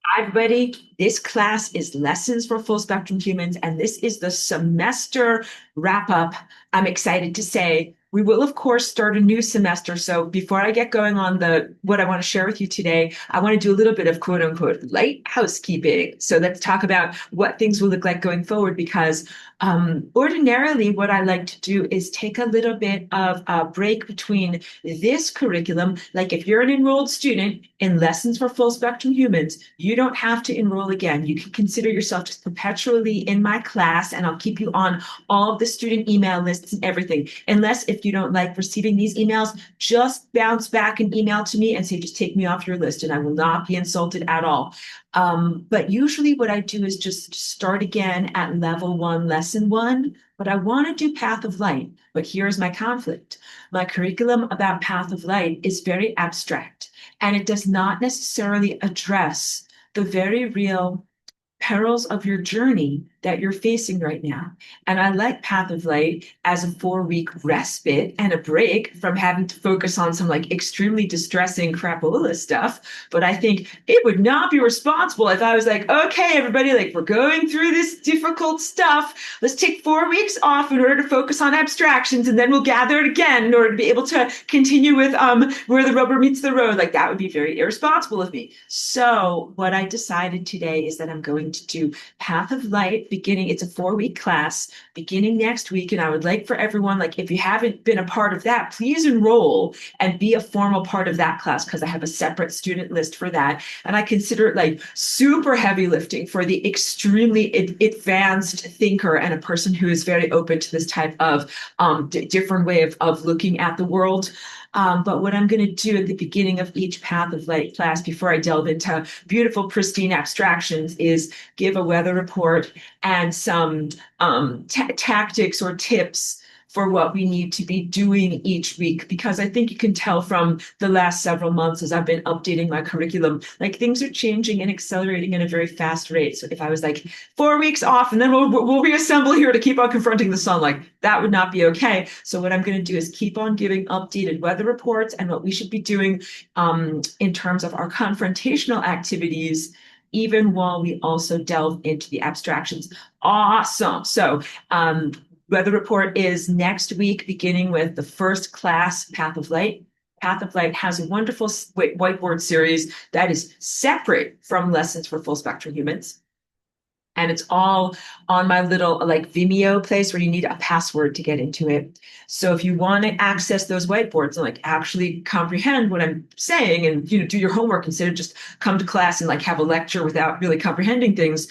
Hi, everybody. This class is Lessons for Full Spectrum Humans, and this is the semester wrap up. I'm excited to say we will, of course, start a new semester. So before I get going on the what I want to share with you today, I want to do a little bit of quote unquote light housekeeping. So let's talk about what things will look like going forward, because ordinarily what I like to do is take a little bit of a break between this curriculum. Like if you're an enrolled student in Lessons for Full Spectrum Humans, you don't have to enroll again. You can consider yourself just perpetually in my class, and I'll keep you on all of the student email lists and everything. Unless if you don't like receiving these emails, just bounce back an email to me and say, just take me off your list, and I will not be insulted at all. But usually what I do is just start again at level one, lesson one, but I want to do Path of Light. But here's my conflict. My curriculum about Path of Light is very abstract, and it does not necessarily address the very real perils of your journey that you're facing right now. And I like Path of Light as a 4 week respite and a break from having to focus on some like extremely distressing crapola stuff. But I think it would not be responsible if I was like, okay, everybody, like we're going through this difficult stuff. Let's take 4 weeks off in order to focus on abstractions, and then we'll gather it again in order to be able to continue with where the rubber meets the road. Like that would be very irresponsible of me. So what I decided today is that I'm going to do Path of Light beginning. It's a 4 week class beginning next week. And I would like for everyone, like, if you haven't been a part of that, please enroll and be a formal part of that class, because I have a separate student list for that. And I consider it like super heavy lifting for the extremely advanced thinker and a person who is very open to this type of different way of looking at the world. But what I'm going to do at the beginning of each Path of Light class, before I delve into beautiful, pristine abstractions, is give a weather report and some tactics or tips for what we need to be doing each week. Because I think you can tell from the last several months as I've been updating my curriculum, like things are changing and accelerating at a very fast rate. So if I was like 4 weeks off and then we'll reassemble here to keep on confronting the sun, like that would not be okay. So what I'm going to do is keep on giving updated weather reports and what we should be doing in terms of our confrontational activities, even while we also delve into the abstractions. Awesome. So weather report is next week, beginning with the first class, Path of Light. Path of Light has a wonderful whiteboard series that is separate from Lessons for Full Spectrum Humans. And it's all on my little like Vimeo place where you need a password to get into it. So if you want to access those whiteboards and like actually comprehend what I'm saying and do your homework instead of just come to class and like have a lecture without really comprehending things,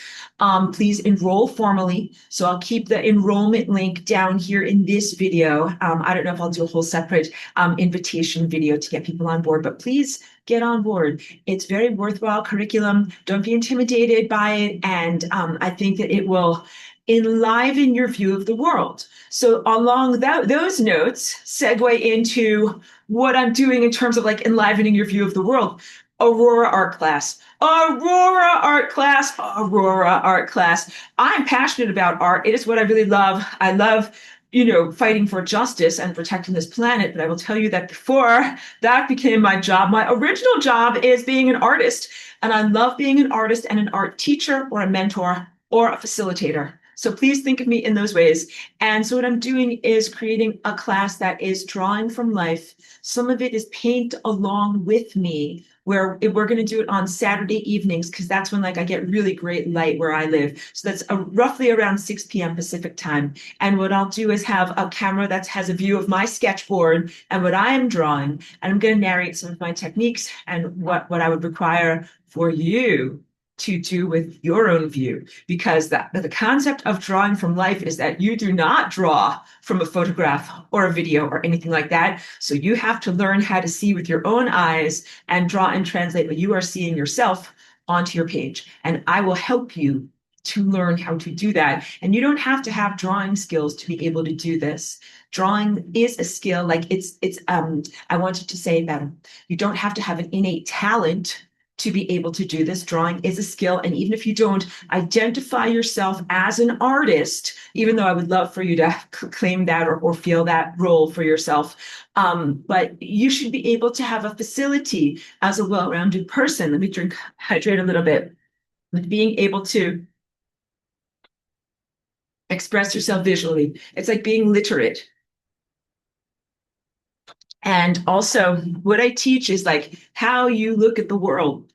please enroll formally. So I'll keep the enrollment link down here in this video. I don't know if I'll do a whole separate invitation video to get people on board, but please get on board. It's very worthwhile curriculum. Don't be intimidated by it. And I think that it will enliven your view of the world. So along those notes, segue into what I'm doing in terms of like enlivening your view of the world. Aurora art class. Aurora art class. Aurora art class. I'm passionate about art. It is what I really love. I love fighting for justice and protecting this planet. But I will tell you that before that became my job, my original job is being an artist. And I love being an artist and an art teacher or a mentor or a facilitator. So please think of me in those ways. And so what I'm doing is creating a class that is drawing from life. Some of it is paint along with me, where we're going to do it on Saturday evenings, because that's when like I get really great light where I live. So that's roughly around 6 p.m. Pacific time. And what I'll do is have a camera that has a view of my sketchboard and what I am drawing. And I'm going to narrate some of my techniques and what I would require for you to do with your own view, because the concept of drawing from life is that you do not draw from a photograph or a video or anything like that. So you have to learn how to see with your own eyes and draw and translate what you are seeing yourself onto your page. And I will help you to learn how to do that. And you don't have to have drawing skills to be able to do this. Drawing is a skill. Like I wanted to say that you don't have to have an innate talent to be able to do this. Drawing is a skill. And even if you don't identify yourself as an artist, even though I would love for you to claim that or feel that role for yourself, but you should be able to have a facility as a well-rounded person. Let me hydrate a little bit. with being able to express yourself visually. It's like being literate. And also, what I teach is like how you look at the world.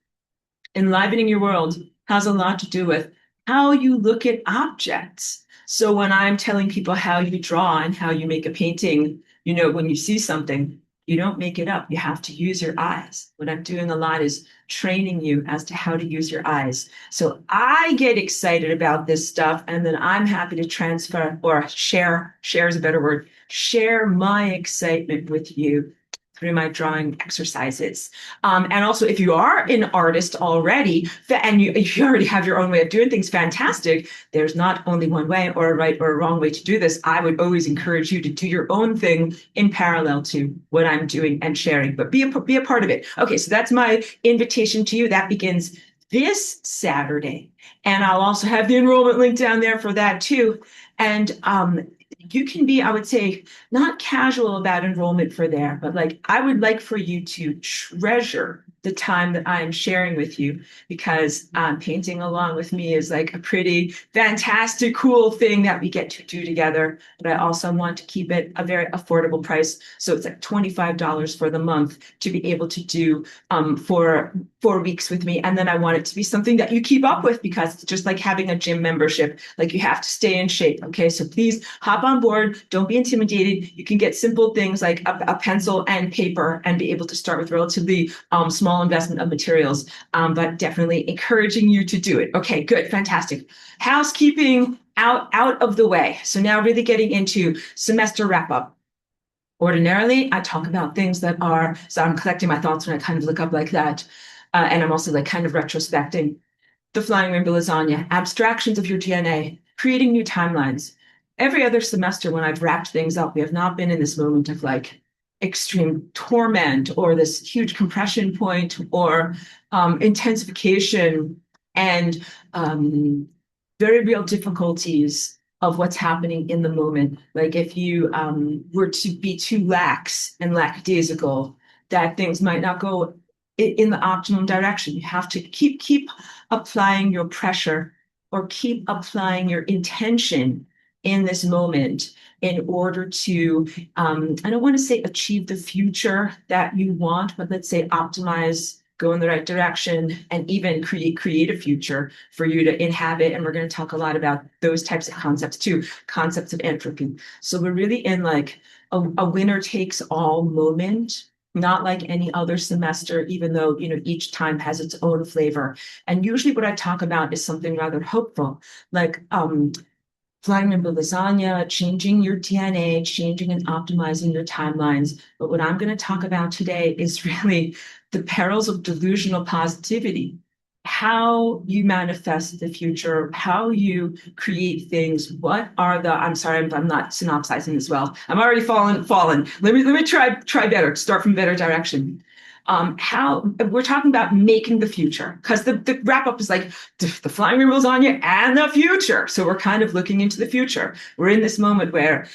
Enlivening your world has a lot to do with how you look at objects. So when I'm telling people how you draw and how you make a painting, when you see something, you don't make it up. You have to use your eyes. What I'm doing a lot is training you as to how to use your eyes. So I get excited about this stuff, and then I'm happy to transfer or share is a better word, share my excitement with you through my drawing exercises. And also, if you are an artist already, and if you already have your own way of doing things, fantastic. There's not only one way or a right or a wrong way to do this. I would always encourage you to do your own thing in parallel to what I'm doing and sharing, but be a part of it. Okay, so that's my invitation to you. That begins this Saturday. And I'll also have the enrollment link down there for that too. And you can be, I would say, not casual about enrollment for there, but like I would like for you to treasure the time that I'm sharing with you, because painting along with me is like a pretty fantastic, cool thing that we get to do together. But I also want to keep it a very affordable price. So it's like $25 for the month to be able to do for 4 weeks with me. And then I want it to be something that you keep up with, because it's just like having a gym membership. Like you have to stay in shape. Okay. So please hop on board. Don't be intimidated. You can get simple things like a pencil and paper and be able to start with relatively small investment of materials, but definitely encouraging you to do it. Okay, good. Fantastic. Housekeeping out of the way. So now really getting into semester wrap up. Ordinarily, I talk about things that are, so I'm collecting my thoughts when I kind of look up like that. And I'm also like kind of retrospecting the flying rainbow lasagna, abstractions of your DNA, creating new timelines. Every other semester, when I've wrapped things up, we have not been in this moment of like extreme torment or this huge compression point or intensification and very real difficulties of what's happening in the moment. Like if you were to be too lax and lackadaisical, that things might not go in the optimum direction. You have to keep applying your pressure or keep applying your intention in this moment in order to, I don't want to say achieve the future that you want, but let's say optimize, go in the right direction, and even create a future for you to inhabit. And we're going to talk a lot about those types of concepts too, concepts of entropy. So we're really in like a winner takes all moment, not like any other semester, even though, each time has its own flavor. And usually what I talk about is something rather hopeful, like flying rainbow lasagna, changing your DNA, changing and optimizing your timelines. But what I'm going to talk about today is really the perils of delusional positivity, how you manifest the future, how you create things. What are the, I'm sorry, I'm not synopsizing as well. I'm already fallen. Let me try better, start from better direction. How we're talking about making the future, because the wrap up is like the flying rainbows on you and the future. So we're kind of looking into the future. We're in this moment where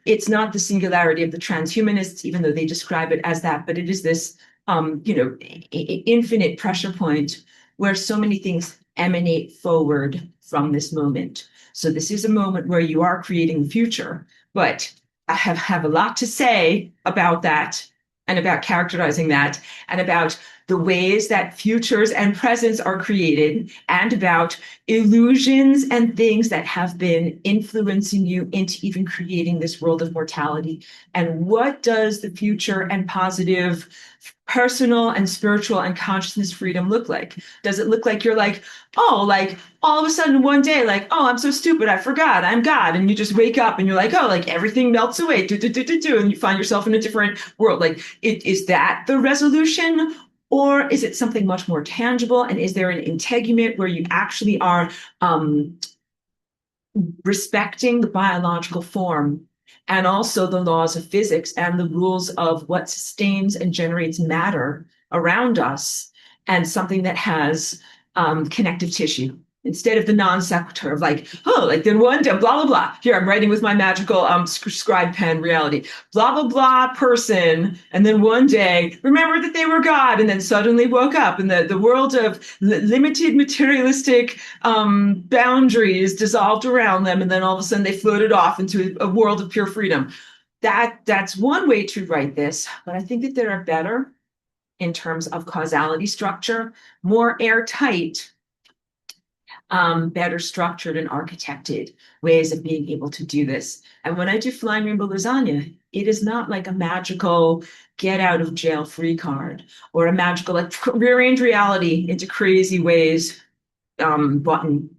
it's not the singularity of the transhumanists, even though they describe it as that, but it is this infinite pressure point where so many things emanate forward from this moment. So this is a moment where you are creating the future, but I have a lot to say about that and about characterizing that and about the ways that futures and presents are created and about illusions and things that have been influencing you into even creating this world of mortality. And what does the future and positive personal and spiritual and consciousness freedom look like? Does it look like you're like, oh, like all of a sudden one day, like, oh, I'm so stupid, I forgot, I'm God. And you just wake up and you're like, oh, like everything melts away, and you find yourself in a different world. Like, is that the resolution? Or is it something much more tangible? And is there an integument where you actually are respecting the biological form and also the laws of physics and the rules of what sustains and generates matter around us, and something that has connective tissue? instead of the non sequitur of like, oh, like then one day, blah, blah, blah. Here, I'm writing with my magical scribe pen reality, blah, blah, blah person. And then one day, remember that they were God, and then suddenly woke up, and the world of limited materialistic boundaries dissolved around them. And then all of a sudden they floated off into a world of pure freedom. That's one way to write this, but I think that there are better in terms of causality structure, more airtight, better structured and architected ways of being able to do this. And when I do Flying Rainbow Lasagna, it is not like a magical get out of jail free card or a magical like rearrange reality into crazy ways button.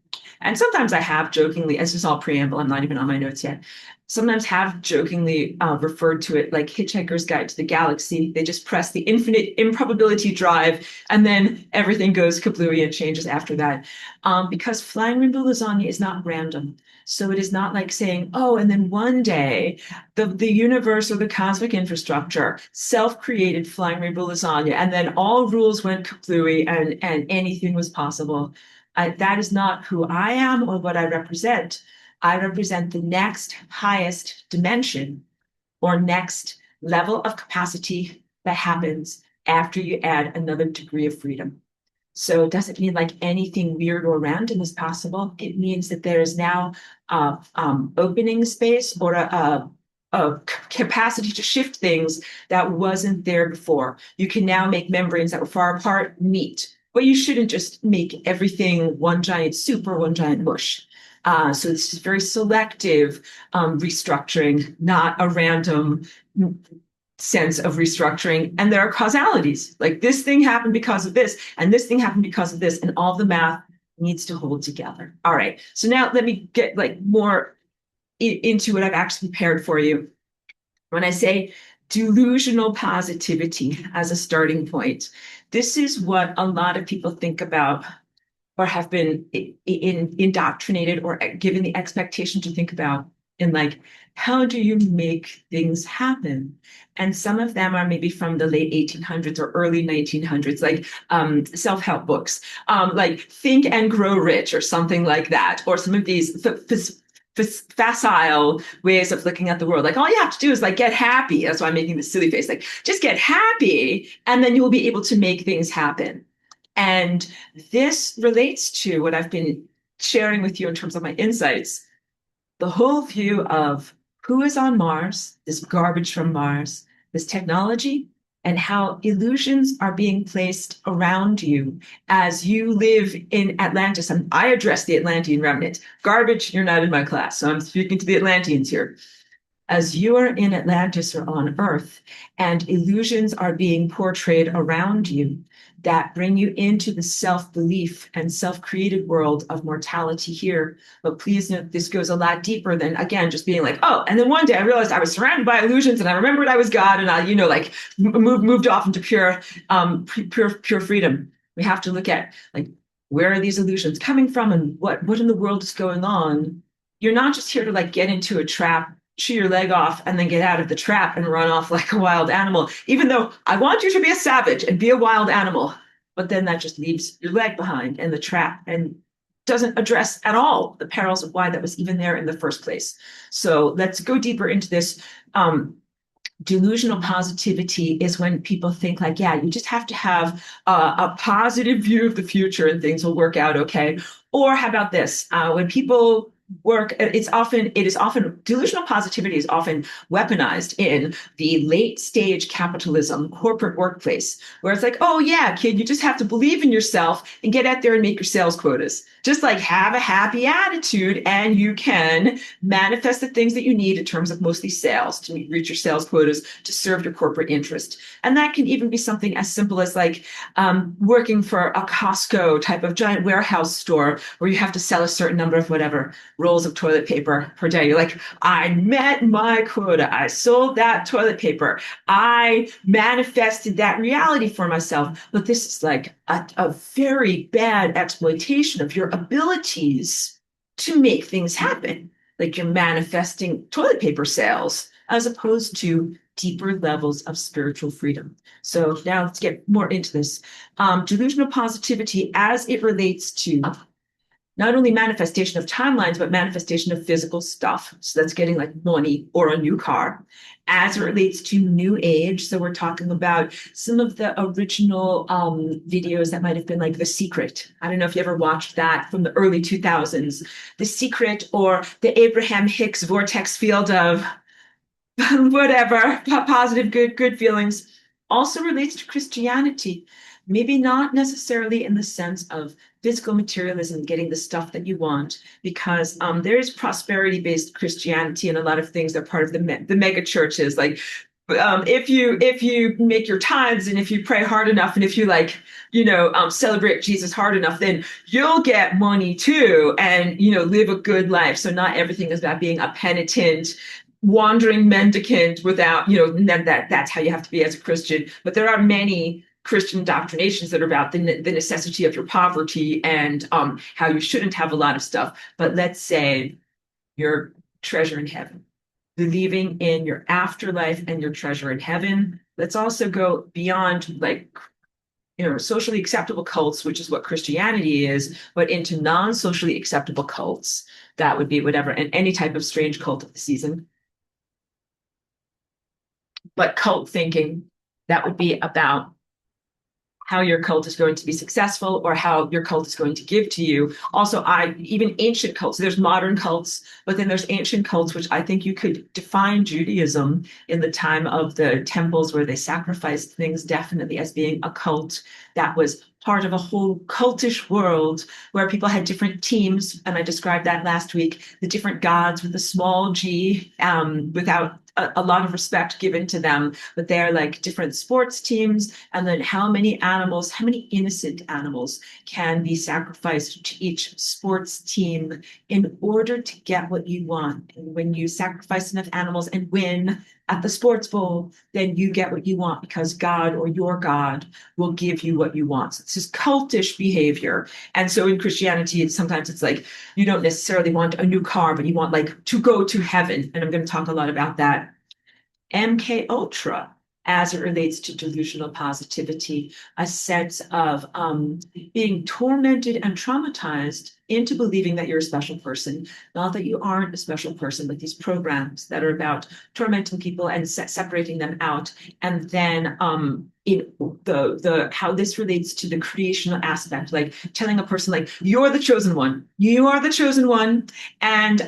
And sometimes I have jokingly, this is all preamble, I'm not even on my notes yet. Sometimes have jokingly referred to it like Hitchhiker's Guide to the Galaxy. They just press the infinite improbability drive, and then everything goes kablooey and changes after that. Because Flying Rainbow Lasagna is not random. So it is not like saying, oh, and then one day the universe or the cosmic infrastructure self-created Flying Rainbow Lasagna, and then all rules went kablooey and anything was possible. That is not who I am or what I represent. I represent the next highest dimension or next level of capacity that happens after you add another degree of freedom. So it doesn't mean like anything weird or random is possible. It means that there is now opening space or a capacity to shift things that wasn't there before. You can now make membranes that were far apart meet, but you shouldn't just make everything one giant soup or one giant mush. So this is very selective restructuring, not a random sense of restructuring. And there are causalities, like this thing happened because of this, and this thing happened because of this, and all the math needs to hold together. All right. So now let me get like more into what I've actually prepared for you. When I say delusional positivity as a starting point, this is what a lot of people think about or have been indoctrinated or given the expectation to think about in like, how do you make things happen? And some of them are maybe from the late 1800s or early 1900s, like self-help books, like Think and Grow Rich or something like that, or some of these facile ways of looking at the world. Like all you have to do is like get happy. That's why I'm making this silly face. Like just get happy, and then you'll be able to make things happen. And this relates to what I've been sharing with you in terms of my insights. The whole view of who is on Mars, this garbage from Mars, this technology, and how illusions are being placed around you as you live in Atlantis. And I address the Atlantean remnant. Garbage, you're not in my class, so I'm speaking to the Atlanteans here. As you are in Atlantis or on Earth, and illusions are being portrayed around you that bring you into the self-belief and self-created world of mortality here. But please note, this goes a lot deeper than, again, just being like, oh, and then one day I realized I was surrounded by illusions and I remembered I was God, and I, like moved off into pure freedom. We have to look at like, where are these illusions coming from, and what in the world is going on? You're not just here to like get into a trap, chew your leg off, and then get out of the trap and run off like a wild animal, even though I want you to be a savage and be a wild animal. But then that just leaves your leg behind in the trap and doesn't address at all the perils of why that was even there in the first place. So let's go deeper into this. Delusional positivity is when people think like, yeah, you just have to have a positive view of the future and things will work out okay. Or how about this? When people it is often delusional positivity is often weaponized in the late stage capitalism corporate workplace, where it's like, oh yeah, kid, you just have to believe in yourself and get out there and make your sales quotas. Just like have a happy attitude and you can manifest the things that you need in terms of mostly sales to reach your sales quotas to serve your corporate interest. And that can even be something as simple as like working for a Costco type of giant warehouse store where you have to sell a certain number of whatever rolls of toilet paper per day. You're like, I met my quota. I sold that toilet paper. I manifested that reality for myself. But this is like a very bad exploitation of your abilities to make things happen. Like you're manifesting toilet paper sales as opposed to deeper levels of spiritual freedom. So now let's get more into this. Delusional positivity as it relates to not only manifestation of timelines, but manifestation of physical stuff. So that's getting like money or a new car. As it relates to new age, so we're talking about some of the original videos that might have been like The Secret. I don't know if you ever watched that from the early 2000s. The Secret or the Abraham Hicks vortex field of whatever, positive, good feelings, also relates to Christianity. Maybe not necessarily in the sense of physical materialism, getting the stuff that you want, because there is prosperity-based Christianity and a lot of things that are part of the mega churches. Like if you make your tithes and if you pray hard enough and if you like celebrate Jesus hard enough, then you'll get money too and live a good life. So not everything is about being a penitent wandering mendicant without, that's how you have to be as a Christian. But there are many Christian indoctrinations that are about the necessity of your poverty and how you shouldn't have a lot of stuff. But let's say your treasure in heaven, believing in your afterlife and your treasure in heaven. Let's also go beyond like socially acceptable cults, which is what Christianity is, but into non-socially acceptable cults. That would be whatever, and any type of strange cult of the season. But cult thinking, that would be about how your cult is going to be successful or how your cult is going to give to you. Also, even ancient cults, there's modern cults, but then there's ancient cults, which I think you could define Judaism in the time of the temples where they sacrificed things definitely as being a cult that was part of a whole cultish world where people had different teams. And I described that last week, the different gods with a small g, without a lot of respect given to them, but they're like different sports teams. And then how many innocent animals can be sacrificed to each sports team in order to get what you want? And when you sacrifice enough animals and win at the sports bowl, then you get what you want because God or your God will give you what you want. So it's just cultish behavior. And so in Christianity, sometimes it's like you don't necessarily want a new car, but you want like to go to heaven. And I'm going to talk a lot about that. MK Ultra as it relates to delusional positivity, a sense of being tormented and traumatized into believing that you're a special person, not that you aren't a special person, but these programs that are about tormenting people and separating them out, and then in the how this relates to the creational aspect, like telling a person like you're the chosen one, you are the chosen one, and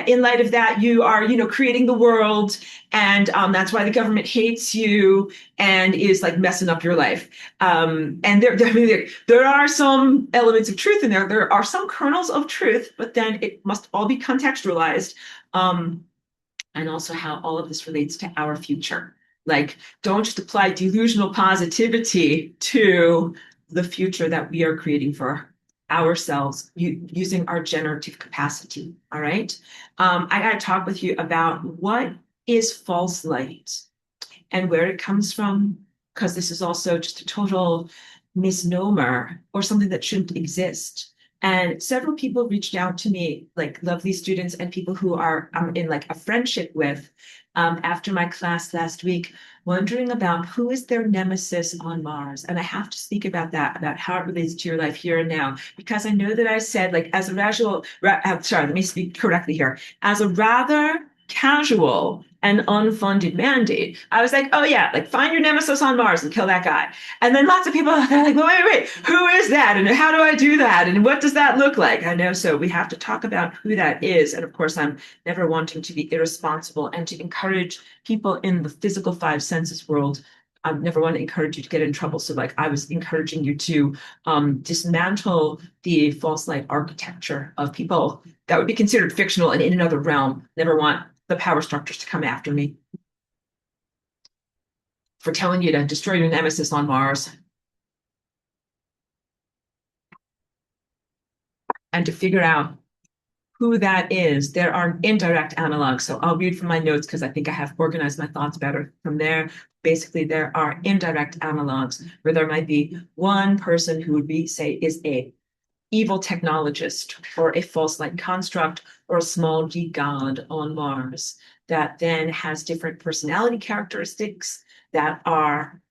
in light of that, you are creating the world, and that's why the government hates you and is like messing up your life. And there are some elements of truth in there. There are some kernels of truth, but then it must all be contextualized. And also how all of this relates to our future. Like, don't just apply delusional positivity to the future that we are creating for ourselves using our generative capacity. All right. I got to talk with you about what is false light and where it comes from, because this is also just a total misnomer or something that shouldn't exist. And several people reached out to me, like lovely students and people who are in like a friendship with, after my class last week, wondering about who is their nemesis on Mars. And I have to speak about that, about how it relates to your life here and now, because I know that I said, like, as a sorry, let me speak correctly here, as a rather casual and unfunded mandate. I was like, oh yeah, like find your nemesis on Mars and kill that guy. And then lots of people, they're like, well, wait, who is that? And how do I do that? And what does that look like? I know, so we have to talk about who that is. And of course, I'm never wanting to be irresponsible and to encourage people in the physical five senses world. I never want to encourage you to get in trouble. So like I was encouraging you to dismantle the false light architecture of people that would be considered fictional and in another realm. Never want the power structures to come after me for telling you to destroy your nemesis on Mars and to figure out who that is. There are indirect analogs. So I'll read from my notes because I think I have organized my thoughts better from there. Basically, there are indirect analogs where there might be one person who would be, say, is a evil technologist or a false light construct or a small g god on Mars that then has different personality characteristics that are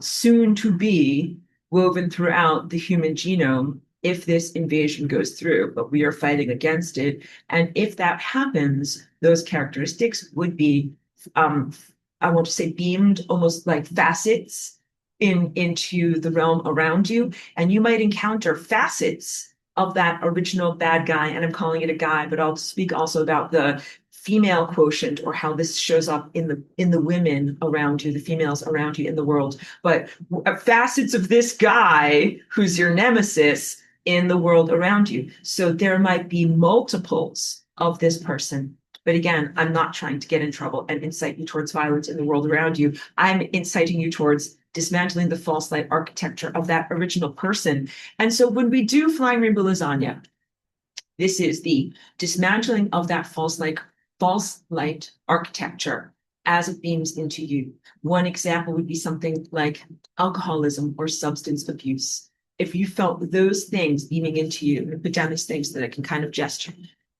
soon to be woven throughout the human genome if this invasion goes through, but we are fighting against it. And if that happens, those characteristics would be, um, I want to say, beamed almost like facets into the realm around you. And you might encounter facets of that original bad guy. And I'm calling it a guy, but I'll speak also about the female quotient, or how this shows up in the women around you, the females around you in the world. But facets of this guy who's your nemesis in the world around you. So there might be multiples of this person. But again, I'm not trying to get in trouble and incite you towards violence in the world around you. I'm inciting you towards dismantling the false light architecture of that original person. And so when we do Flying Rainbow Lasagna, this is the dismantling of that false light architecture as it beams into you. One example would be something like alcoholism or substance abuse. If you felt those things beaming into you, and put down these things that I can kind of gesture.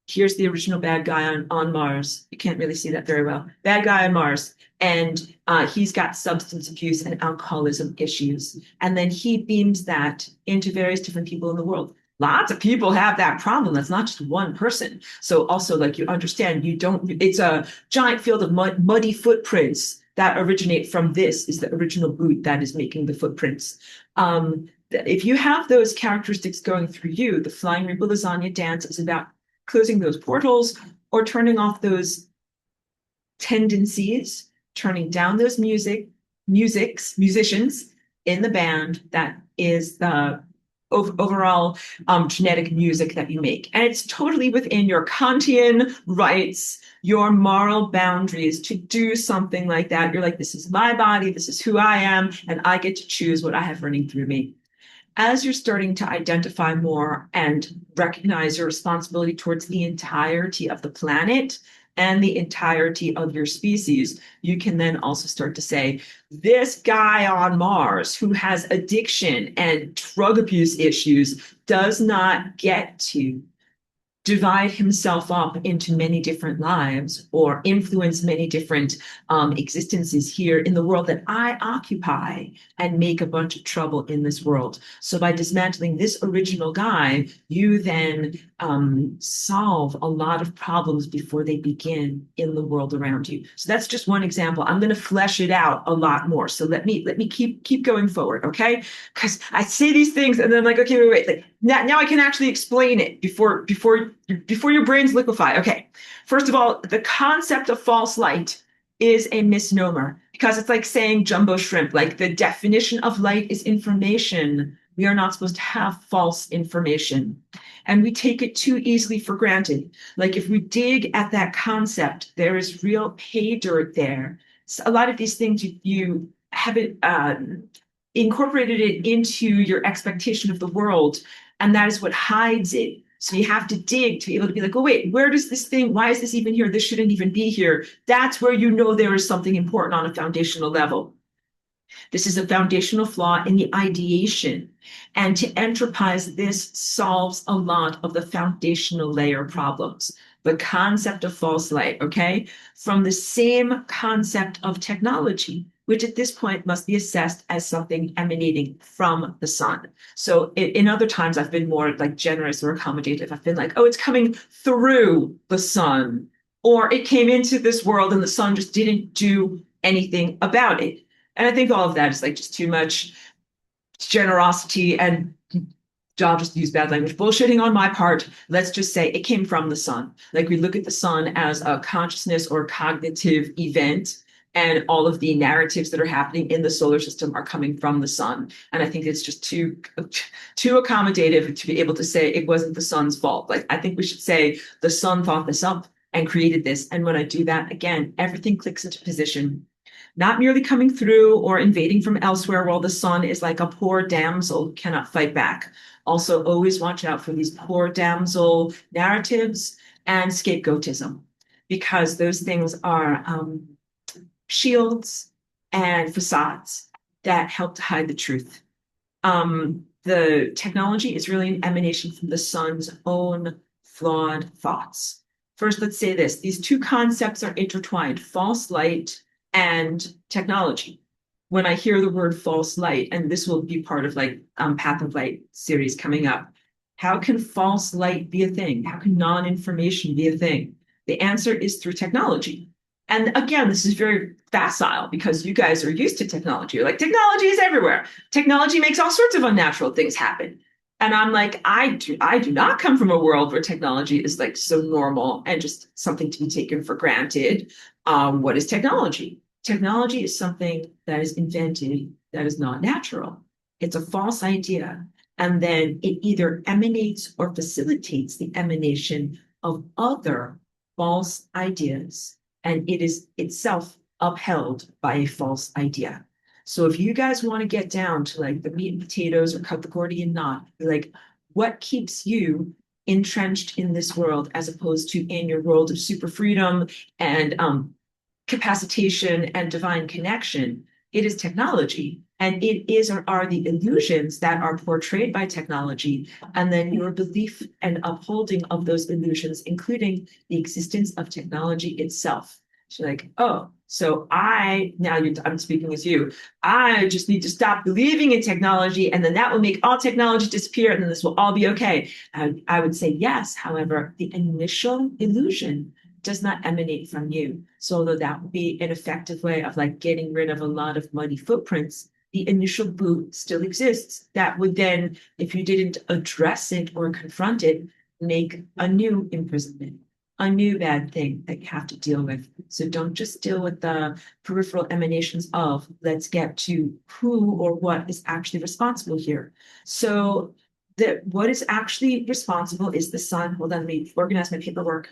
Here's the original bad guy on Mars. You can't really see that very well. Bad guy on Mars. And he's got substance abuse and alcoholism issues. And then he beams that into various different people in the world. Lots of people have that problem. That's not just one person. So also, like, you understand, it's a giant field of muddy footprints that originate from this is the original boot that is making the footprints. If you have those characteristics going through you, the Flying Rainbow Lasagna dance is about closing those portals or turning off those tendencies, turning down those musicians in the band that is the overall genetic music that you make. And it's totally within your Kantian rights, your moral boundaries to do something like that. You're like, this is my body, this is who I am, and I get to choose what I have running through me. As you're starting to identify more and recognize your responsibility towards the entirety of the planet and the entirety of your species, you can then also start to say, this guy on Mars who has addiction and drug abuse issues does not get to divide himself up into many different lives or influence many different existences here in the world that I occupy and make a bunch of trouble in this world. So by dismantling this original guy, you then solve a lot of problems before they begin in the world around you. So that's just one example. I'm going to flesh it out a lot more. So let me keep going forward, okay? Because I say these things and then I'm like, okay, wait. Like, now I can actually explain it before your brains liquefy. Okay, first of all, the concept of false light is a misnomer because it's like saying jumbo shrimp. Like, the definition of light is information. We are not supposed to have false information. And we take it too easily for granted. Like, if we dig at that concept, there is real pay dirt there. So a lot of these things you haven't incorporated it into your expectation of the world, and that is what hides it. So you have to dig to be able to be like, oh, wait, why is this even here? This shouldn't even be here. That's where you know there is something important on a foundational level. This is a foundational flaw in the ideation. And to enterprise this solves a lot of the foundational layer problems. The concept of false light, okay? From the same concept of technology, which at this point must be assessed as something emanating from the sun. So in other times, I've been more like generous or accommodative. I've been like, oh, it's coming through the sun, or it came into this world and the sun just didn't do anything about it. And I think all of that is like just too much generosity and, I'll just use bad language, bullshitting on my part. Let's just say it came from the sun. Like, we look at the sun as a consciousness or cognitive event, and all of the narratives that are happening in the solar system are coming from the sun. And I think it's just too accommodative to be able to say it wasn't the sun's fault. Like, I think we should say the sun thought this up and created this. And when I do that, again, everything clicks into position. Not merely coming through or invading from elsewhere, while the sun is like a poor damsel who cannot fight back. Also, always watch out for these poor damsel narratives and scapegoatism, because those things are shields and facades that help to hide the truth. The technology is really an emanation from the sun's own flawed thoughts. First, let's say this. These two concepts are intertwined: false light and technology. When I hear the word false light, and this will be part of like Path of Light series coming up, How can false light be a thing? How can non-information be a thing? The answer is through technology. And again, this is very facile because you guys are used to technology. You're like, technology is everywhere. Technology makes all sorts of unnatural things happen. And I'm like, I do not come from a world where technology is like so normal and just something to be taken for granted. What is technology? Technology is something that is invented that is not natural. It's a false idea. And then it either emanates or facilitates the emanation of other false ideas. And it is itself upheld by a false idea. So if you guys want to get down to like the meat and potatoes or cut the Gordian knot, like what keeps you entrenched in this world as opposed to in your world of super freedom and capacitation and divine connection, it is technology. And it is or are the illusions that are portrayed by technology, and then your belief and upholding of those illusions, including the existence of technology itself. She's like, oh, so I'm speaking as you. I just need to stop believing in technology, and then that will make all technology disappear, and then this will all be okay. I would say yes. However, the initial illusion does not emanate from you. So although that would be an effective way of like getting rid of a lot of muddy footprints, the initial boot still exists. That would then, if you didn't address it or confront it, make a new imprisonment, a new bad thing that you have to deal with. So don't just deal with the peripheral emanations of, let's get to who or what is actually responsible here. So what is actually responsible is the sun. Hold on, let me organize my paperwork.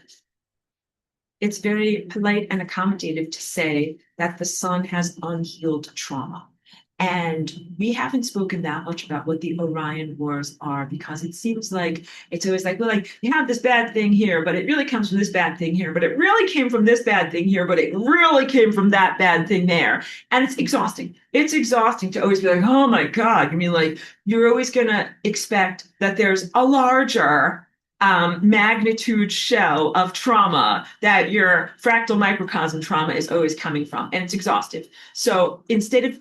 It's very polite and accommodative to say that the sun has unhealed trauma. And we haven't spoken that much about what the Orion Wars are because it seems like it's always like, well, like you have this bad thing here, but it really comes from this bad thing here, but it really came from this bad thing here, but it really came from that bad thing there. And it's exhausting. It's exhausting to always be like, oh my God. I mean, like, you're always going to expect that there's a larger magnitude shell of trauma that your fractal microcosm trauma is always coming from. And it's exhaustive. So instead of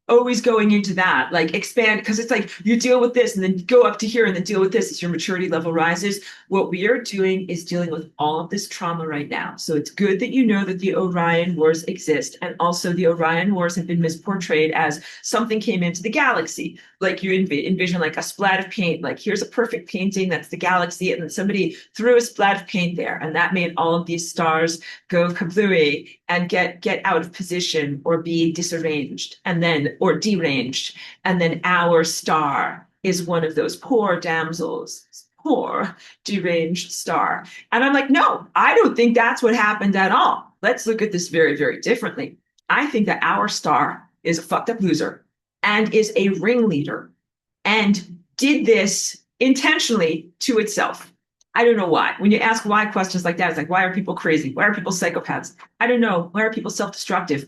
always going into that, like expand, because it's like you deal with this and then go up to here and then deal with this as your maturity level rises. What we are doing is dealing with all of this trauma right now. So it's good that you know that the Orion Wars exist. And also the Orion Wars have been misportrayed as something came into the galaxy. Like you envision like a splat of paint, like here's a perfect painting, that's the galaxy. And then somebody threw a splat of paint there. And that made all of these stars go kablooey and get out of position or be disarranged and then or deranged. And then our star is one of those poor damsels, poor deranged star. And I'm like, no, I don't think that's what happened at all. Let's look at this very, very differently. I think that our star is a fucked up loser and is a ringleader and did this intentionally to itself. I don't know why. When you ask why questions like that, it's like, why are people crazy? Why are people psychopaths? I don't know. Why are people self-destructive?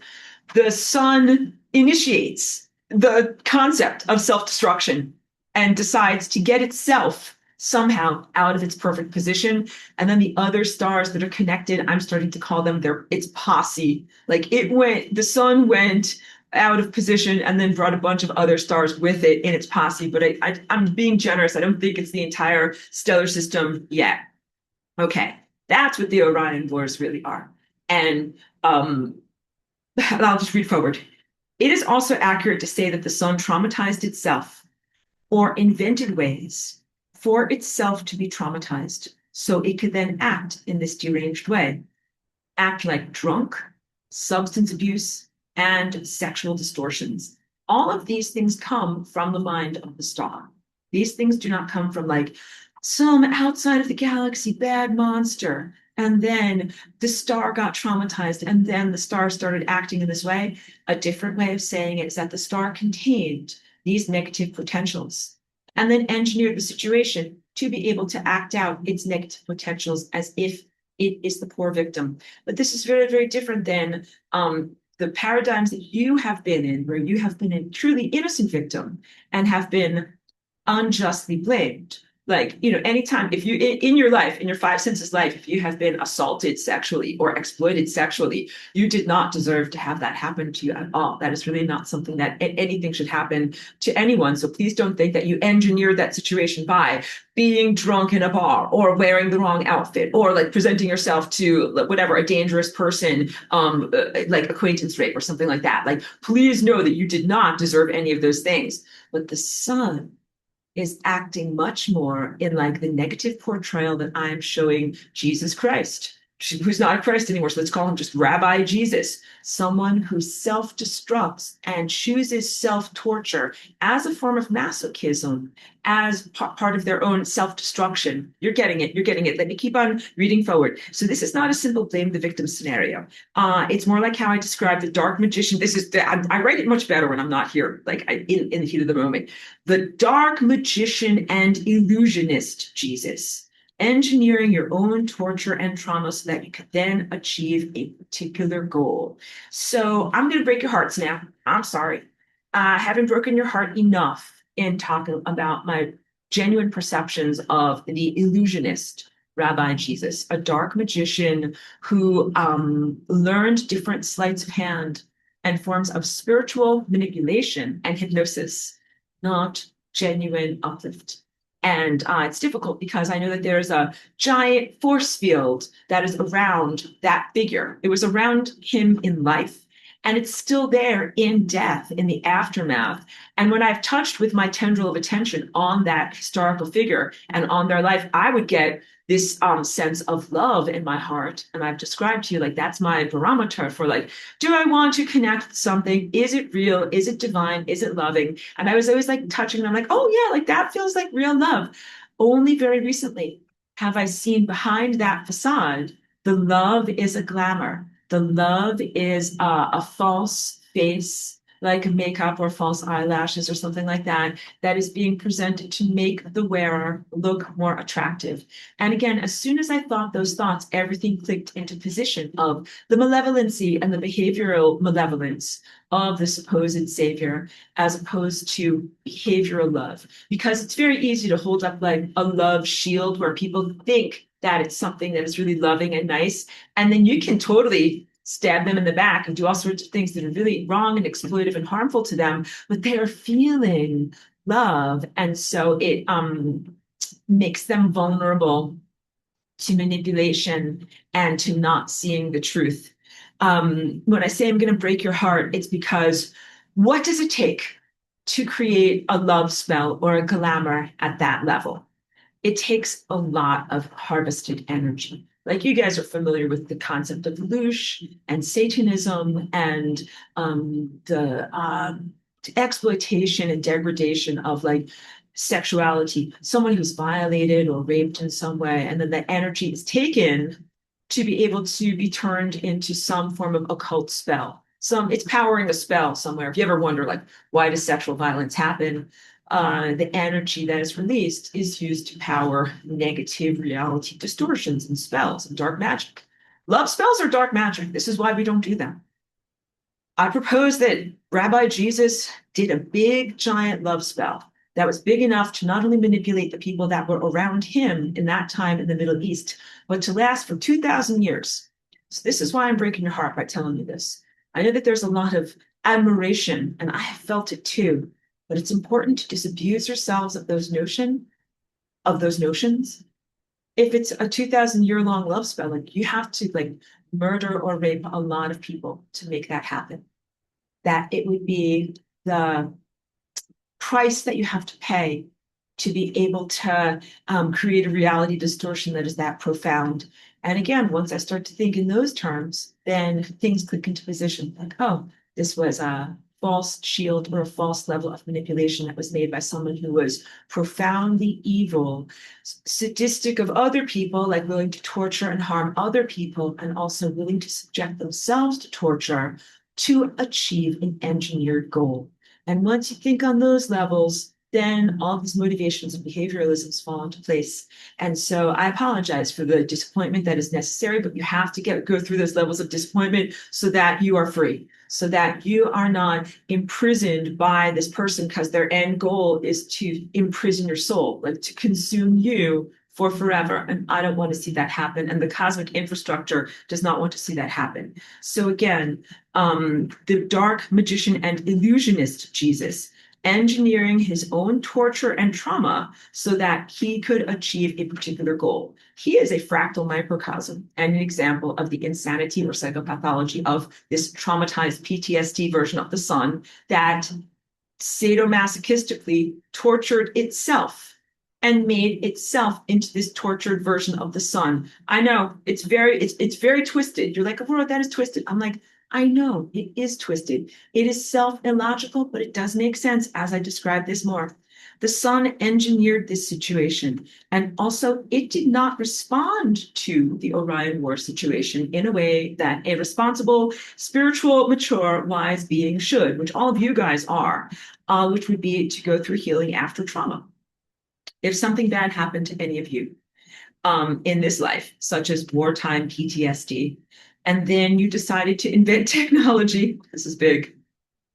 The sun initiates the concept of self-destruction and decides to get itself somehow out of its perfect position. And then the other stars that are connected, I'm starting to call them its posse. Like the sun went out of position and then brought a bunch of other stars with it in its posse. But I'm being generous. I don't think it's the entire stellar system yet. Okay, that's what the Orion Wars really are. And I'll just read forward. It is also accurate to say that the sun traumatized itself or invented ways for itself to be traumatized so it could then act in this deranged way. Act like drunk, substance abuse, and sexual distortions. All of these things come from the mind of the star. These things do not come from like some outside of the galaxy bad monster. And then the star got traumatized, and then the star started acting in this way. A different way of saying it is that the star contained these negative potentials and then engineered the situation to be able to act out its negative potentials as if it is the poor victim. But this is very, very different than the paradigms that you have been in, where you have been a truly innocent victim and have been unjustly blamed. Like, anytime if you in your life, in your five senses life, if you have been assaulted sexually or exploited sexually, you did not deserve to have that happen to you at all. That is really not something that anything should happen to anyone. So please don't think that you engineered that situation by being drunk in a bar or wearing the wrong outfit or like presenting yourself to whatever a dangerous person, like acquaintance rape or something like that. Like, please know that you did not deserve any of those things. But the sun is acting much more in like the negative portrayal that I'm showing Jesus Christ, who's not a Christ anymore. So let's call him just Rabbi Jesus, someone who self destructs and chooses self torture as a form of masochism, as part of their own self destruction. You're getting it. You're getting it. Let me keep on reading forward. So this is not a simple blame the victim scenario. It's more like how I describe the dark magician. I write it much better when I'm not here, like in the heat of the moment. The dark magician and illusionist Jesus, engineering your own torture and trauma so that you can then achieve a particular goal. So I'm going to break your hearts now. I'm sorry. I haven't broken your heart enough in talking about my genuine perceptions of the illusionist Rabbi Jesus, a dark magician who learned different sleights of hand and forms of spiritual manipulation and hypnosis, not genuine uplift. And it's difficult because I know that there's a giant force field that is around that figure. It was around him in life, and it's still there in death, in the aftermath. And when I've touched with my tendril of attention on that historical figure and on their life, I would get this sense of love in my heart. And I've described to you, like, that's my barometer for, like, do I want to connect with something? Is it real? Is it divine? Is it loving? And I was always like touching, and I'm like, oh yeah, like that feels like real love. Only very recently have I seen behind that facade, the love is a glamour. The love is a false face, like makeup or false eyelashes or something like that, that is being presented to make the wearer look more attractive. And again, as soon as I thought those thoughts, everything clicked into position of the malevolency and the behavioral malevolence of the supposed savior, as opposed to behavioral love. Because it's very easy to hold up like a love shield where people think that it's something that is really loving and nice. And then you can totally stab them in the back and do all sorts of things that are really wrong and exploitive and harmful to them, but they are feeling love. And so it makes them vulnerable to manipulation and to not seeing the truth. When I say I'm going to break your heart, it's because what does it take to create a love spell or a glamour at that level? It takes a lot of harvested energy. Like, you guys are familiar with the concept of loosh and Satanism and the exploitation and degradation of like sexuality, someone who's violated or raped in some way, and then the energy is taken to be able to be turned into some form of occult spell. It's powering a spell somewhere. If you ever wonder, like, why does sexual violence happen? The energy that is released is used to power negative reality distortions and spells and dark magic. Love spells are dark magic. This is why we don't do them. I propose that Rabbi Jesus did a big, giant love spell that was big enough to not only manipulate the people that were around him in that time in the Middle East, but to last for 2,000 years. So this is why I'm breaking your heart by telling you this. I know that there's a lot of admiration, and I have felt it too, but it's important to disabuse yourselves of those notions. If it's a 2,000-year long love spell, like, you have to like murder or rape a lot of people to make that happen. That it would be the price that you have to pay to be able to create a reality distortion that is that profound. And again, once I start to think in those terms, then things click into position. Like, oh, this was a false shield or a false level of manipulation that was made by someone who was profoundly evil, sadistic of other people, like willing to torture and harm other people, and also willing to subject themselves to torture to achieve an engineered goal. And once you think on those levels, then all these motivations and behavioralisms fall into place. And so I apologize for the disappointment that is necessary, but you have to go through those levels of disappointment so that you are free, so that you are not imprisoned by this person because their end goal is to imprison your soul, like to consume you for forever. And I don't want to see that happen. And the cosmic infrastructure does not want to see that happen. So again, the dark magician and illusionist Jesus engineering his own torture and trauma so that he could achieve a particular goal. He is a fractal microcosm and an example of the insanity or psychopathology of this traumatized PTSD version of the sun that sadomasochistically tortured itself and made itself into this tortured version of the sun. I know it's very twisted. You're like, Aurora, that is twisted. I'm like, I know it is twisted. It is self-illogical, but it does make sense as I describe this more. The sun engineered this situation, and also it did not respond to the Orion War situation in a way that a responsible, spiritual, mature, wise being should, which all of you guys are, which would be to go through healing after trauma. If something bad happened to any of you in this life, such as wartime PTSD, and then you decided to invent technology, this is big.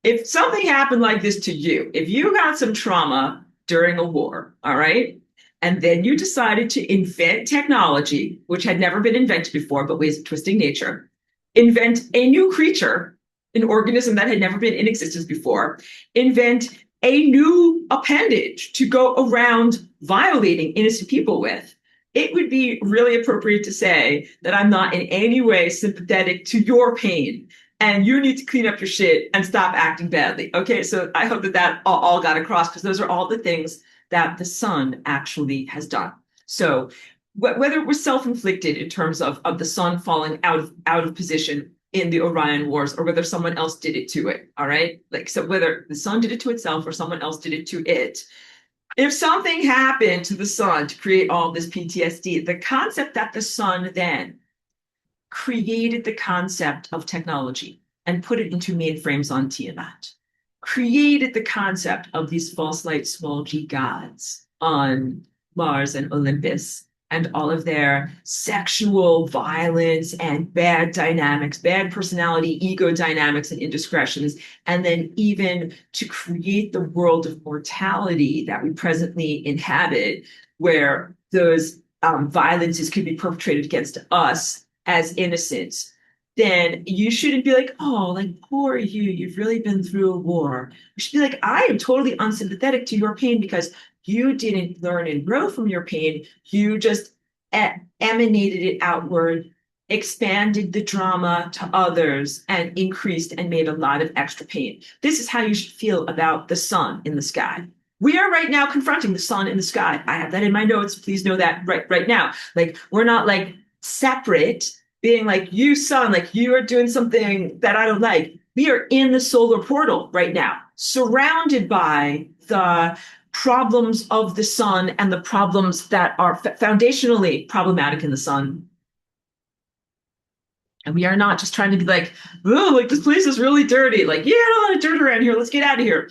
If something happened like this to you, if you got some trauma during a war, all right, and then you decided to invent technology, which had never been invented before, but ways of twisting nature, invent a new creature, an organism that had never been in existence before, invent a new appendage to go around violating innocent people with, it would be really appropriate to say that I'm not in any way sympathetic to your pain and you need to clean up your shit and stop acting badly. Okay, so I hope that all got across because those are all the things that the sun actually has done. So whether it was self-inflicted in terms of the sun falling out of position in the Orion Wars or whether someone else did it to it, all right? Like, so whether the sun did it to itself or someone else did it to it, if something happened to the sun to create all this PTSD, the concept that the sun then created the concept of technology and put it into mainframes on Tiamat, created the concept of these false light small g gods on Mars and Olympus, and all of their sexual violence and bad dynamics, bad personality, ego dynamics, and indiscretions, and then even to create the world of mortality that we presently inhabit, where those violences could be perpetrated against us as innocents, then you shouldn't be like, oh, like, poor you, you've really been through a war. You should be like, I am totally unsympathetic to your pain because you didn't learn and grow from your pain. You just emanated it outward, expanded the drama to others, and increased and made a lot of extra pain. This is how you should feel about the sun in the sky. We are right now confronting the sun in the sky. I have that in my notes. Please know that right now. Like, we're not like separate, being like, you sun, like you are doing something that I don't like. We are in the solar portal right now, surrounded by the problems of the sun and the problems that are foundationally problematic in the sun. And we are not just trying to be like, oh, like this place is really dirty. Like, yeah, a lot of dirt around here. Let's get out of here.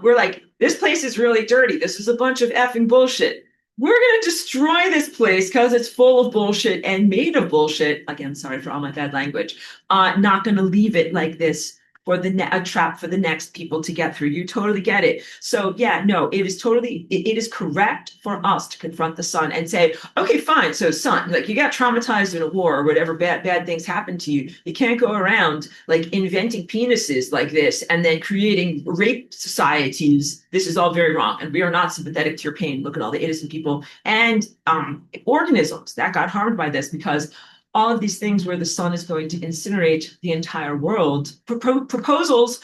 We're like, this place is really dirty. This is a bunch of effing bullshit. We're going to destroy this place because it's full of bullshit and made of bullshit. Again, sorry for all my bad language. Not going to leave it like this for a trap for the next people to get through. You totally get it. So yeah, no, it is correct for us to confront the sun and say, okay, fine. So sun, like you got traumatized in a war or whatever bad things happened to you. You can't go around like inventing penises like this and then creating rape societies. This is all very wrong. And we are not sympathetic to your pain. Look at all the innocent people and organisms that got harmed by this because all of these things where the sun is going to incinerate the entire world, proposed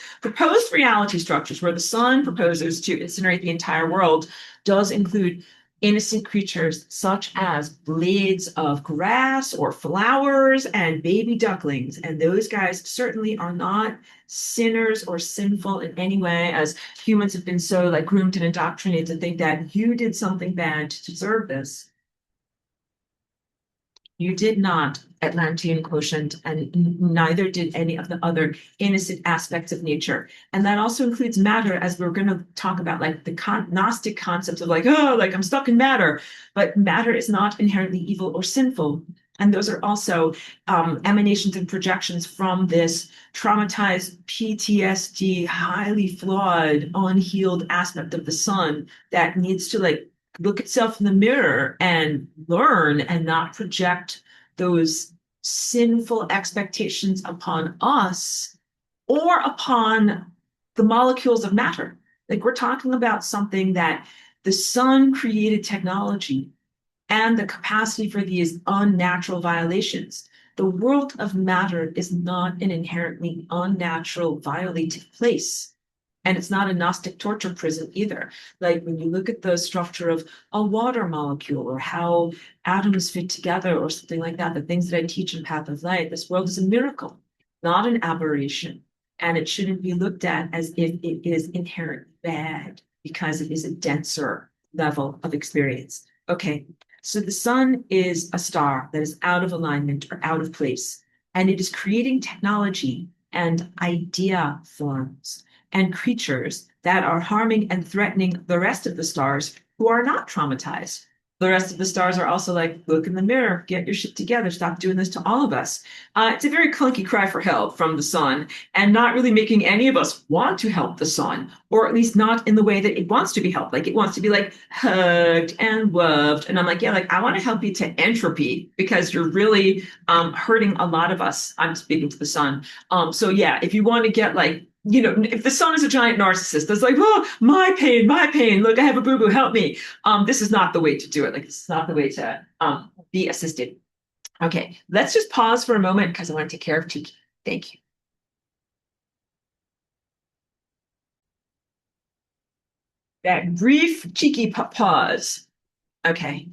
reality structures where the sun proposes to incinerate the entire world does include innocent creatures such as blades of grass or flowers and baby ducklings. And those guys certainly are not sinners or sinful in any way, as humans have been so like groomed and indoctrinated to think that you did something bad to deserve this. You did not Atlantean quotient, and neither did any of the other innocent aspects of nature. And that also includes matter, as we're going to talk about, like the Gnostic concepts of like, oh, like I'm stuck in matter. But matter is not inherently evil or sinful. And those are also emanations and projections from this traumatized PTSD, highly flawed, unhealed aspect of the sun that needs to like look itself in the mirror and learn and not project those sinful expectations upon us or upon the molecules of matter. Like we're talking about something that the sun created technology and the capacity for these unnatural violations. The world of matter is not an inherently unnatural, violative place. And it's not a Gnostic torture prison either. Like when you look at the structure of a water molecule or how atoms fit together or something like that, the things that I teach in Path of Light, this world is a miracle, not an aberration. And it shouldn't be looked at as if it is inherently bad because it is a denser level of experience. Okay, so the sun is a star that is out of alignment or out of place, and it is creating technology and idea forms and creatures that are harming and threatening the rest of the stars who are not traumatized. The rest of the stars are also like, look in the mirror, get your shit together, stop doing this to all of us. It's a very clunky cry for help from the sun, and not really making any of us want to help the sun, or at least not in the way that it wants to be helped. Like it wants to be like hugged and loved. And I'm like, yeah, like I want to help you to entropy because you're really hurting a lot of us. I'm speaking to the sun. So yeah, if you want to get like if the sun is a giant narcissist that's like, oh, my pain, look, I have a boo-boo, help me. This is not the way to do it. Like, this is not the way to be assisted. Okay, let's just pause for a moment because I want to take care of Tiki. Thank you. That brief cheeky pause. Okay.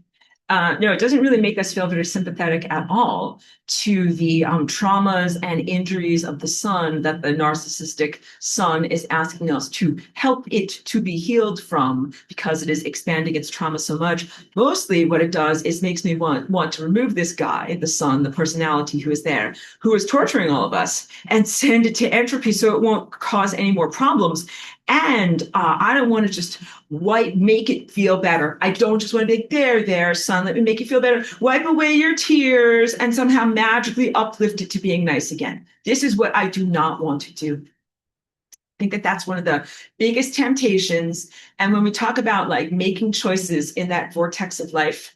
No, it doesn't really make us feel very sympathetic at all to the traumas and injuries of the sun that the narcissistic sun is asking us to help it to be healed from because it is expanding its trauma so much. Mostly what it does is makes me want to remove this guy, the sun, the personality who is there, who is torturing all of us, and send it to entropy so it won't cause any more problems. And I don't want to just make it feel better. I don't just want to be like, there, son, let me make you feel better. Wipe away your tears and somehow magically uplift it to being nice again. This is what I do not want to do. I think that that's one of the biggest temptations. And when we talk about like making choices in that vortex of life,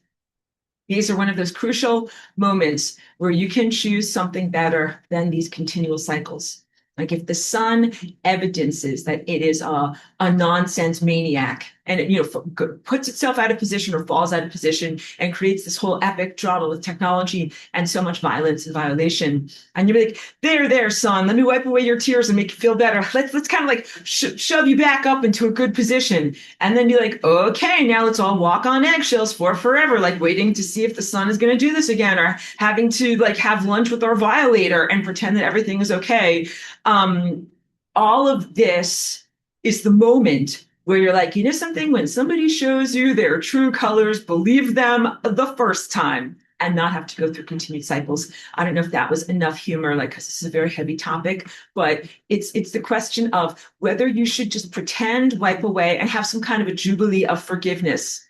these are one of those crucial moments where you can choose something better than these continual cycles. Like if the sun evidences that it is a nonsense maniac and it, puts itself out of position or falls out of position and creates this whole epic drama with technology and so much violence and violation. And you're like, there, son, let me wipe away your tears and make you feel better. Let's kind of like shove you back up into a good position. And then you're like, okay, now let's all walk on eggshells for forever, like waiting to see if the sun is going to do this again or having to like have lunch with our violator and pretend that everything is okay. All of this is the moment where you're like, you know something, when somebody shows you their true colors, believe them the first time and not have to go through continued cycles. I don't know if that was enough humor, like, because this is a very heavy topic, but it's the question of whether you should just pretend, wipe away, and have some kind of a jubilee of forgiveness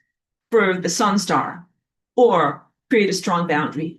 for the sun star, or create a strong boundary.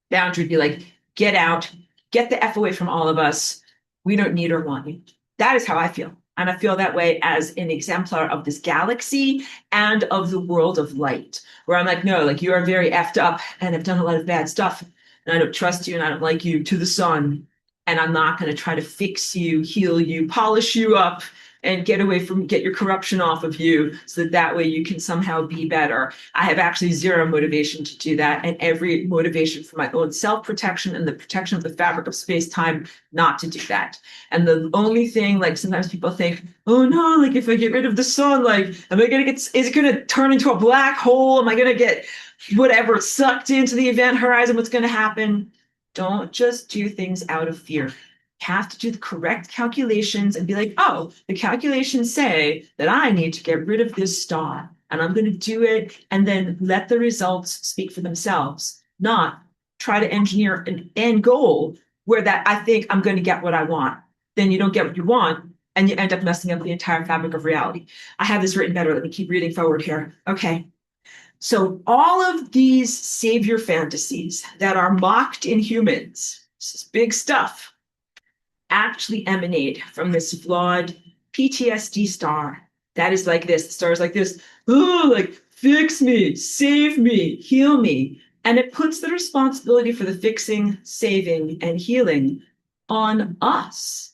Boundary be like, get out, get the F away from all of us. We don't need or want you. That is how I feel. And I feel that way as an exemplar of this galaxy and of the world of light, where I'm like, no, like you are very effed up and have done a lot of bad stuff. And I don't trust you and I don't like you to the sun. And I'm not going to try to fix you, heal you, polish you up, and get your corruption off of you so that way you can somehow be better. I have actually zero motivation to do that, and every motivation for my own self-protection and the protection of the fabric of space-time not to do that. And the only thing, like sometimes people think, oh no, like if I get rid of the sun, like is it gonna turn into a black hole? Am I gonna get whatever sucked into the event horizon? What's gonna happen? Don't just do things out of fear. Have to do the correct calculations and be like, oh, the calculations say that I need to get rid of this star and I'm going to do it and then let the results speak for themselves. not try to engineer an end goal where that I think I'm going to get what I want. Then you don't get what you want and you end up messing up the entire fabric of reality. I have this written better. Let me keep reading forward here. Okay. So all of these savior fantasies that are mocked in humans, this is big stuff, actually emanate from this flawed PTSD star that is like this. The star is like this, oh, like fix me, save me, heal me. And it puts the responsibility for the fixing, saving, and healing on us.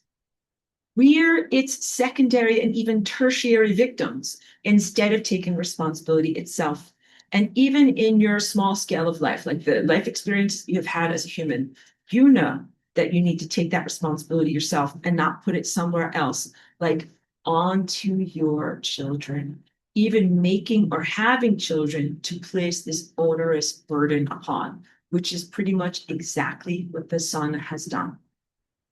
We're its secondary and even tertiary victims instead of taking responsibility itself. And even in your small scale of life, like the life experience you've had as a human, you know that you need to take that responsibility yourself and not put it somewhere else, like onto your children, even making or having children to place this onerous burden upon, which is pretty much exactly what the sun has done.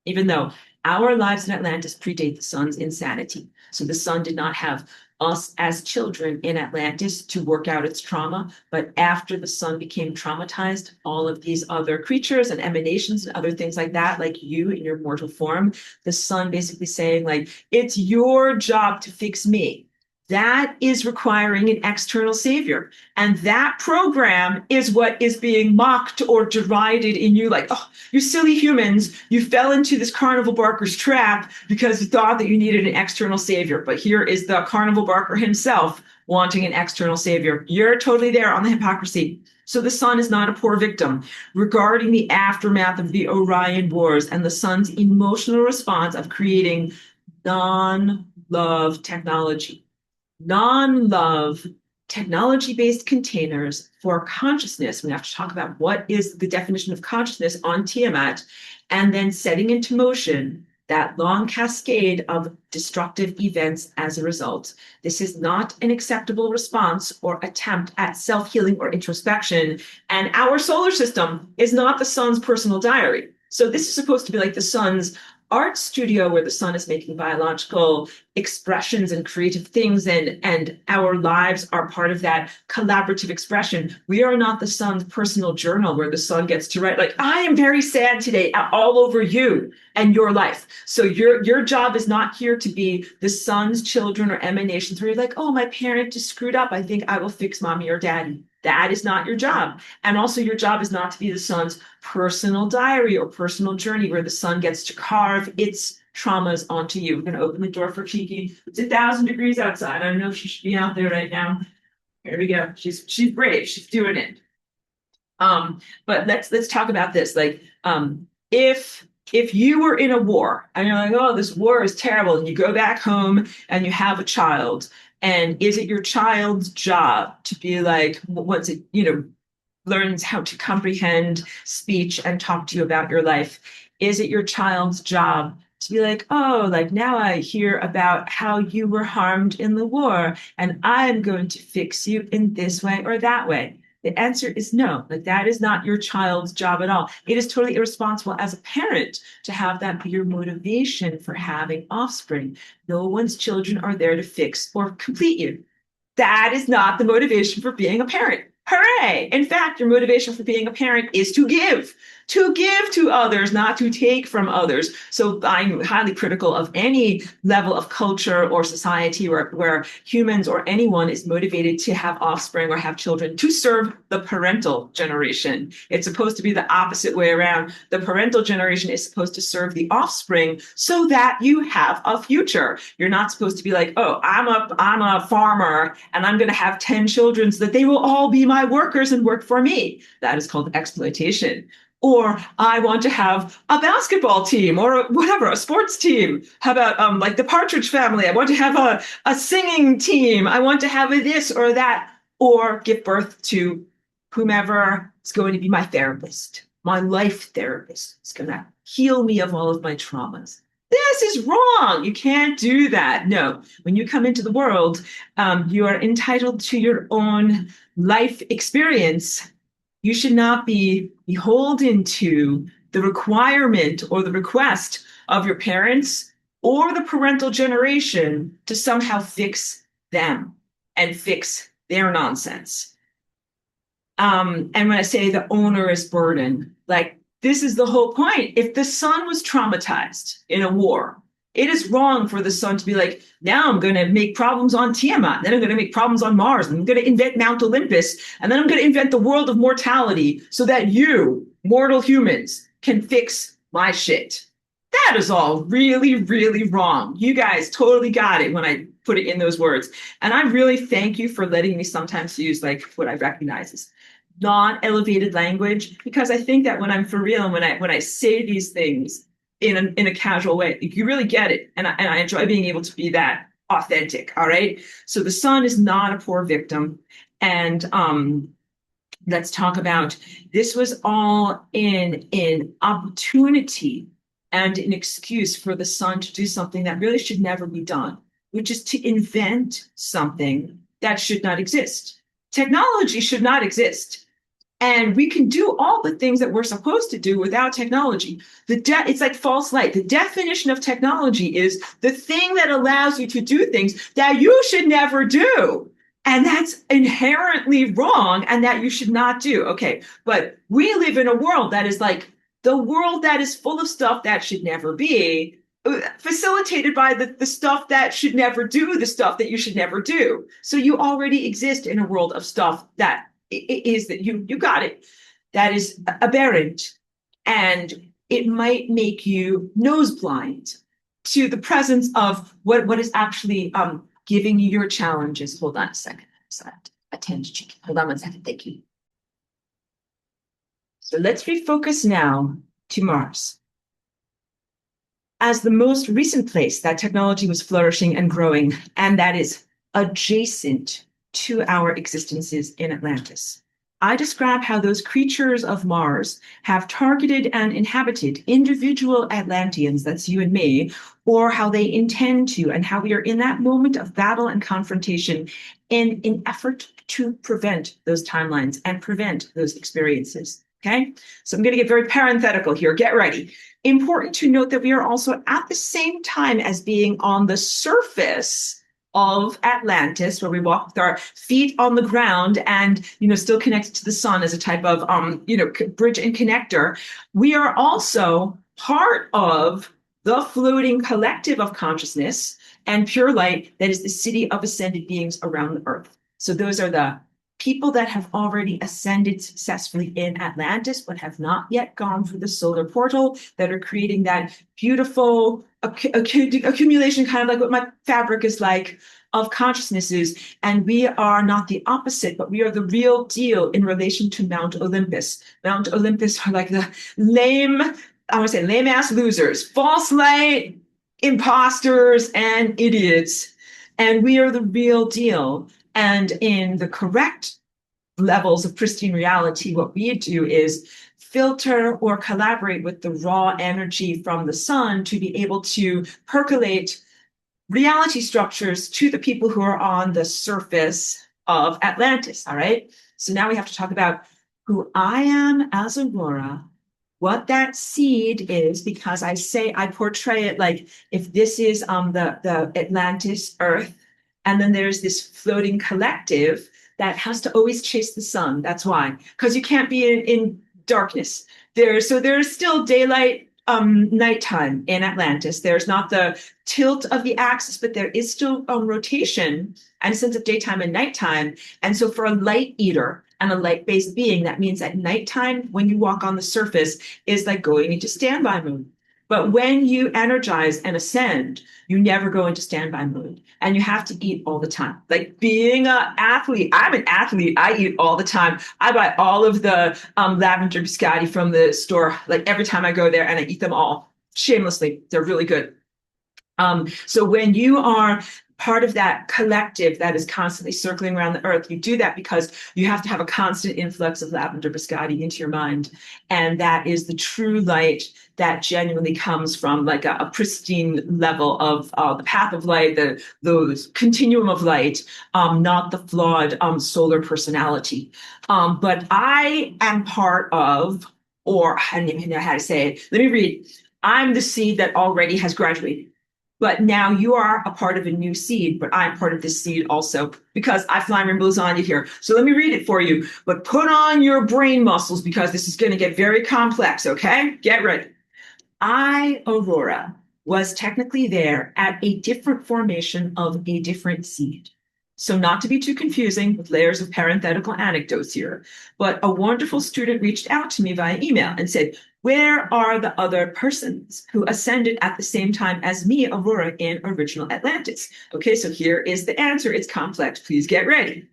Even though our lives in Atlantis predate the sun's insanity. So the sun did not have us as children in Atlantis to work out its trauma. But after the sun became traumatized, all of these other creatures and emanations and other things like that, like you in your mortal form, the sun basically saying, like, it's your job to fix me. That is requiring an external savior. And that program is what is being mocked or derided in you, like, oh, you silly humans, you fell into this carnival barker's trap because you thought that you needed an external savior. But here is the carnival barker himself wanting an external savior. You're totally there on the hypocrisy. So the sun is not a poor victim. Regarding the aftermath of the Orion Wars and the sun's emotional response of creating non-love technology, non-love technology-based containers for consciousness. We have to talk about what is the definition of consciousness on Tiamat, and then setting into motion that long cascade of destructive events as a result. This is not an acceptable response or attempt at self-healing or introspection. And our solar system is not the sun's personal diary. So this is supposed to be like the sun's art studio where the sun is making biological expressions and creative things, and our lives are part of that collaborative expression. We are not the sun's personal journal where the sun gets to write, like, I am very sad today, all over you and your life. So your job is not here to be the sun's children or emanations where you're like, oh, my parent just screwed up, I think I will fix mommy or daddy. That is not your job. And also your job is not to be the sun's personal diary or personal journey where the sun gets to carve its traumas onto you. We're going to open the door for Kiki. It's 1,000 degrees outside. I don't know if she should be out there right now. Here we go. She's brave. She's doing it. But let's talk about this. Like, if you were in a war and you're like, oh, this war is terrible, and you go back home and you have a child, and is it your child's job to be like, once it, learns how to comprehend speech and talk to you about your life, is it your child's job to be like, oh, like now I hear about how you were harmed in the war, and I'm going to fix you in this way or that way? The answer is no. Like, that is not your child's job at all. It is totally irresponsible as a parent to have that be your motivation for having offspring. No one's children are there to fix or complete you. That is not the motivation for being a parent. Hooray! In fact, your motivation for being a parent is to give to others, not to take from others. So I'm highly critical of any level of culture or society where humans or anyone is motivated to have offspring or have children to serve the parental generation. It's supposed to be the opposite way around. The parental generation is supposed to serve the offspring so that you have a future. You're not supposed to be like, oh, I'm a farmer and I'm going to have 10 children so that they will all be my workers and work for me. That is called exploitation. Or I want to have a basketball team or whatever, a sports team. How about like the Partridge Family? I want to have a singing team. I want to have a this or that, or give birth to whomever is going to be my therapist, my life therapist. Is going to heal me of all of my traumas. This is wrong. You can't do that. No, when you come into the world, you are entitled to your own life experience. You should not be beholden to the requirement or the request of your parents or the parental generation to somehow fix them and fix their nonsense. And when I say the onerous burden, like this is the whole point. If the sun was traumatized in a war, it is wrong for the sun to be like, now I'm going to make problems on Tiamat, then I'm going to make problems on Mars, and I'm going to invent Mount Olympus, and then I'm going to invent the world of mortality so that you, mortal humans, can fix my shit. That is all really, really wrong. You guys totally got it when I put it in those words. And I really thank you for letting me sometimes use like what I recognize as non-elevated language, because I think that when I'm for real and when I say these things in a casual way, you really get it. And I enjoy being able to be that authentic. All right. So the sun is not a poor victim. And let's talk about this was all in an opportunity and an excuse for the sun to do something that really should never be done, which is to invent something that should not exist. Technology should not exist. And we can do all the things that we're supposed to do without technology. It's like false light. The definition of technology is the thing that allows you to do things that you should never do. And that's inherently wrong and that you should not do. Okay. But we live in a world that is like the world that is full of stuff that should never be, facilitated by the stuff that should never do the stuff that you should never do. So you already exist in a world of stuff that is that you got it. That is aberrant. And it might make you nose blind to the presence of what is actually giving you your challenges. Hold on a second. So attend to chicken. Hold on one second. Thank you. So let's refocus now to Mars. As the most recent place that technology was flourishing and growing, and that is adjacent to our existences in Atlantis. I describe how those creatures of Mars have targeted and inhabited individual Atlanteans, that's you and me, or how they intend to, and how we are in that moment of battle and confrontation in an effort to prevent those timelines and prevent those experiences. Okay, so I'm going to get very parenthetical here. Get ready. Important to note that we are also at the same time as being on the surface of Atlantis, where we walk with our feet on the ground and, still connected to the sun as a type of, bridge and connector. We are also part of the floating collective of consciousness and pure light that is the city of ascended beings around the earth. So those are the people that have already ascended successfully in Atlantis, but have not yet gone through the solar portal, that are creating that beautiful accumulation, kind of like what my fabric is like, of consciousnesses. And we are not the opposite, but we are the real deal in relation to Mount Olympus. Mount Olympus are like the lame ass losers, false light, imposters, and idiots. And we are the real deal. And in the correct levels of pristine reality, what we do is filter or collaborate with the raw energy from the sun to be able to percolate reality structures to the people who are on the surface of Atlantis. All right. So now we have to talk about who I am as Aurora, what that seed is, because I portray it like if this is the Atlantis Earth, and then there's this floating collective that has to always chase the sun. That's why, because you can't be in darkness. There's still daylight, nighttime in Atlantis. There's not the tilt of the axis, but there is still rotation and a sense of daytime and nighttime. And so for a light eater and a light-based being, that means at nighttime, when you walk on the surface, is like going into standby mode. But when you energize and ascend, you never go into standby mode, and you have to eat all the time. Like being an athlete, I'm an athlete. I eat all the time. I buy all of the lavender biscotti from the store, like every time I go there, and I eat them all shamelessly. They're really good. So when you are part of that collective that is constantly circling around the earth, you do that because you have to have a constant influx of lavender biscotti into your mind. And that is the true light that genuinely comes from like a pristine level of the path of light, the continuum of light, not the flawed solar personality. But I am part of, or I don't even know how to say it. Let me read. I'm the seed that already has graduated. But now you are a part of a new seed, but I'm part of this seed also because I fly rainbow lasagna here. So let me read it for you. But put on your brain muscles because this is going to get very complex, okay? Get ready. I, Aurora, was technically there at a different formation of a different seed. So, not to be too confusing with layers of parenthetical anecdotes here, but a wonderful student reached out to me via email and said, where are the other persons who ascended at the same time as me, Aurora, in original Atlantis? Okay, so here is the answer. It's complex. Please get ready.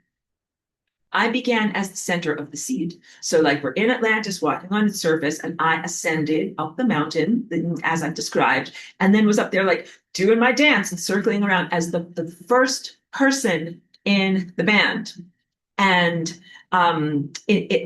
I began as the center of the seed. So, like, we're in Atlantis walking on the surface, and I ascended up the mountain, as I've described, and then was up there, like, doing my dance and circling around as the first person in the band. And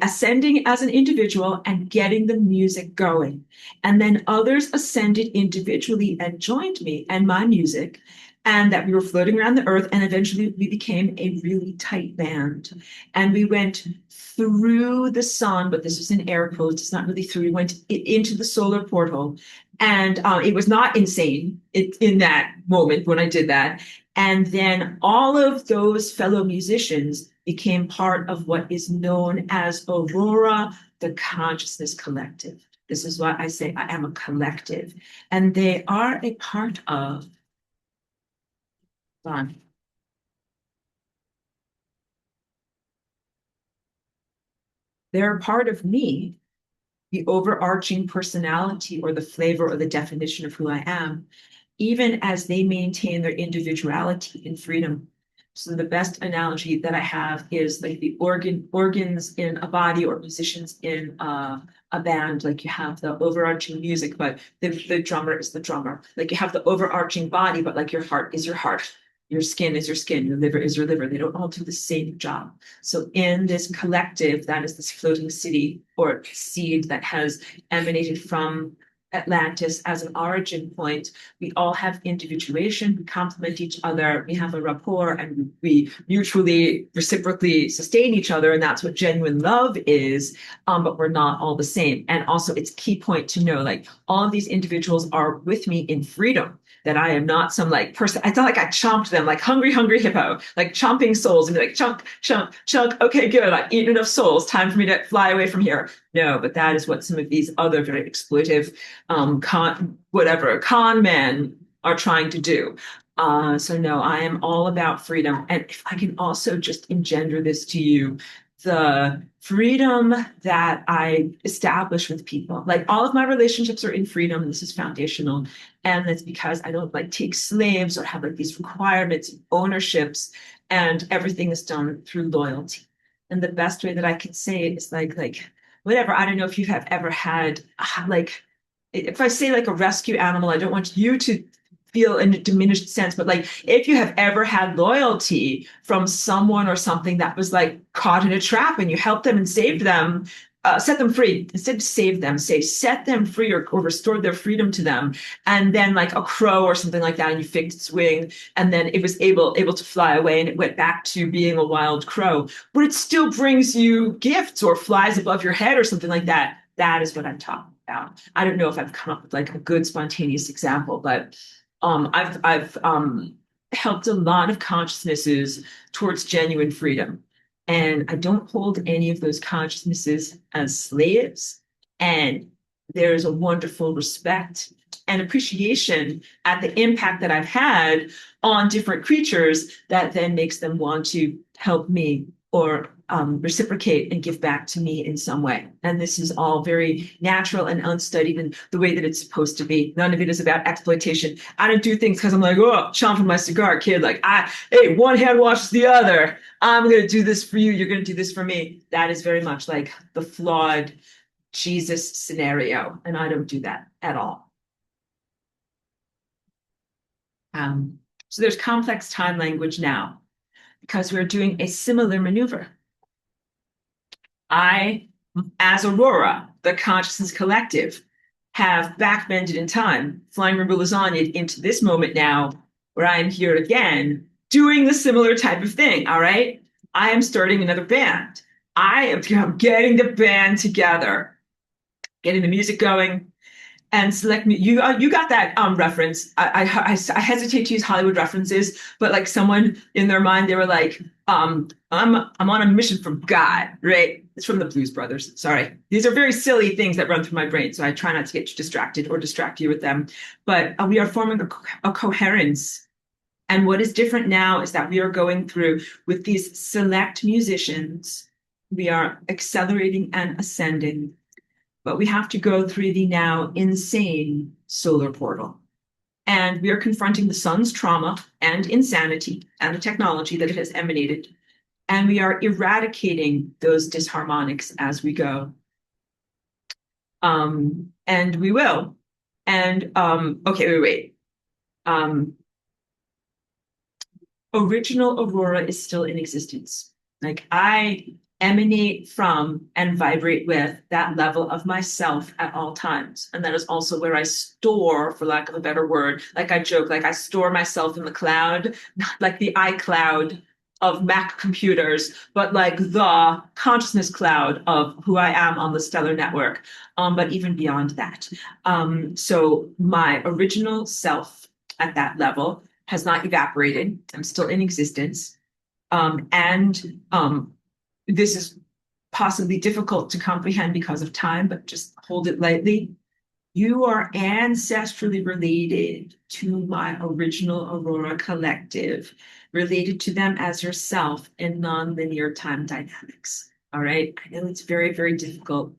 ascending as an individual and getting the music going. And then others ascended individually and joined me and my music, and that we were floating around the earth. And eventually we became a really tight band. And we went through the sun, but this was in air quotes, it's not really through. We went into the solar portal. And it was not insane in that moment when I did that. And then all of those fellow musicians became part of what is known as Aurora, the Consciousness Collective. This is why I say I am a collective. And they are a part of, they're a part of me, the overarching personality or the flavor or the definition of who I am, even as they maintain their individuality and freedom. So the best analogy that I have is like the organs in a body or musicians in a band. Like you have the overarching music, but the drummer is the drummer. Like you have the overarching body, but like your heart is your heart. Your skin is your skin, your liver is your liver. They don't all do the same job. So in this collective, that is this floating city or seed that has emanated from Atlantis as an origin point, we all have individuation, we complement each other, we have a rapport, and we mutually, reciprocally sustain each other. And that's what genuine love is. But we're not all the same. And also, it's a key point to know like all of these individuals are with me in freedom. That I am not some like person. I felt like I chomped them like hungry, hungry hippo, like chomping souls and be like chunk, chunk, chunk. Okay, good. I've eaten enough souls. Time for me to fly away from here. No, but that is what some of these other very exploitive con men are trying to do. So no, I am all about freedom. And if I can also just engender this to you, the freedom that I establish with people, like all of my relationships are in freedom. This is foundational. And that's because I don't like take slaves or have like these requirements, ownerships, and everything is done through loyalty. And the best way that I can say it is like whatever. I don't know if you have ever had like if I say like a rescue animal, I don't want you to feel in a diminished sense, but like if you have ever had loyalty from someone or something that was like caught in a trap and you helped them and saved them, set them free instead of save them, say set them free or restored their freedom to them. And then like a crow or something like that, and you fixed its wing, and then it was able to fly away and it went back to being a wild crow, but it still brings you gifts or flies above your head or something like that. That is what I'm talking about. I don't know if I've come up with like a good spontaneous example, but I've helped a lot of consciousnesses towards genuine freedom. And I don't hold any of those consciousnesses as slaves. And there's a wonderful respect and appreciation at the impact that I've had on different creatures that then makes them want to help me or reciprocate and give back to me in some way. And this is all very natural and unstudied in the way that it's supposed to be. None of it is about exploitation. I don't do things because I'm like, oh, chomping my cigar, kid. Like, hey, one hand washes the other. I'm going to do this for you. You're going to do this for me. That is very much like the flawed Jesus scenario. And I don't do that at all. So there's complex time language now because we're doing a similar maneuver. I, as Aurora, the consciousness collective, have backbended in time, flying Rainbow Lasagna into this moment now, where I am here again, doing the similar type of thing. All right. I am starting another band. I'm getting the band together, getting the music going. and select me. You got that reference. I hesitate to use Hollywood references, but like someone in their mind, they were like, I'm on a mission from God, right? It's from the Blues Brothers. Sorry, these are very silly things that run through my brain, so I try not to get you distracted or distract you with them. But we are forming a coherence. And what is different now is that we are going through with these select musicians. We are accelerating and ascending, but we have to go through the now insane solar portal. And we are confronting the sun's trauma and insanity and the technology that it has emanated. And we are eradicating those disharmonics as we go. And we will. And okay, wait. Um, Original Aurora is still in existence. Like I emanate from and vibrate with that level of myself at all times. And that is also where I store, for lack of a better word, like I joke, like I store myself in the cloud, not like the iCloud of Mac computers, but like the consciousness cloud of who I am on the stellar network. But even beyond that. So my original self at that level has not evaporated. I'm still in existence. And this is possibly difficult to comprehend because of time, but just hold it lightly. You are ancestrally related to my original Aurora collective, related to them as yourself in nonlinear time dynamics. All right. I know it's very, very difficult.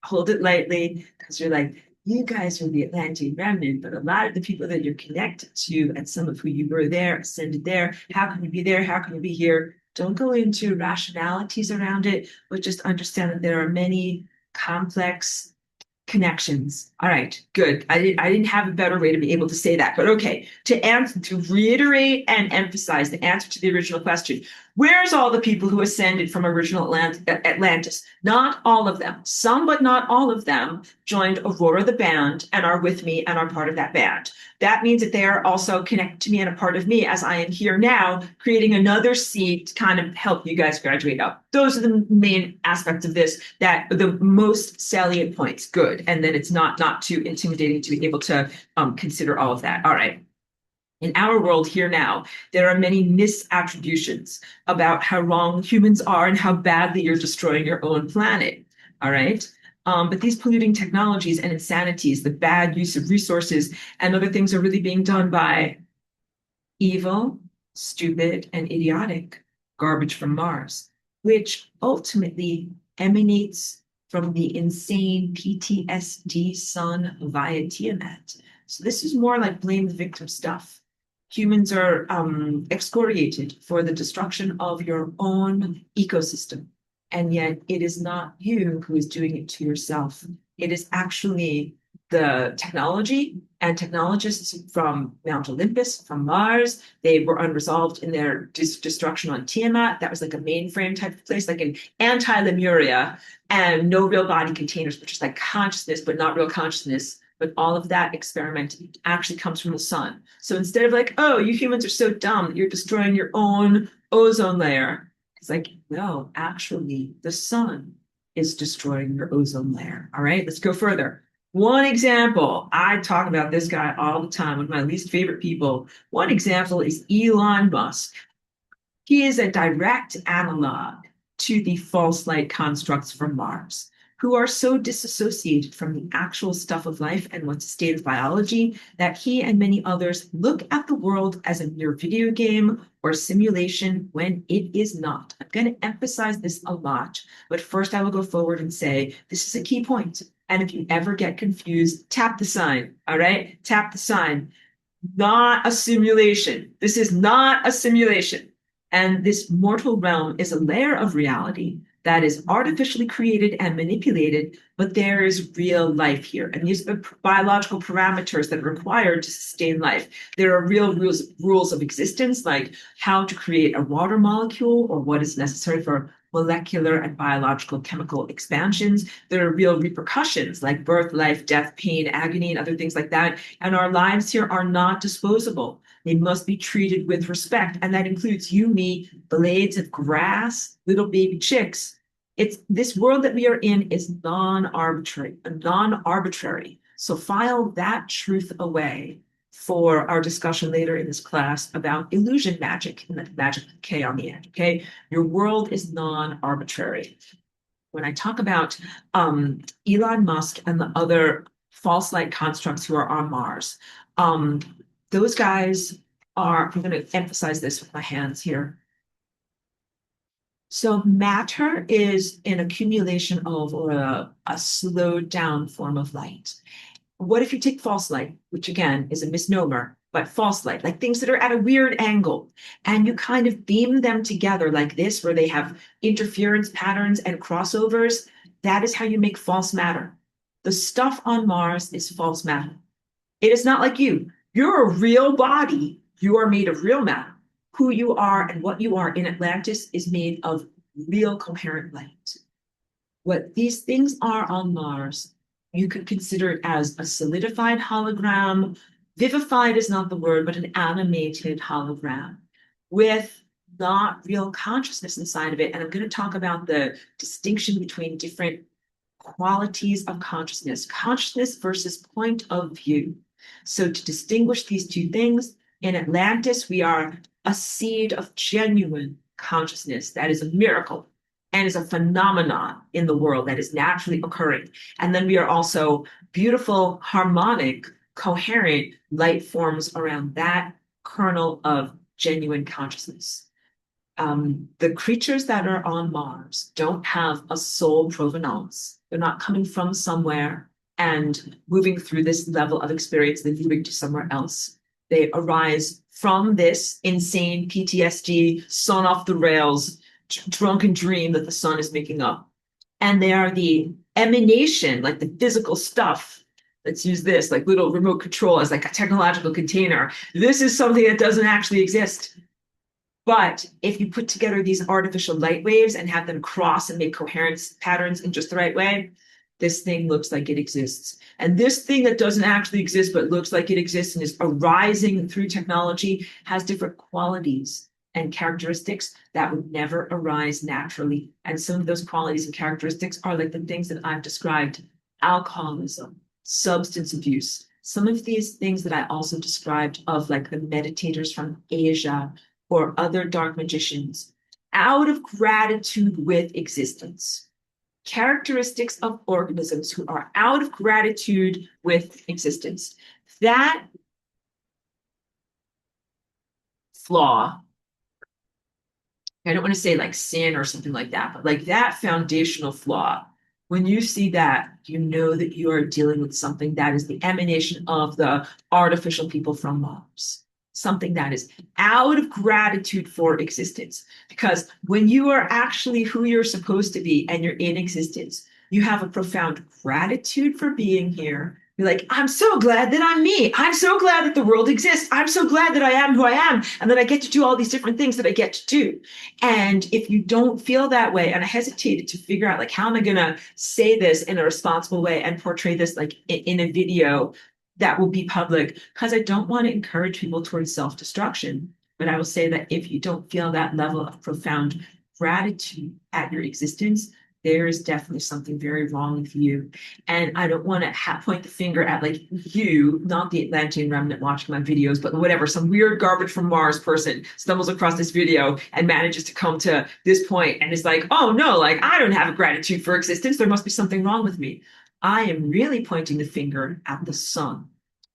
Hold it lightly because you're like, you guys are the Atlantean remnant, but a lot of the people that you're connected to and some of who you were there, ascended there, how can you be there? How can you be here? Don't go into rationalities around it, but just understand that there are many complex connections. All right, good. I didn't have a better way to be able to say that, but okay. To reiterate and emphasize the answer to the original question, where's all the people who ascended from original Atlantis? Not all of them. Some, but not all of them, joined Aurora the band and are with me and are part of that band. That means that they are also connected to me and a part of me as I am here now, creating another seed to kind of help you guys graduate up. Those are the main aspects of this, that the most salient points. Good. And then it's not too intimidating to be able to consider all of that. All right. In our world here now, there are many misattributions about how wrong humans are and how badly you're destroying your own planet. All right. But these polluting technologies and insanities, the bad use of resources and other things are really being done by evil, stupid, and idiotic garbage from Mars, which ultimately emanates from the insane PTSD sun via Tiamat. So this is more like blame the victim stuff. Humans are excoriated for the destruction of your own ecosystem. And yet it is not you who is doing it to yourself. It is actually the technology and technologists from Mount Olympus, from Mars. They were unresolved in their destruction on Tiamat. That was like a mainframe type of place, like an anti-Lemuria, and no real body containers, which is like consciousness, but not real consciousness. But all of that experiment actually comes from the sun. So instead of like, oh, you humans are so dumb that you're destroying your own ozone layer, it's like, no, actually, the sun is destroying your ozone layer. All right, let's go further. One example, I talk about this guy all the time, one of my least favorite people. One example is Elon Musk. He is a direct analog to the false light constructs from Mars, who are so disassociated from the actual stuff of life and what's a state of biology that he and many others look at the world as a mere video game or simulation when it is not. I'm going to emphasize this a lot, but first I will go forward and say this is a key point. And if you ever get confused, tap the sign, all right? Tap the sign. Not a simulation. This is not a simulation. And this mortal realm is a layer of reality that is artificially created and manipulated, but there is real life here. And these are the biological parameters that are required to sustain life. There are real rules of existence, like how to create a water molecule or what is necessary for molecular and biological chemical expansions. There are real repercussions like birth, life, death, pain, agony, and other things like that. And our lives here are not disposable. They must be treated with respect. And that includes you, me, blades of grass, little baby chicks. It's this world that we are in is non-arbitrary. So file that truth away for our discussion later in this class about illusion magic and the magic with K on the end. Okay. Your world is non-arbitrary. When I talk about Elon Musk and the other false light constructs who are on Mars, um, those guys are, I'm going to emphasize this with my hands here. So matter is an accumulation of or a slowed down form of light. What if you take false light, which again is a misnomer, but false light, like things that are at a weird angle, and you kind of beam them together like this, where they have interference patterns and crossovers? That is how you make false matter. The stuff on Mars is false matter. It is not like you. You're a real body. You are made of real matter. Who you are and what you are in Atlantis is made of real coherent light. What these things are on Mars, you could consider it as a solidified hologram. Vivified is not the word, but an animated hologram with not real consciousness inside of it. And I'm going to talk about the distinction between different qualities of consciousness versus point of view. So to distinguish these two things, in Atlantis, we are a seed of genuine consciousness. That is a miracle and is a phenomenon in the world that is naturally occurring. And then we are also beautiful, harmonic, coherent light forms around that kernel of genuine consciousness. The creatures that are on Mars don't have a soul provenance. They're not coming from somewhere and moving through this level of experience, then moving to somewhere else. They arise from this insane PTSD, sun off the rails, drunken dream that the sun is making up. And they are the emanation, like the physical stuff. Let's use this, like little remote control as like a technological container. This is something that doesn't actually exist. But if you put together these artificial light waves and have them cross and make coherence patterns in just the right way, this thing looks like it exists. And this thing that doesn't actually exist but looks like it exists and is arising through technology has different qualities and characteristics that would never arise naturally. And some of those qualities and characteristics are like the things that I've described: alcoholism, substance abuse. Some of these things that I also described of like the meditators from Asia or other dark magicians, out of gratitude with existence. Characteristics of organisms who are out of gratitude with existence. That flaw, I don't want to say like sin or something like that, but like that foundational flaw, when you see that, you know that you are dealing with something that is the emanation of the artificial people from Mars. Something that is out of gratitude for existence. Because when you are actually who you're supposed to be and you're in existence, you have a profound gratitude for being here. You're like, I'm so glad that I'm me. I'm so glad that the world exists. I'm so glad that I am who I am and that I get to do all these different things that I get to do. And if you don't feel that way, and I hesitated to figure out like, how am I going to say this in a responsible way and portray this like in a video that will be public, because I don't want to encourage people towards self-destruction. But I will say that if you don't feel that level of profound gratitude at your existence, there is definitely something very wrong with you. And I don't want to point the finger at like you, not the Atlantean remnant watching my videos, but whatever, some weird garbage from Mars person stumbles across this video and manages to come to this point and is like, oh no, like I don't have a gratitude for existence. There must be something wrong with me. I am really pointing the finger at the sun.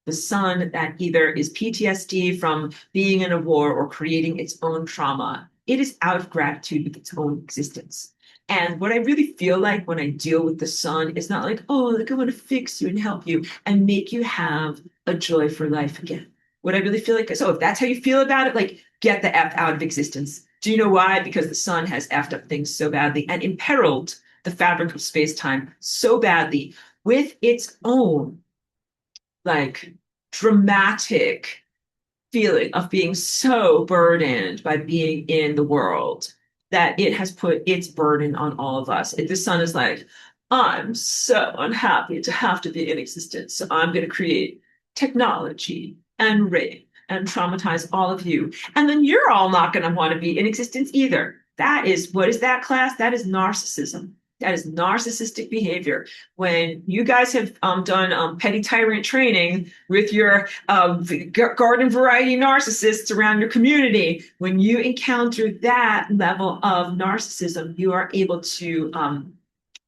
The sun that either is PTSD from being in a war or creating its own trauma. It is out of gratitude with its own existence. And what I really feel like when I deal with the sun is not like, oh, like I want to fix you and help you and make you have a joy for life again. What I really feel like is, oh, if that's how you feel about it, like get the F out of existence. Do you know why? Because the sun has effed up things so badly and imperiled the fabric of space-time so badly with its own like dramatic feeling of being so burdened by being in the world that it has put its burden on all of us. The sun is like, I'm so unhappy to have to be in existence. So I'm going to create technology and rape and traumatize all of you. And then you're all not going to want to be in existence either. That is, what is that class? That is narcissism. That is narcissistic behavior. When you guys have done petty tyrant training with your garden variety narcissists around your community, when you encounter that level of narcissism, you are able to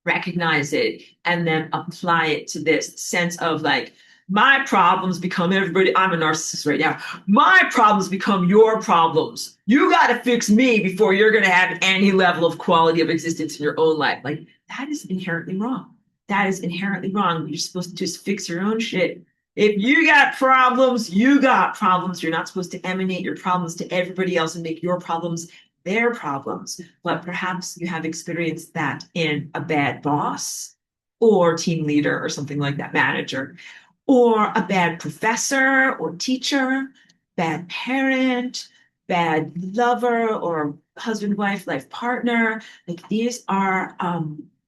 recognize it and then apply it to this sense of like, my problems become everybody. I'm a narcissist right now. My problems become your problems. You got to fix me before you're going to have any level of quality of existence in your own life. Like, that is inherently wrong. That is inherently wrong. You're supposed to just fix your own shit. If you got problems, you got problems. You're not supposed to emanate your problems to everybody else and make your problems their problems. But perhaps you have experienced that in a bad boss or team leader or something like that, manager, or a bad professor or teacher, bad parent, bad lover or husband, wife, life partner. Like, these are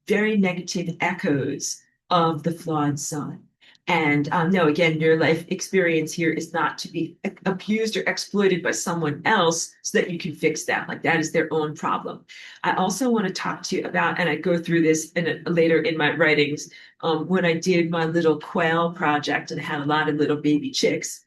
very negative echoes of the flawed son. And no, again, your life experience here is not to be abused or exploited by someone else so that you can fix that. Like, that is their own problem. I also want to talk to you about, and I go through this later in my writings, when I did my little quail project and I had a lot of little baby chicks.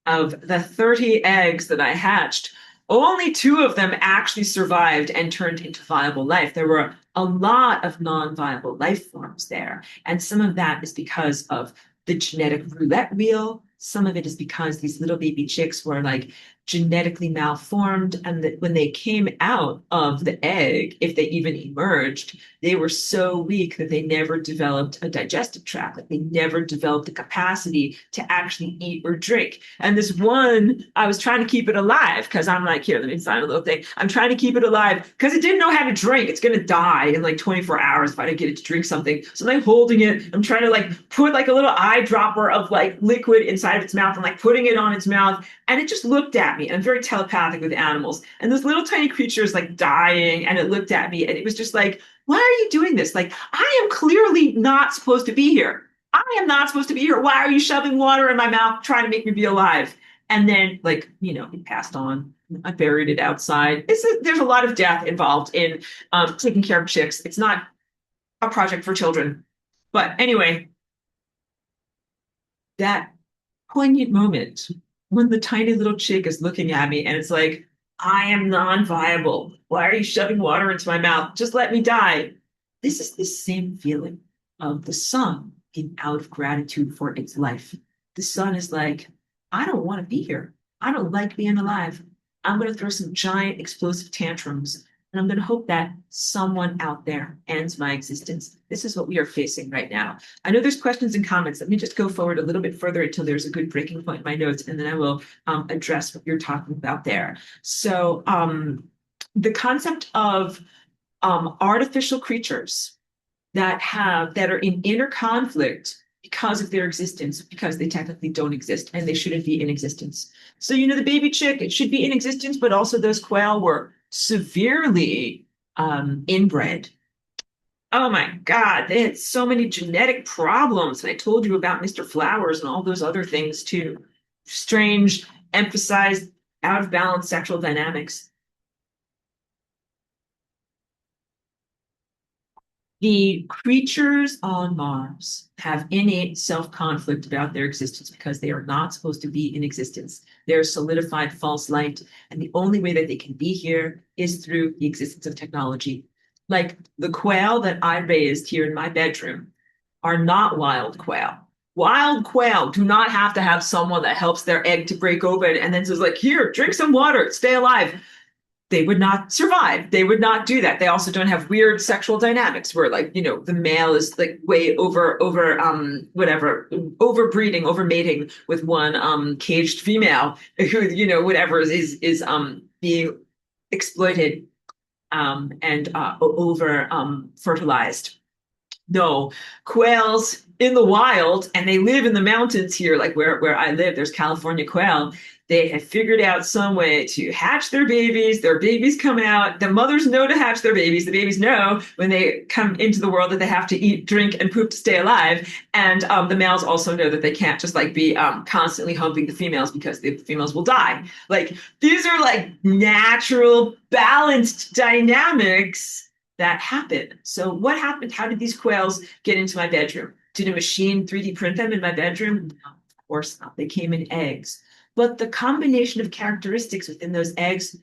Of the 30 eggs that I hatched, only 2 of them actually survived and turned into viable life. There were a lot of non-viable life forms there. And some of that is because of the genetic roulette wheel. Some of it is because these little baby chicks were like genetically malformed. And that when they came out of the egg, if they even emerged, they were so weak that they never developed a digestive tract, like they never developed the capacity to actually eat or drink. And this one, I was trying to keep it alive because I'm like, here, let me sign a little thing. I'm trying to keep it alive because it didn't know how to drink. It's going to die in like 24 hours if I don't get it to drink something. So I'm holding it. I'm trying to like put like a little eyedropper of like liquid inside of its mouth and like putting it on its mouth. And it just looked at me. And I'm very telepathic with animals. And this little tiny creature is like dying. And it looked at me and it was just like, why are you doing this? Like, I am clearly not supposed to be here. I am not supposed to be here. Why are you shoving water in my mouth trying to make me be alive? And then, like, it passed on. I buried it outside. There's a lot of death involved in taking care of chicks. It's not a project for children. But anyway, that poignant moment when the tiny little chick is looking at me and it's like, I am non-viable. Why are you shoving water into my mouth? Just let me die. This is the same feeling of the sun being out of gratitude for its life. The sun is like, I don't want to be here. I don't like being alive. I'm going to throw some giant explosive tantrums and I'm going to hope that someone out there ends my existence. This is what we are facing right now. I know there's questions and comments. Let me just go forward a little bit further until there's a good breaking point in my notes, and then I will address what you're talking about there. So the concept of artificial creatures that are in inner conflict because of their existence, because they technically don't exist and they shouldn't be in existence. So, the baby chick, it should be in existence, but also those quail were severely inbred. Oh my God, they had so many genetic problems. And I told you about Mr. Flowers and all those other things too. Strange, emphasized, out of balance sexual dynamics. The creatures on Mars have innate self-conflict about their existence because they are not supposed to be in existence. They're solidified false light, and the only way that they can be here is through the existence of technology. Like the quail that I raised here in my bedroom are not wild quail. Wild quail do not have to have someone that helps their egg to break open and then says like, here, drink some water, stay alive. They would not survive. They would not do that. They also don't have weird sexual dynamics where like, the male is like way whatever, overbreeding, overmating with one caged female who, whatever is being exploited and over fertilized. No, quails in the wild, and they live in the mountains here, like where I live, there's California quail. They have figured out some way to hatch their babies. Their babies come out. The mothers know to hatch their babies. The babies know when they come into the world that they have to eat, drink, and poop to stay alive. And the males also know that they can't just like be constantly humping the females because the females will die. Like, these are like natural, balanced dynamics that happen. So what happened? How did these quails get into my bedroom? Did a machine 3D print them in my bedroom? No, of course not. They came in eggs. But the combination of characteristics within those eggs,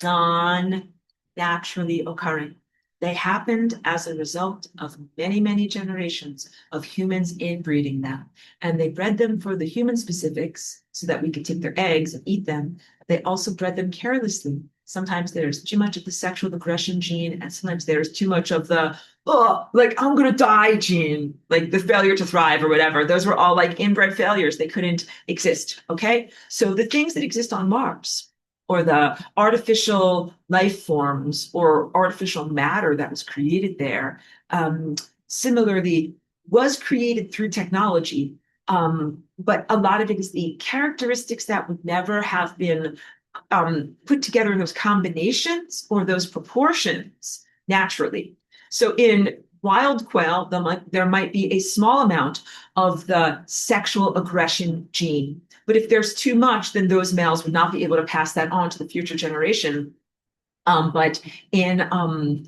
non-naturally occurring. They happened as a result of many, many generations of humans inbreeding them. And they bred them for the human specifics so that we could take their eggs and eat them. They also bred them carelessly. Sometimes there's too much of the sexual aggression gene, and sometimes there's too much of the, oh, like, I'm going to die gene, like the failure to thrive or whatever. Those were all like inbred failures. They couldn't exist. Okay. So the things that exist on Mars, or the artificial life forms or artificial matter that was created there, similarly, was created through technology. But a lot of it is the characteristics that would never have been put together in those combinations or those proportions naturally. So in wild quail, there might be a small amount of the sexual aggression gene. But if there's too much, then those males would not be able to pass that on to the future generation. But in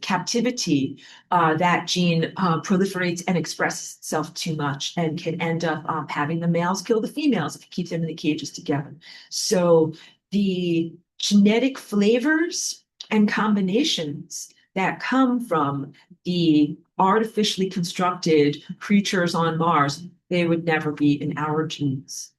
captivity, that gene proliferates and expresses itself too much and can end up having the males kill the females if you keep them in the cages together. So the genetic flavors and combinations that come from the artificially constructed creatures on Mars, they would never be in our genes.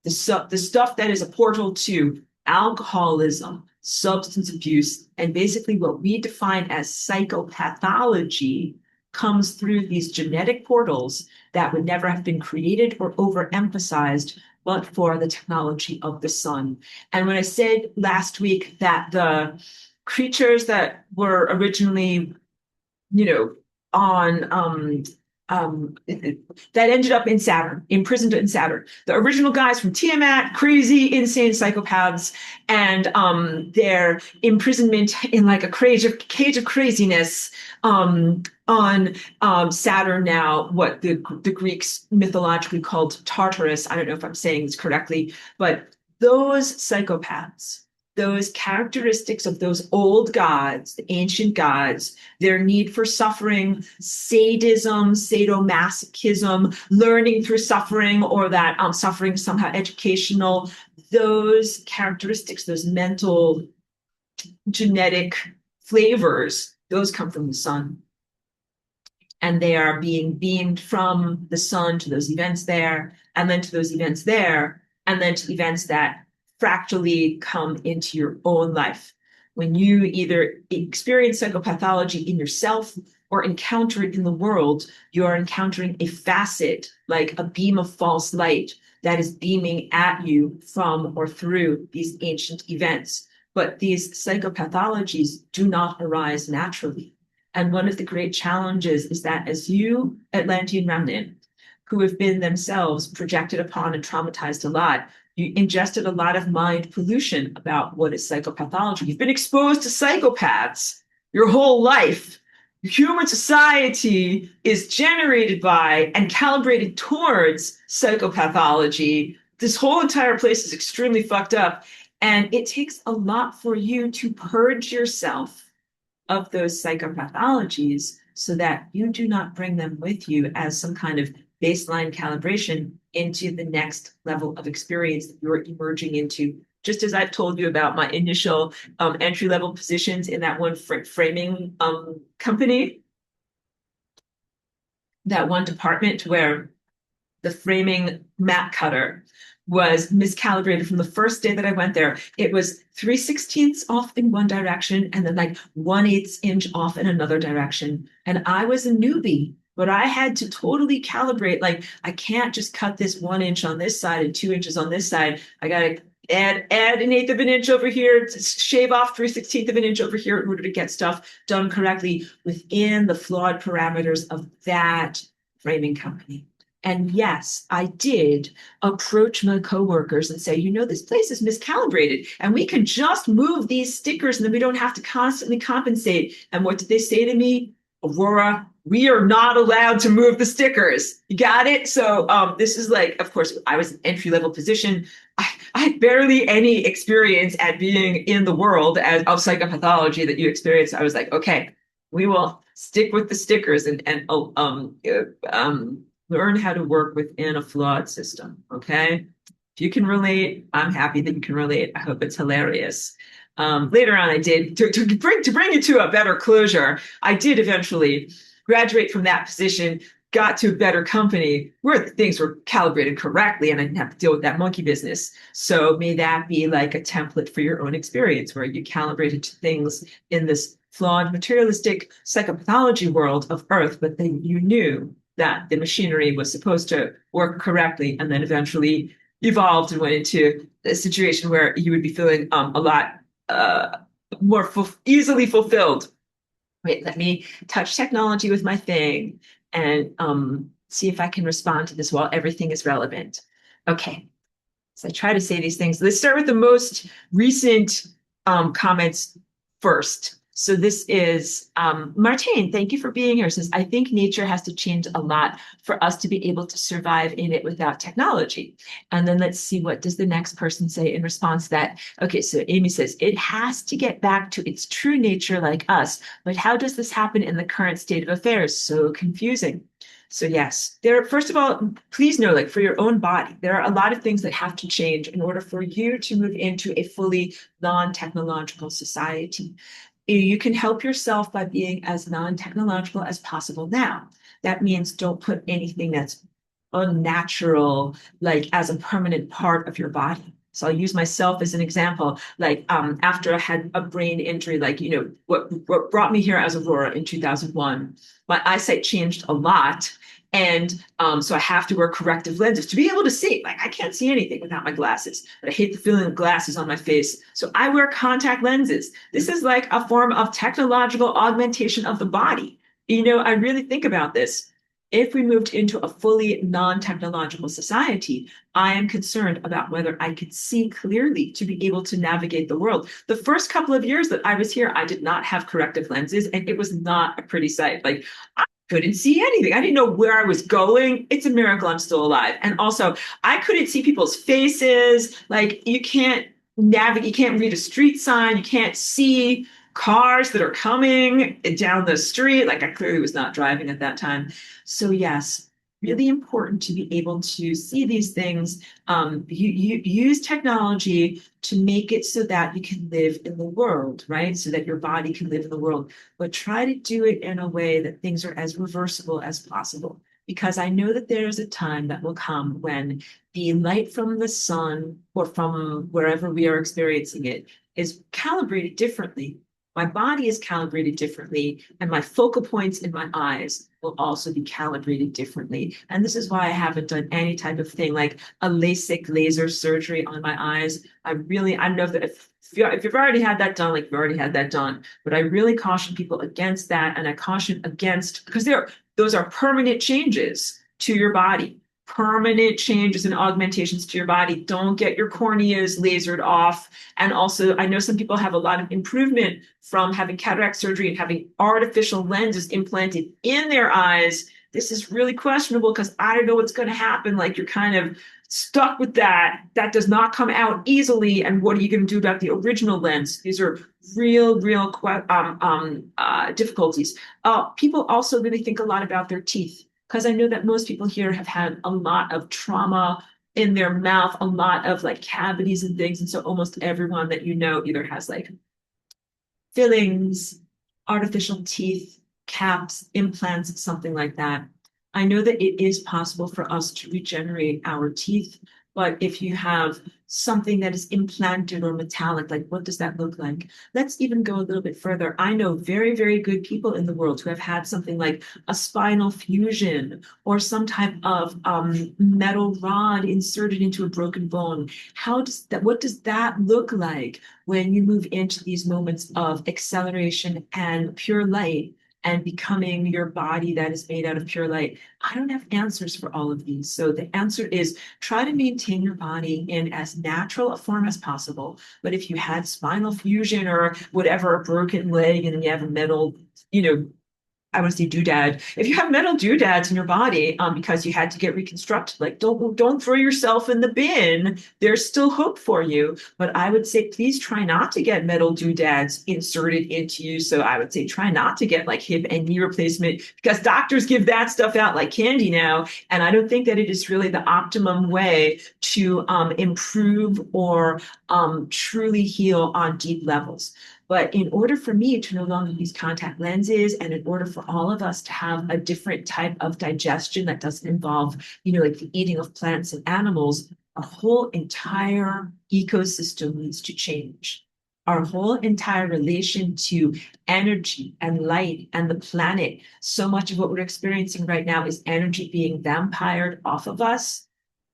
The stuff that is a portal to alcoholism, substance abuse, and basically what we define as psychopathology comes through these genetic portals that would never have been created or overemphasized but for the technology of the sun. And when I said last week that the creatures that were originally, you know, on that ended up in Saturn, imprisoned in Saturn. The original guys from Tiamat, crazy, insane psychopaths, and their imprisonment in like a cage of craziness on Saturn now, what the Greeks mythologically called Tartarus. I don't know if I'm saying this correctly, but those psychopaths, those characteristics of those old gods, the ancient gods, their need for suffering, sadism, sadomasochism, learning through suffering, or that suffering somehow educational, those characteristics, those mental genetic flavors, those come from the sun. And they are being beamed from the sun to those events there, and then to those events there, and then to events that fractally come into your own life. When you either experience psychopathology in yourself or encounter it in the world, you are encountering a facet, like a beam of false light that is beaming at you from or through these ancient events. But these psychopathologies do not arise naturally. And one of the great challenges is that as you, Atlantean remnant, who have been themselves projected upon and traumatized a lot, you ingested a lot of mind pollution about what is psychopathology. You've been exposed to psychopaths your whole life. Human society is generated by and calibrated towards psychopathology. This whole entire place is extremely fucked up. And it takes a lot for you to purge yourself of those psychopathologies so that you do not bring them with you as some kind of baseline calibration into the next level of experience that you're emerging into. Just as I've told you about my initial entry level positions in that one framing company, that one department where the framing mat cutter was miscalibrated from the first day that I went there. It was 3/16 off in one direction and then like 1/8 inch off in another direction. And I was a newbie, but I had to totally calibrate. Like, I can't just cut this 1 inch on this side and 2 inches on this side. I got to add 1/8 of an inch over here, shave off 3/16 of an inch over here in order to get stuff done correctly within the flawed parameters of that framing company. And yes, I did approach my coworkers and say, this place is miscalibrated and we can just move these stickers and then we don't have to constantly compensate. And what did they say to me? Aurora, we are not allowed to move the stickers. You got it? So this is like, of course, I was an entry-level position. I had barely any experience at being in the world of psychopathology that you experienced. I was like, okay, we will stick with the stickers learn how to work within a flawed system. Okay. If you can relate, I'm happy that you can relate. I hope it's hilarious. Later on, I did to bring it to a better closure. I did eventually graduate from that position, got to a better company where things were calibrated correctly, and I didn't have to deal with that monkey business. So may that be like a template for your own experience, where you calibrated to things in this flawed, materialistic psychopathology world of Earth, but then you knew that the machinery was supposed to work correctly, and then eventually evolved and went into a situation where you would be feeling a lot more easily fulfilled. Wait, let me touch technology with my thing and see if I can respond to this while everything is relevant. Okay, so I try to say these things. Let's start with the most recent comments first. So this is Martine. Thank you for being here. Says, I think nature has to change a lot for us to be able to survive in it without technology. And then let's see, what does the next person say in response to that? Okay, so Amy says, it has to get back to its true nature like us. But how does this happen in the current state of affairs? So confusing. So yes, there, first of all, please know, like for your own body, there are a lot of things that have to change in order for you to move into a fully non-technological society. You can help yourself by being as non-technological as possible now. That means don't put anything that's unnatural, like as a permanent part of your body. So I'll use myself as an example. Like after I had a brain injury, like what brought me here as Aurora in 2001, my eyesight changed a lot, and so I have to wear corrective lenses to be able to see. Like I can't see anything without my glasses, but I hate the feeling of glasses on my face. So I wear contact lenses. This is like a form of technological augmentation of the body. I really think about this. If we moved into a fully non-technological society, I am concerned about whether I could see clearly to be able to navigate the world. The first couple of years that I was here, I did not have corrective lenses, and it was not a pretty sight. Like I couldn't see anything. I didn't know where I was going. It's a miracle I'm still alive. And also, I couldn't see people's faces. Like you can't navigate, you can't read a street sign, you can't see cars that are coming down the street. Like I clearly was not driving at that time. So yes, really important to be able to see these things. You use technology to make it so that you can live in the world, right? So that your body can live in the world, but try to do it in a way that things are as reversible as possible. Because I know that there is a time that will come when the light from the sun or from wherever we are experiencing it is calibrated differently. My body is calibrated differently, and my focal points in my eyes will also be calibrated differently. And this is why I haven't done any type of thing like a LASIK laser surgery on my eyes. I don't know if you've already had that done, like you've already had that done, but I really caution people against that. And I caution against, because those are permanent changes to your body. Permanent changes and augmentations to your body. Don't get your corneas lasered off. And also, I know some people have a lot of improvement from having cataract surgery and having artificial lenses implanted in their eyes. This is really questionable because I don't know what's going to happen. Like you're kind of stuck with that. That does not come out easily. And what are you going to do about the original lens? These are real difficulties. People also really think a lot about their teeth, because I know that most people here have had a lot of trauma in their mouth, a lot of like cavities and things. And so almost everyone that you know either has like fillings, artificial teeth, caps, implants, something like that. I know that it is possible for us to regenerate our teeth, but if you have something that is implanted or metallic, like what does that look like? Let's even go a little bit further. I know very, very good people in the world who have had something like a spinal fusion or some type of metal rod inserted into a broken bone. What does that look like when you move into these moments of acceleration and pure light and becoming your body that is made out of pure light? I don't have answers for all of these. So the answer is try to maintain your body in as natural a form as possible. But if you had spinal fusion or whatever, a broken leg, and then you have a metal, I want to say doodad. If you have metal doodads in your body, because you had to get reconstructed, like don't throw yourself in the bin. There's still hope for you. But I would say please try not to get metal doodads inserted into you. So I would say try not to get like hip and knee replacement because doctors give that stuff out like candy now. And I don't think that it is really the optimum way to improve or truly heal on deep levels. But in order for me to no longer use contact lenses, and in order for all of us to have a different type of digestion that doesn't involve, like the eating of plants and animals, our whole entire ecosystem needs to change. Our whole entire relation to energy and light and the planet. So much of what we're experiencing right now is energy being vampired off of us.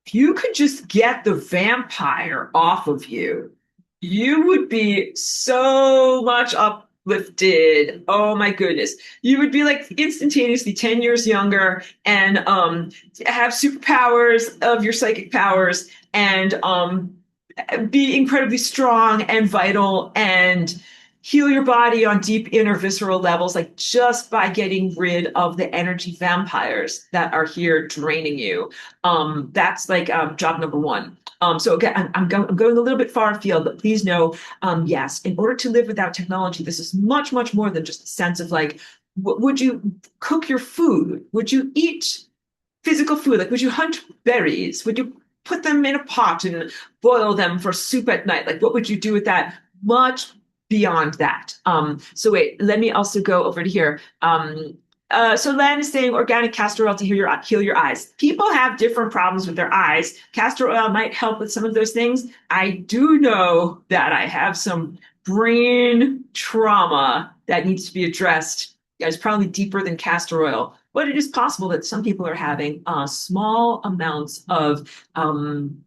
If you could just get the vampire off of you, you would be so much uplifted. Oh my goodness. You would be like instantaneously 10 years younger and have superpowers of your psychic powers and be incredibly strong and vital and heal your body on deep inner visceral levels, like just by getting rid of the energy vampires that are here draining you. That's like job number one. So again, I'm going a little bit far afield, but please know, yes, in order to live without technology, this is much, much more than just a sense of like, would you cook your food? Would you eat physical food? Like, would you hunt berries? Would you put them in a pot and boil them for soup at night? Like, what would you do with that? Much beyond that. So wait, let me also go over to here. So Len is saying organic castor oil to heal your eyes. People have different problems with their eyes. Castor oil might help with some of those things. I do know that I have some brain trauma that needs to be addressed. It's probably deeper than castor oil, but it is possible that some people are having small amounts of um,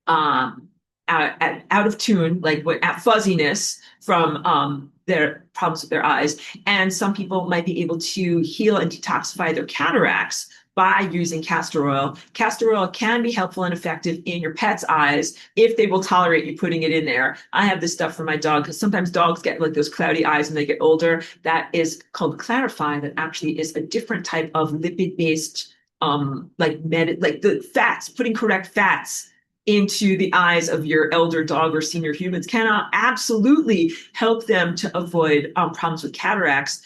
out of tune, like fuzziness from their problems with their eyes. And some people might be able to heal and detoxify their cataracts by using castor oil. Castor oil can be helpful and effective in your pet's eyes if they will tolerate you putting it in there. I have this stuff for my dog because sometimes dogs get like those cloudy eyes when they get older. That is called Clarify. That actually is a different type of lipid-based, like the fats, putting correct fats into the eyes of your elder dog or senior humans can absolutely help them to avoid problems with cataracts.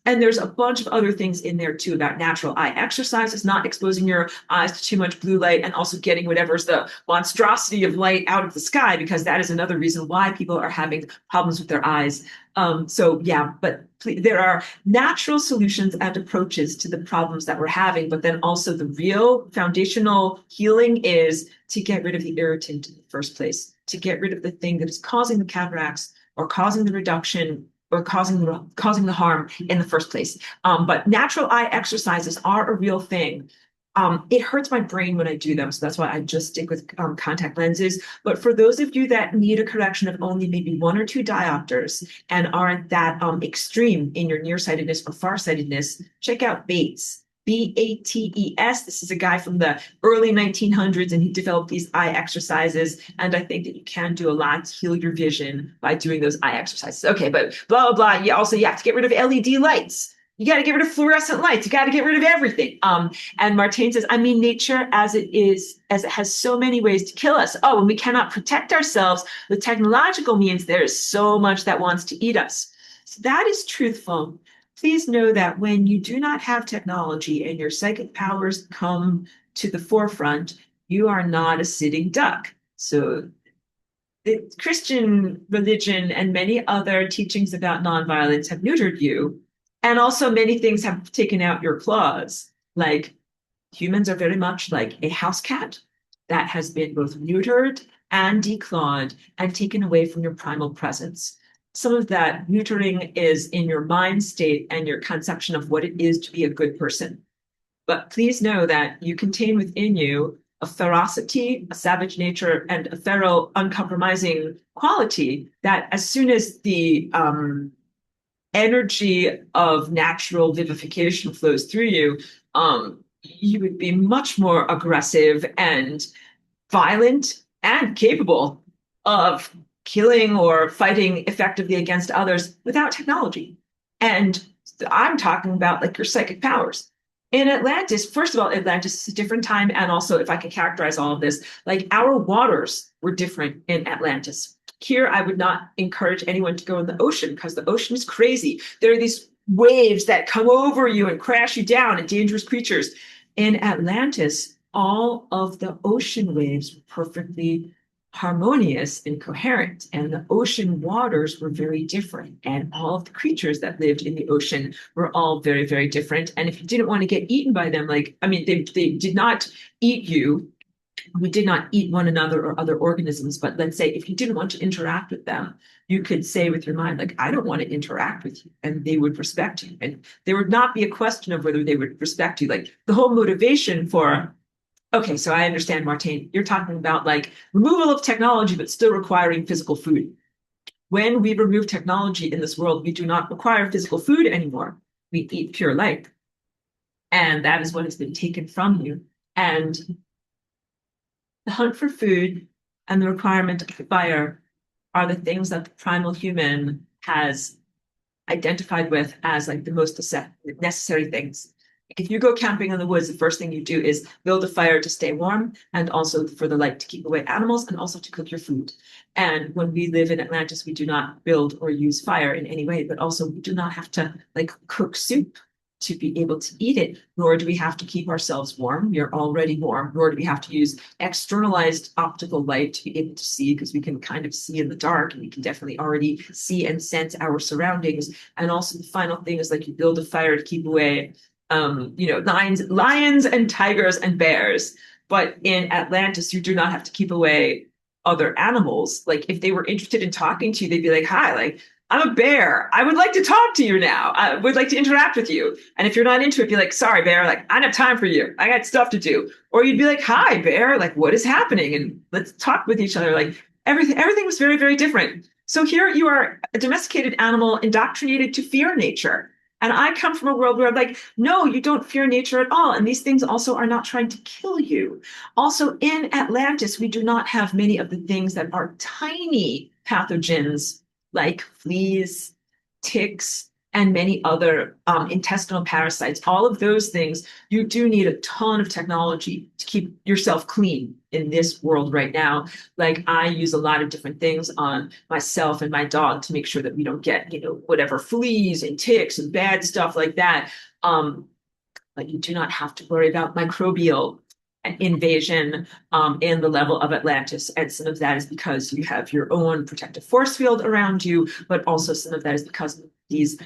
And there's a bunch of other things in there too about natural eye exercises, not exposing your eyes to too much blue light, and also getting whatever's the monstrosity of light out of the sky, because that is another reason why people are having problems with their eyes. So yeah, but there are natural solutions and approaches to the problems that we're having, but then also the real foundational healing is to get rid of the irritant in the first place, to get rid of the thing that is causing the cataracts or causing the reduction or causing the harm in the first place. But natural eye exercises are a real thing. It hurts my brain when I do them, so that's why I just stick with contact lenses. But for those of you that need a correction of only maybe 1 or 2 diopters and aren't that extreme in your nearsightedness or farsightedness, check out Bates. Bates. This is a guy from the early 1900s, and he developed these eye exercises. And I think that you can do a lot to heal your vision by doing those eye exercises. Okay, but blah, blah, blah. You also, you have to get rid of LED lights. You got to get rid of fluorescent lights. You got to get rid of everything. And Martine says, I mean, nature as it is, as it has so many ways to kill us. Oh, and we cannot protect ourselves with technological means. There is so much that wants to eat us. So that is truthful. Please know that when you do not have technology and your psychic powers come to the forefront, you are not a sitting duck. So the Christian religion and many other teachings about nonviolence have neutered you. And also many things have taken out your claws. Like humans are very much like a house cat that has been both neutered and declawed and taken away from your primal presence. Some of that neutering is in your mind state and your conception of what it is to be a good person. But please know that you contain within you a ferocity, a savage nature, and a feral, uncompromising quality that as soon as the energy of natural vivification flows through you, you would be much more aggressive and violent and capable of killing or fighting effectively against others without technology. And I'm talking about like your psychic powers. In Atlantis, first of all, Atlantis is a different time. And also, if I can characterize all of this, like our waters were different in Atlantis. Here, I would not encourage anyone to go in the ocean because the ocean is crazy. There are these waves that come over you and crash you down and dangerous creatures. In Atlantis, all of the ocean waves were perfectly harmonious and coherent, and the ocean waters were very different, and all of the creatures that lived in the ocean were all very, very different. And if you didn't want to get eaten by them, like, I mean, they did not eat you. We did not eat one another or other organisms, but let's say if you didn't want to interact with them, you could say with your mind, like, I don't want to interact with you, and they would respect you. And there would not be a question of whether they would respect you. Like the whole motivation for, okay, so I understand, Martine, you're talking about like removal of technology, but still requiring physical food. When we remove technology in this world, we do not require physical food anymore. We eat pure light. And that is what has been taken from you. And the hunt for food and the requirement of fire are the things that the primal human has identified with as like the most necessary things. If you go camping in the woods, the first thing you do is build a fire to stay warm and also for the light to keep away animals and also to cook your food. And when we live in Atlantis, we do not build or use fire in any way, but also we do not have to like cook soup to be able to eat it, nor do we have to keep ourselves warm. You're already warm, nor do we have to use externalized optical light to be able to see, because we can kind of see in the dark and we can definitely already see and sense our surroundings. And also the final thing is like you build a fire to keep away lions and tigers and bears. But in Atlantis, you do not have to keep away other animals. Like if they were interested in talking to you, they'd be like, hi, like I'm a bear. I would like to talk to you now. I would like to interact with you. And if you're not into it, be like, sorry, bear, like I don't have time for you. I got stuff to do. Or you'd be like, hi, bear, like what is happening? And let's talk with each other. Like everything was very, very different. So here you are, a domesticated animal indoctrinated to fear nature. And I come from a world where I'm like, no, you don't fear nature at all. And these things also are not trying to kill you. Also, in Atlantis, we do not have many of the things that are tiny pathogens like fleas, ticks, and many other intestinal parasites. All of those things, you do need a ton of technology to keep yourself clean in this world right now. Like I use a lot of different things on myself and my dog to make sure that we don't get, whatever fleas and ticks and bad stuff like that. But you do not have to worry about microbial invasion in the level of Atlantis. And some of that is because you have your own protective force field around you, but also some of that is because these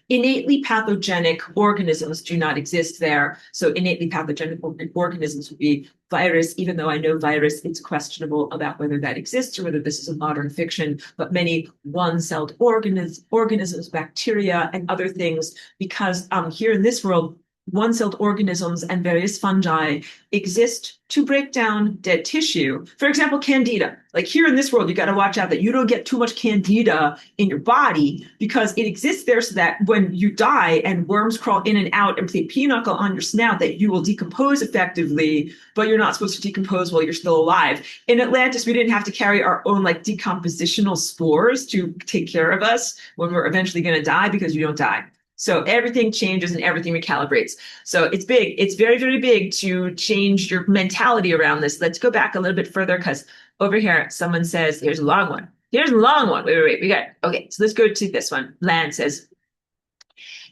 innately pathogenic organisms do not exist there. So innately pathogenic organisms would be virus, even though I know virus, it's questionable about whether that exists or whether this is a modern fiction, but many one-celled organisms, bacteria, and other things, because here in this world, one-celled organisms and various fungi exist to break down dead tissue. For example, candida. Like here in this world, you got to watch out that you don't get too much candida in your body because it exists there so that when you die and worms crawl in and out and play pinochle on your snout, that you will decompose effectively, but you're not supposed to decompose while you're still alive. In Atlantis, we didn't have to carry our own like decompositional spores to take care of us when we're eventually going to die because you don't die. So everything changes and everything recalibrates. So it's big. It's very, very big to change your mentality around this. Let's go back a little bit further because over here, someone says, here's a long one. Here's a long one. Wait. We got it. Okay, so let's go to this one. Lan says,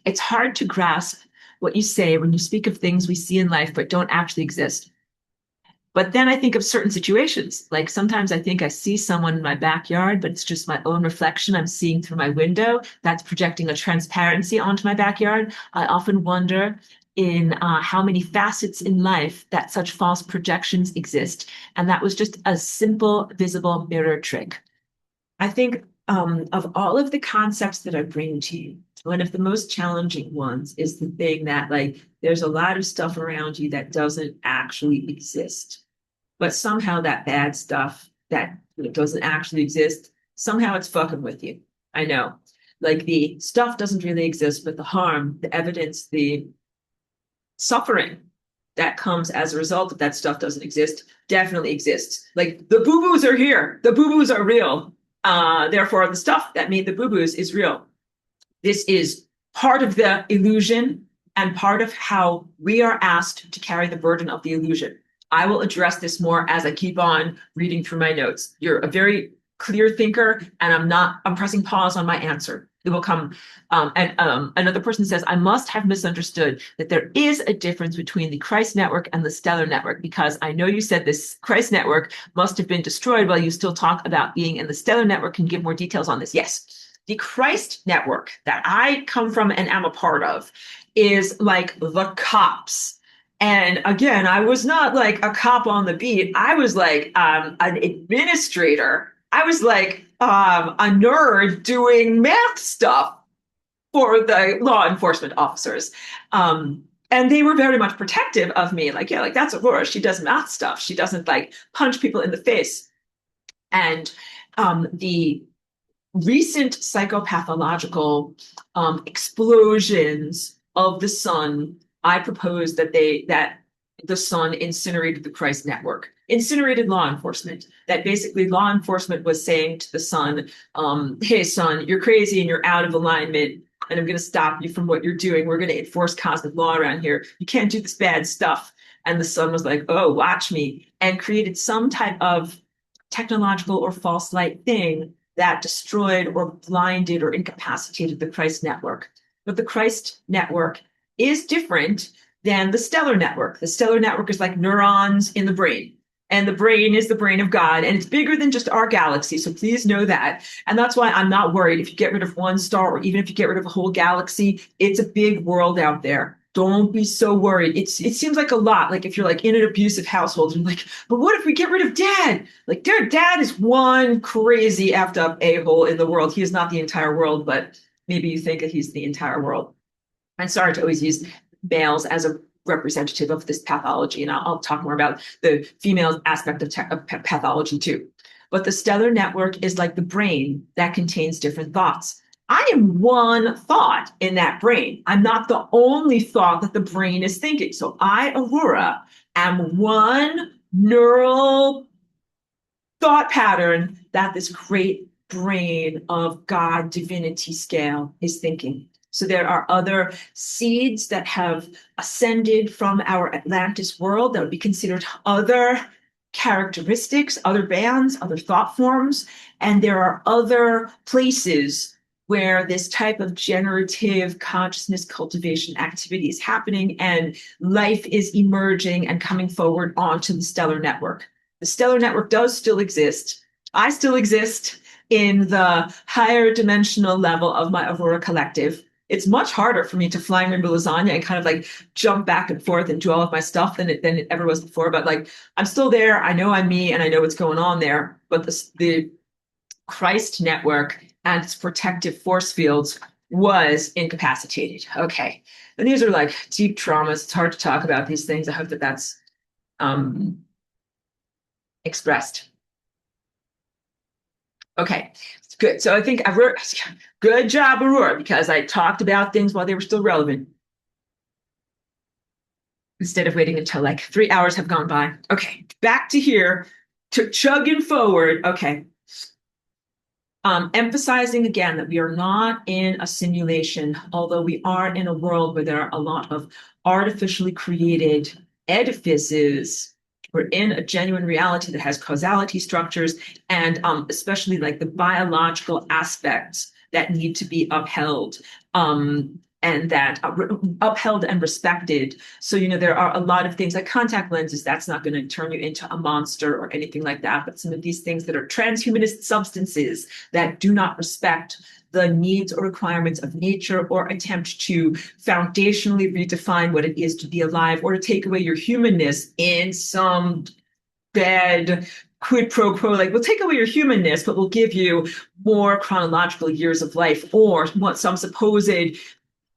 it's hard to grasp what you say when you speak of things we see in life but don't actually exist. But then I think of certain situations. Like sometimes I think I see someone in my backyard, but it's just my own reflection I'm seeing through my window. That's projecting a transparency onto my backyard. I often wonder in how many facets in life that such false projections exist. And that was just a simple visible mirror trick. I think of all of the concepts that I bring to you, one of the most challenging ones is the thing that like there's a lot of stuff around you that doesn't actually exist. But somehow that bad stuff that doesn't actually exist, somehow it's fucking with you. I know. Like the stuff doesn't really exist, but the harm, the evidence, the suffering that comes as a result of that stuff doesn't exist definitely exists. Like the boo-boos are here. The boo-boos are real. Therefore, the stuff that made the boo-boos is real. This is part of the illusion and part of how we are asked to carry the burden of the illusion. I will address this more as I keep on reading through my notes. You're a very clear thinker, and I'm pressing pause on my answer. It will come. Another person says, I must have misunderstood that there is a difference between the Christ network and the stellar network, because I know you said this Christ network must have been destroyed while you still talk about being in the stellar network. Can you give more details on this? Yes. The Christ network that I come from and am a part of is like the cops. And again, I was not like a cop on the beat. I was like an administrator. I was like a nerd doing math stuff for the law enforcement officers. And they were very much protective of me. Like, yeah, like that's Aurora. She does math stuff. She doesn't like punch people in the face. And the recent psychopathological explosions of the sun, I propose that the sun incinerated the Christ network, incinerated law enforcement. That basically law enforcement was saying to the sun, hey, son, you're crazy and you're out of alignment, and I'm going to stop you from what you're doing. We're going to enforce cosmic law around here. You can't do this bad stuff. And the sun was like, oh, watch me, and created some type of technological or false light thing that destroyed or blinded or incapacitated the Christ network. But the Christ network is different than the stellar network. The stellar network is like neurons in the brain. And the brain is the brain of God, and it's bigger than just our galaxy. So please know that. And that's why I'm not worried if you get rid of one star, or even if you get rid of a whole galaxy. It's a big world out there. Don't be so worried. It seems like a lot. Like if you're like in an abusive household, and like, but what if we get rid of dad? Like, dad is one crazy effed up a-hole in the world. He is not the entire world, but maybe you think that he's the entire world. I'm sorry to always use males as a representative of this pathology, and I'll talk more about the female aspect of pathology too. But the stellar network is like the brain that contains different thoughts. I am one thought in that brain. I'm not the only thought that the brain is thinking. So I, Aurora, am one neural thought pattern that this great brain of God divinity scale is thinking. So there are other seeds that have ascended from our Atlantis world that would be considered other characteristics, other bands, other thought forms. And there are other places where this type of generative consciousness cultivation activity is happening, and life is emerging and coming forward onto the stellar network. The stellar network does still exist. I still exist in the higher dimensional level of my Aurora collective. It's much harder for me to fly rainbow lasagna and kind of like jump back and forth and do all of my stuff than it ever was before. But like, I'm still there. I know I'm me, and I know what's going on there. But the Christ network and its protective force fields was incapacitated. Okay. And these are like deep traumas. It's hard to talk about these things. I hope that that's expressed. Okay, good. So I think good job, Aurora, because I talked about things while they were still relevant instead of waiting until like 3 hours have gone by. Okay, back to here, to chugging forward. Okay. Emphasizing again that we are not in a simulation, although we are in a world where there are a lot of artificially created edifices. We're in a genuine reality that has causality structures, and especially like the biological aspects that need to be upheld. And that upheld and respected. So, there are a lot of things like contact lenses. That's not going to turn you into a monster or anything like that. But some of these things that are transhumanist substances that do not respect the needs or requirements of nature, or attempt to foundationally redefine what it is to be alive, or to take away your humanness in some bad quid pro quo, like we'll take away your humanness, but we'll give you more chronological years of life, or what some supposed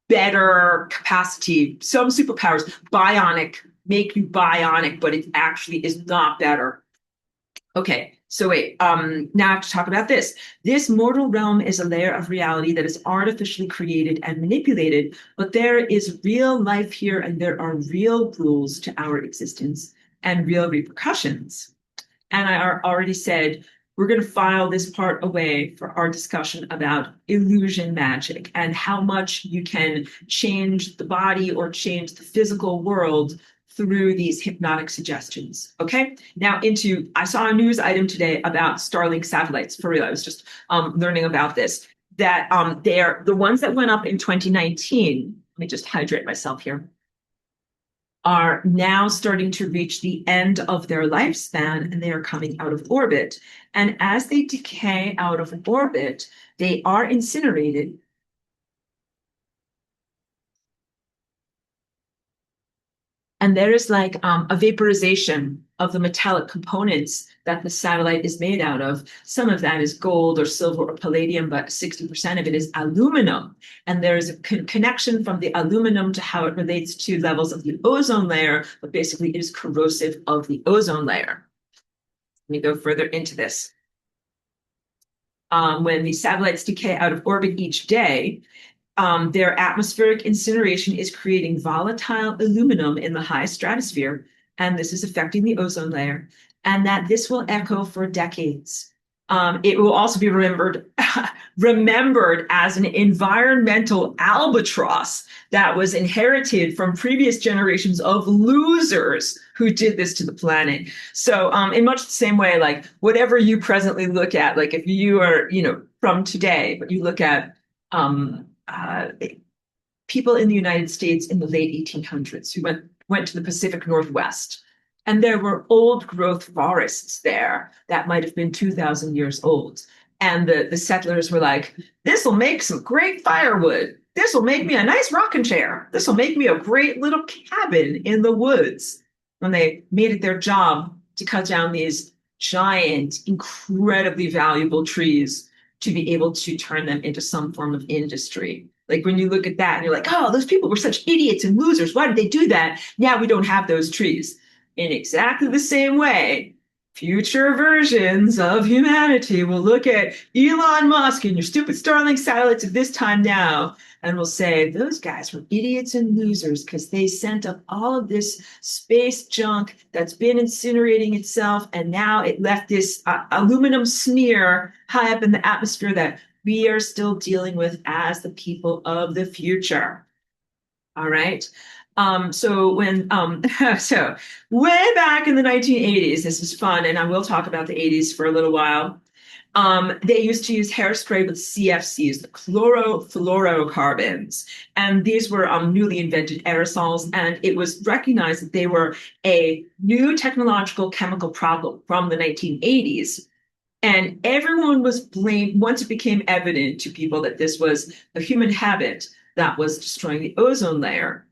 better capacity, some superpowers, bionic, make you bionic, but it actually is not better. Okay, so wait, now I have to talk about this. This mortal realm is a layer of reality that is artificially created and manipulated, but there is real life here, and there are real rules to our existence and real repercussions. And I already said, we're going to file this part away for our discussion about illusion magic and how much you can change the body or change the physical world through these hypnotic suggestions. Okay. Now I saw a news item today about Starlink satellites. For real, I was just learning about this. That they're the ones that went up in 2019. Let me just hydrate myself here, are now starting to reach the end of their lifespan and they are coming out of orbit. And as they decay out of orbit, they are incinerated. And there is like a vaporization of the metallic components that the satellite is made out of. Some of that is gold or silver or palladium, but 60% of it is aluminum. And there is a connection from the aluminum to how it relates to levels of the ozone layer, but basically it is corrosive of the ozone layer. Let me go further into this. When the satellites decay out of orbit each day, their atmospheric incineration is creating volatile aluminum in the high stratosphere, and this is affecting the ozone layer, and that this will echo for decades. It will also be remembered as an environmental albatross that was inherited from previous generations of losers who did this to the planet. So, in much the same way, like whatever you presently look at, like if you are, from today, but you look at people in the United States in the late 1800s who went to the Pacific Northwest. And there were old growth forests there that might have been 2,000 years old. And the settlers were like, this will make some great firewood. This will make me a nice rocking chair. This will make me a great little cabin in the woods. When they made it their job to cut down these giant, incredibly valuable trees to be able to turn them into some form of industry. Like when you look at that and you're like, oh, those people were such idiots and losers. Why did they do that? Now we don't have those trees. In exactly the same way, future versions of humanity will look at Elon Musk and your stupid Starlink satellites of this time now and will say, those guys were idiots and losers because they sent up all of this space junk that's been incinerating itself. And now it left this aluminum smear high up in the atmosphere that we are still dealing with as the people of the future. All right. So so way back in the 1980s, this was fun, and I will talk about the 80s for a little while. They used to use hairspray with CFCs, the chlorofluorocarbons, and these were newly invented aerosols, and it was recognized that they were a new technological chemical problem from the 1980s. And everyone was blamed once it became evident to people that this was a human habit that was destroying the ozone layer.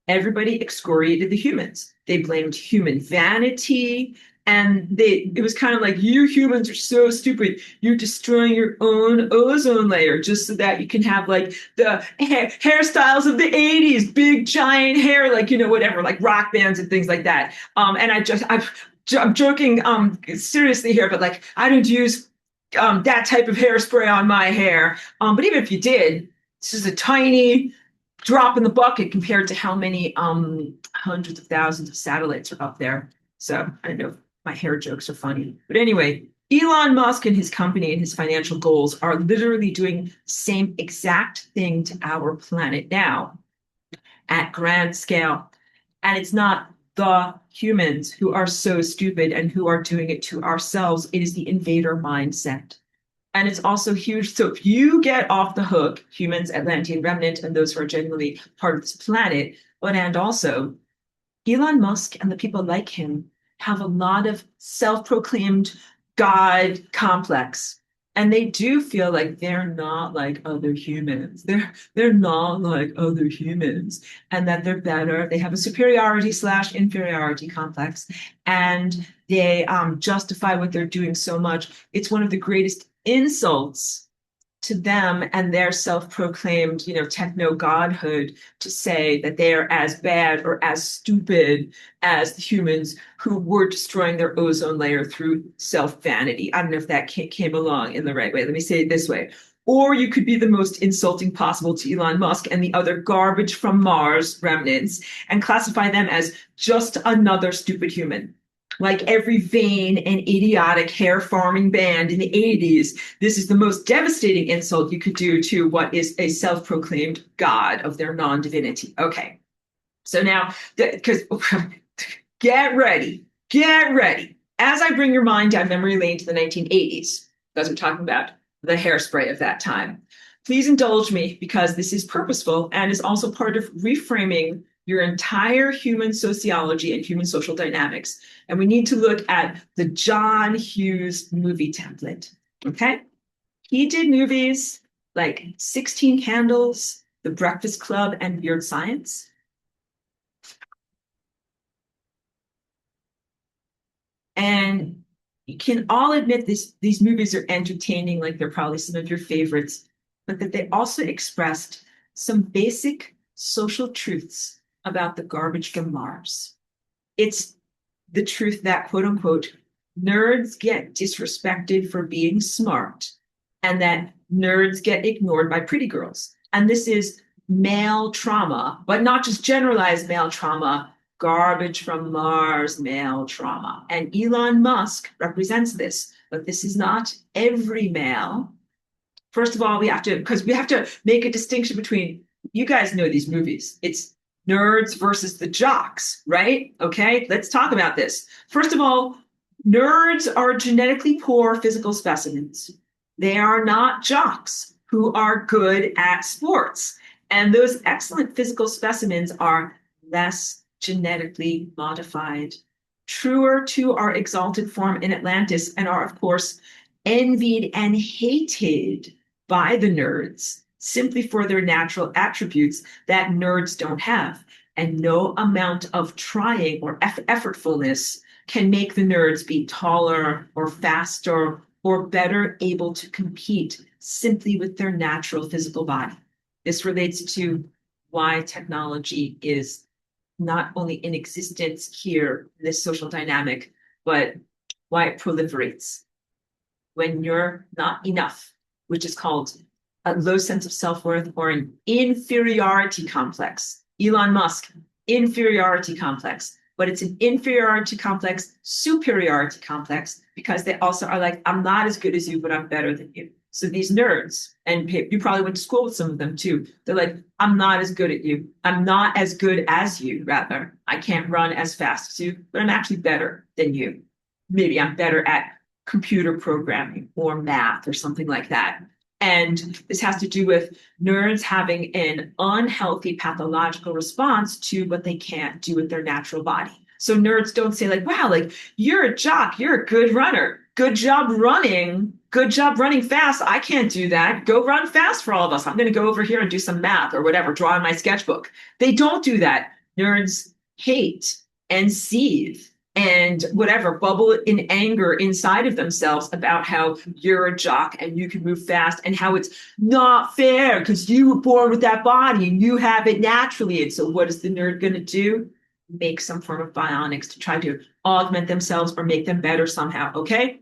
Everybody excoriated the humans. They blamed human vanity. And it was kind of like, you humans are so stupid. You're destroying your own ozone layer just so that you can have like the hairstyles of the 80s, big giant hair, like, whatever, like rock bands and things like that. And I'm joking seriously here, but like I don't use that type of hairspray on my hair. But even if you did, this is a tiny drop in the bucket compared to how many hundreds of thousands of satellites are up there. So I don't know if my hair jokes are funny. But anyway, Elon Musk and his company and his financial goals are literally doing the same exact thing to our planet now at grand scale. And it's not the humans who are so stupid and who are doing it to ourselves. It is the invader mindset. And it's also huge. So if you get off the hook, humans, Atlantean remnant, and those who are genuinely part of this planet, and also Elon Musk and the people like him have a lot of self-proclaimed God complex. And they do feel like they're not like other humans. They're not like other humans, and that they're better. They have a superiority/inferiority complex, and they justify what they're doing so much. It's one of the greatest insults to them and their self-proclaimed, techno godhood to say that they are as bad or as stupid as the humans who were destroying their ozone layer through self-vanity. I don't know if that came along in the right way. Let me say it this way. Or you could be the most insulting possible to Elon Musk and the other garbage from Mars remnants and classify them as just another stupid human. like every vain and idiotic hair farming band in the 80s, this is the most devastating insult you could do to what is a self-proclaimed god of their non-divinity. Okay. So now, because get ready. As I bring your mind down memory lane to the 1980s, because we're talking about the hairspray of that time, please indulge me because this is purposeful and is also part of reframing your entire human sociology and human social dynamics. And we need to look at the John Hughes movie template. Okay? He did movies like 16 Candles, The Breakfast Club, and Weird Science. And you can all admit these movies are entertaining, like they're probably some of your favorites, but that they also expressed some basic social truths about the garbage from Mars. It's the truth that, quote unquote, nerds get disrespected for being smart and that nerds get ignored by pretty girls. And this is male trauma, but not just generalized male trauma, garbage from Mars male trauma. And Elon Musk represents this, but this is not every male. First of all, because we have to make a distinction between, you guys know these movies. It's nerds versus the jocks, right? Okay, let's talk about this. First of all, nerds are genetically poor physical specimens. They are not jocks who are good at sports. And those excellent physical specimens are less genetically modified, truer to our exalted form in Atlantis, and are, of course, envied and hated by the nerds simply for their natural attributes that nerds don't have. And no amount of trying or effortfulness can make the nerds be taller or faster or better able to compete simply with their natural physical body. This relates to why technology is not only in existence here, in this social dynamic, but why it proliferates. When you're not enough, which is called a low sense of self-worth or an inferiority complex. Elon Musk, inferiority complex. But it's an inferiority complex, superiority complex, because they also are like, I'm not as good as you, but I'm better than you. So these nerds, and you probably went to school with some of them too, they're like, I'm not as good at you. I'm not as good as you, rather. I can't run as fast as you, but I'm actually better than you. Maybe I'm better at computer programming or math or something like that. And this has to do with nerds having an unhealthy pathological response to what they can't do with their natural body. So nerds don't say like, wow, like you're a jock, you're a good runner. Good job running. Good job running fast. I can't do that. Go run fast for all of us. I'm going to go over here and do some math or whatever, draw in my sketchbook. They don't do that. Nerds hate and seethe and whatever, bubble in anger inside of themselves about how you're a jock and you can move fast and how it's not fair because you were born with that body and you have it naturally. And so what is the nerd going to do? Make some form of bionics to try to augment themselves or make them better somehow, okay?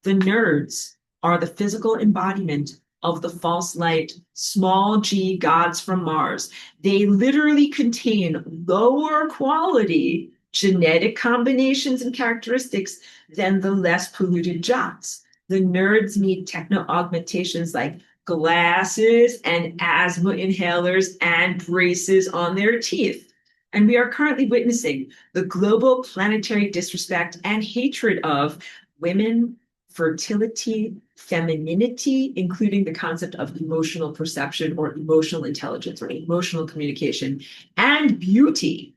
The nerds are the physical embodiment of the false light, small g gods from Mars. They literally contain lower quality genetic combinations and characteristics than the less polluted jocks. The nerds need techno augmentations like glasses and asthma inhalers and braces on their teeth. And we are currently witnessing the global planetary disrespect and hatred of women, fertility, femininity, including the concept of emotional perception or emotional intelligence or emotional communication, and beauty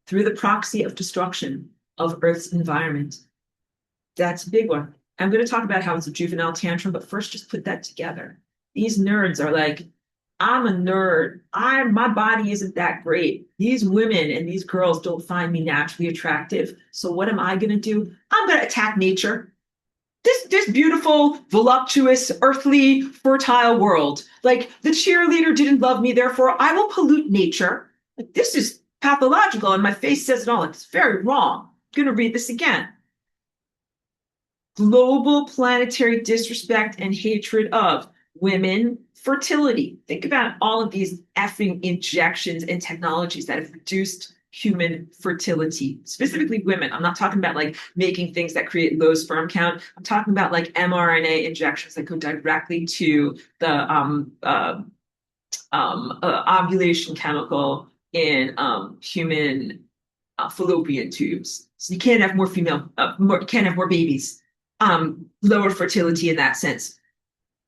through the proxy of destruction of Earth's environment. That's a big one. I'm going to talk about how it's a juvenile tantrum, but first just put that together. These nerds are like, I'm a nerd. My body isn't that great. These women and these girls don't find me naturally attractive. So what am I going to do? I'm going to attack nature. This beautiful, voluptuous, earthly, fertile world. Like the cheerleader didn't love me, therefore I will pollute nature. Like this is pathological, and my face says it all. It's very wrong. I'm going to read this again. Global planetary disrespect and hatred of women, fertility. Think about all of these effing injections and technologies that have reduced human fertility, specifically women. I'm not talking about like making things that create low sperm count. I'm talking about like mRNA injections that go directly to the ovulation chemical in human fallopian tubes. So you can't have more can't have more babies. Lower fertility in that sense.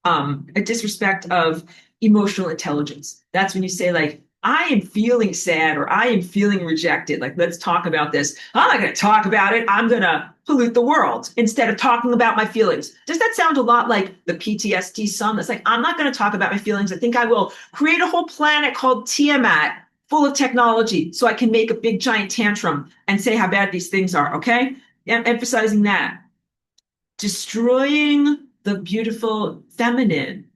A disrespect of emotional intelligence. That's when you say like, I am feeling sad or I am feeling rejected. Like, let's talk about this. I'm not going to talk about it. I'm going to pollute the world instead of talking about my feelings. Does that sound a lot like the PTSD song? That's like, I'm not going to talk about my feelings. I think I will create a whole planet called Tiamat full of technology so I can make a big giant tantrum and say how bad these things are. Okay. Yeah, emphasizing that. Destroying the beautiful feminine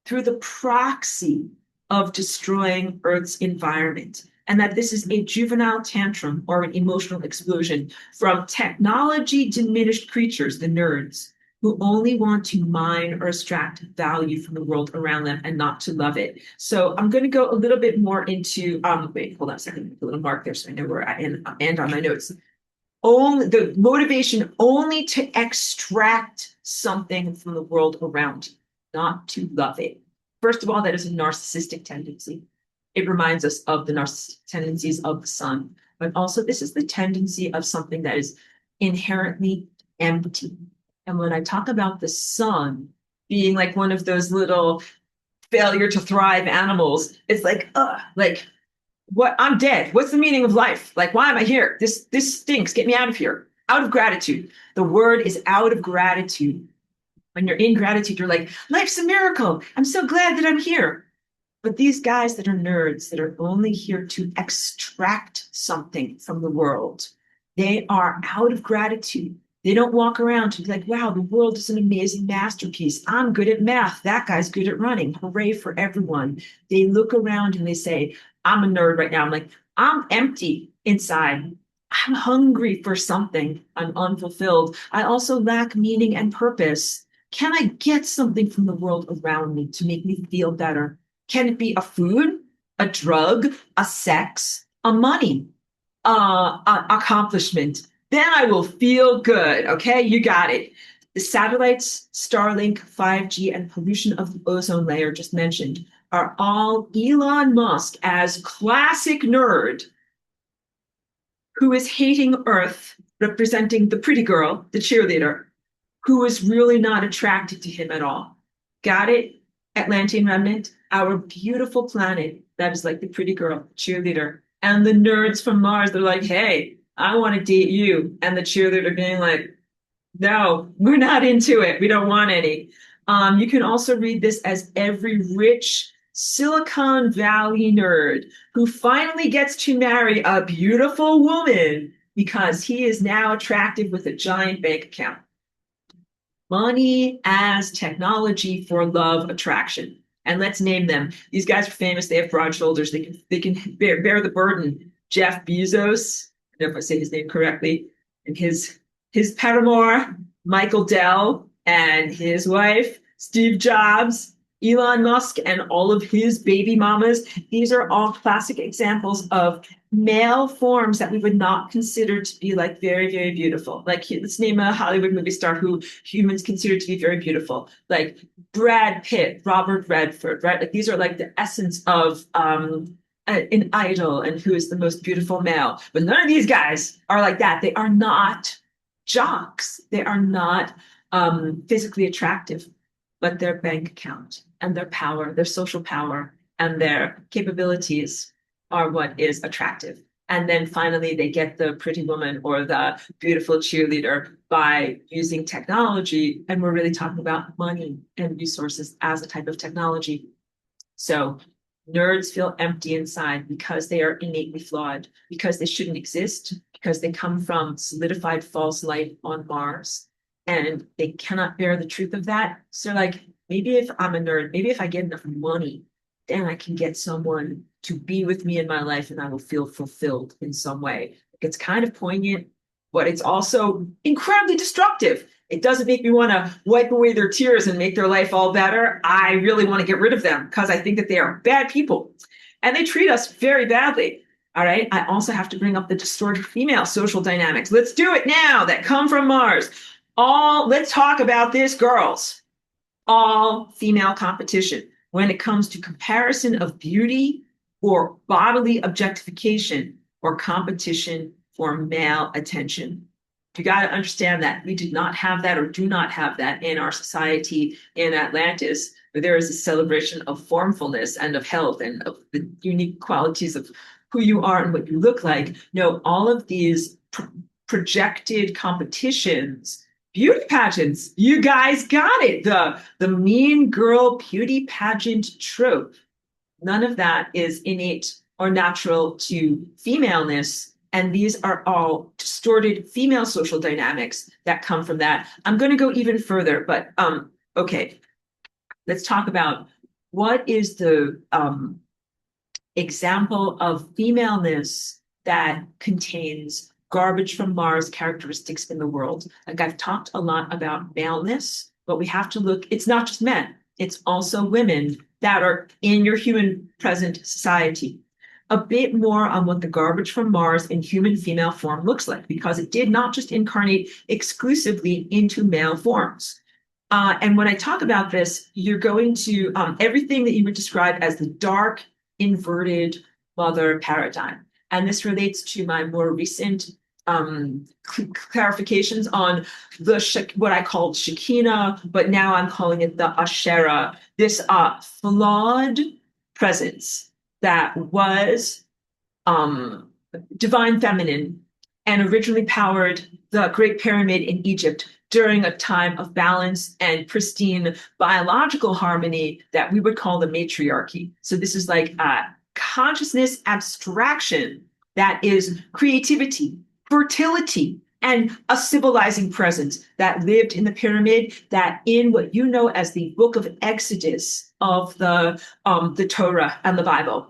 through the proxy of destroying Earth's environment. And that this is a juvenile tantrum or an emotional explosion from technology diminished creatures, the nerds, who only want to mine or extract value from the world around them and not to love it. So I'm going to go a little bit more into, wait, hold on a second, make a little mark there so I know where I end on my notes. Only the motivation only to extract something from the world around you, not to love it. First of all, that is a narcissistic tendency. It reminds us of the narcissistic tendencies of the sun, but also this is the tendency of something that is inherently empty. And when I talk about the sun being like one of those little failure to thrive animals, it's like what, I'm dead. What's the meaning of life? Like, why am I here? This stinks. Get me out of here. Out of gratitude. The word is out of gratitude. When you're in gratitude, you're like, life's a miracle. I'm so glad that I'm here. But these guys that are nerds that are only here to extract something from the world, they are out of gratitude. They don't walk around to be like, wow, the world is an amazing masterpiece. I'm good at math. That guy's good at running. Hooray for everyone. They look around and they say, I'm a nerd right now. I'm like, I'm empty inside. I'm hungry for something. I'm unfulfilled. I also lack meaning and purpose. Can I get something from the world around me to make me feel better? Can it be a food, a drug, a sex, a money, accomplishment? Then I will feel good. Okay, you got it. The satellites, Starlink, 5G, and pollution of the ozone layer just mentioned are all Elon Musk as classic nerd who is hating Earth, representing the pretty girl, the cheerleader, who is really not attracted to him at all. Got it? Atlantean remnant, our beautiful planet that is like the pretty girl, cheerleader. And the nerds from Mars, they're like, hey, I want to date you. And the cheerleader being like, no, we're not into it. We don't want any. You can also read this as every rich Silicon Valley nerd who finally gets to marry a beautiful woman because he is now attractive with a giant bank account. Money as technology for love attraction. And let's name them. These guys are famous. They have broad shoulders. They can bear the burden. Jeff Bezos, I don't know if I say his name correctly, and his paramour, Michael Dell, and his wife, Steve Jobs, Elon Musk, and all of his baby mamas. These are all classic examples of male forms that we would not consider to be like very, very beautiful. Like, let's name a Hollywood movie star who humans consider to be very beautiful, like Brad Pitt, Robert Redford, right? Like, these are like the essence of an idol and who is the most beautiful male. But none of these guys are like that. They are not jocks. They are not physically attractive, but their bank account and their power, their social power, and their capabilities are what is attractive. And then finally, they get the pretty woman or the beautiful cheerleader by using technology. And we're really talking about money and resources as a type of technology. So nerds feel empty inside because they are innately flawed, because they shouldn't exist, because they come from solidified false life on Mars. And they cannot bear the truth of that. So, like, maybe if I'm a nerd, maybe if I get enough money, then I can get someone to be with me in my life and I will feel fulfilled in some way. It's kind of poignant, but it's also incredibly destructive. It doesn't make me want to wipe away their tears and make their life all better. I really want to get rid of them because I think that they are bad people and they treat us very badly. All right. I also have to bring up the distorted female social dynamics. Let's do it now that come from Mars. Let's talk about this, girls. All female competition when it comes to comparison of beauty or bodily objectification or competition for male attention. You got to understand that we did not have that or do not have that in our society in Atlantis, where there is a celebration of formfulness and of health and of the unique qualities of who you are and what you look like. No, all of these projected competitions, beauty pageants, you guys got it. The mean girl beauty pageant trope. None of that is innate or natural to femaleness. And these are all distorted female social dynamics that come from that. I'm going to go even further, but okay, let's talk about what is the example of femaleness that contains garbage from Mars characteristics in the world. Like I've talked a lot about maleness, but we have to look, it's not just men, it's also women that are in your human present society. A bit more on what the garbage from Mars in human female form looks like, because it did not just incarnate exclusively into male forms. And when I talk about this, you're going to everything that you would describe as the dark, inverted mother paradigm. And this relates to my more recent clarifications on what I called Shekinah, but now I'm calling it the Asherah, this flawed presence that was divine feminine and originally powered the Great Pyramid in Egypt during a time of balance and pristine biological harmony that we would call the matriarchy. So this is like a consciousness abstraction that is creativity, fertility, and a civilizing presence that lived in the pyramid, that in what you know as the book of Exodus of the Torah and the Bible,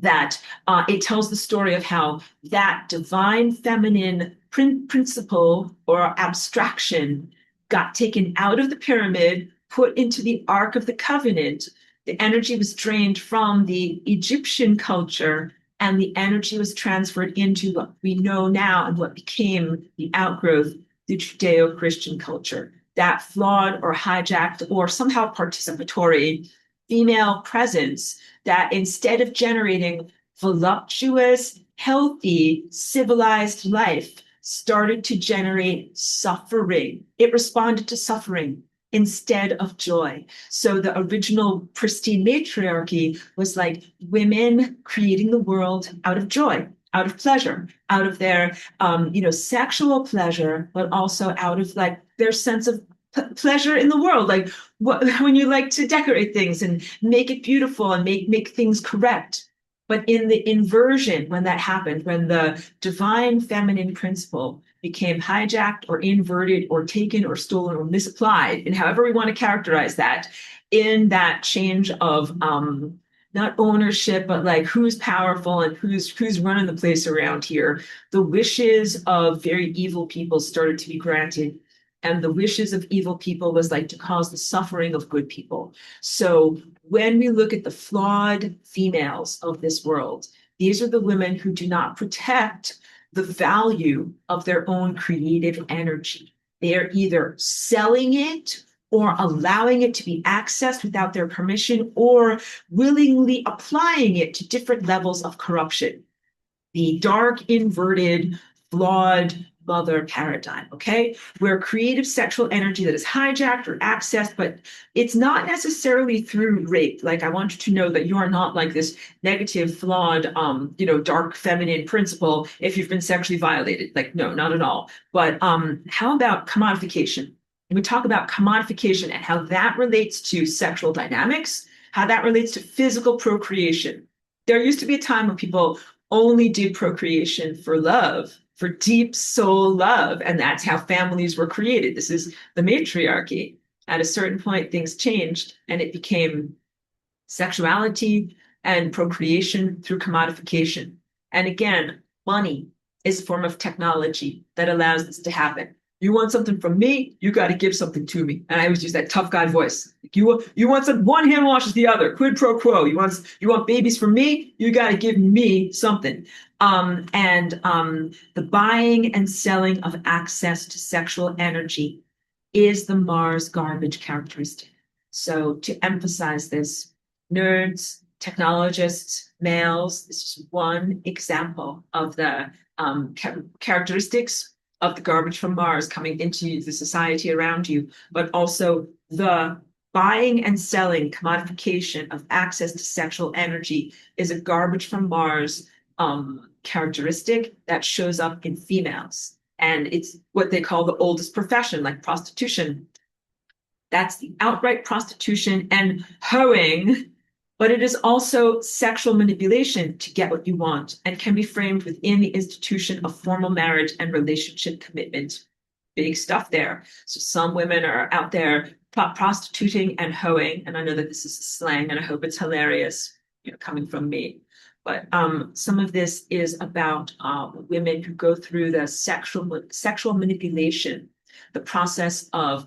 that it tells the story of how that divine feminine principle or abstraction got taken out of the pyramid, put into the Ark of the Covenant. The energy was drained from the Egyptian culture, and the energy was transferred into what we know now and what became the outgrowth, the Judeo-Christian culture. That flawed or hijacked or somehow participatory female presence that instead of generating voluptuous, healthy, civilized life, started to generate suffering. It responded to suffering instead of joy. So the original pristine matriarchy was like women creating the world out of joy, out of pleasure, out of their sexual pleasure, but also out of like their sense of pleasure in the world, like when you like to decorate things and make it beautiful and make things correct. But in the inversion, when that happened, when the divine feminine principle became hijacked or inverted or taken or stolen or misapplied, and however we want to characterize that, in that change of not ownership, but like who's powerful and who's running the place around here, the wishes of very evil people started to be granted, and the wishes of evil people was like to cause the suffering of good people. So when we look at the flawed females of this world, these are the women who do not protect the value of their own creative energy. They are either selling it or allowing it to be accessed without their permission or willingly applying it to different levels of corruption. The dark, inverted, flawed mother paradigm, okay? Where creative sexual energy that is hijacked or accessed, but it's not necessarily through rape. Like, I want you to know that you are not like this negative, flawed, dark feminine principle if you've been sexually violated. Like, no, not at all. But how about commodification? We talk about commodification and how that relates to sexual dynamics, how that relates to physical procreation. There used to be a time when people only did procreation for love, for deep soul love. And that's how families were created. This is the matriarchy. At a certain point, things changed and it became sexuality and procreation through commodification. And again, money is a form of technology that allows this to happen. You want something from me, you got to give something to me. And I always use that tough guy voice. You want some, one hand washes the other, quid pro quo. You want babies from me, you got to give me something. And the buying and selling of access to sexual energy is the Mars garbage characteristic. So to emphasize this, nerds, technologists, males, this is one example of the characteristics of the garbage from Mars coming into the society around you, but also the buying and selling, commodification of access to sexual energy is a garbage from Mars characteristic that shows up in females. And it's what they call the oldest profession, like prostitution. That's the outright prostitution and hoeing, but it is also sexual manipulation to get what you want and can be framed within the institution of formal marriage and relationship commitment. Big stuff there. So some women are out there prostituting and hoeing, and I know that this is slang, and I hope it's hilarious, coming from me. But some of this is about women who go through the sexual manipulation, the process of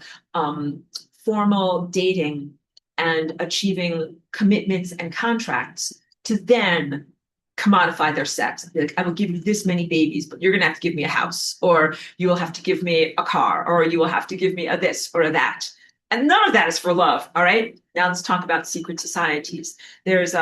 formal dating and achieving commitments and contracts to then commodify their sex. Like, I will give you this many babies, but you're going to have to give me a house, or you will have to give me a car, or you will have to give me a this or a that. And none of that is for love. All right. Now let's talk about secret societies. There's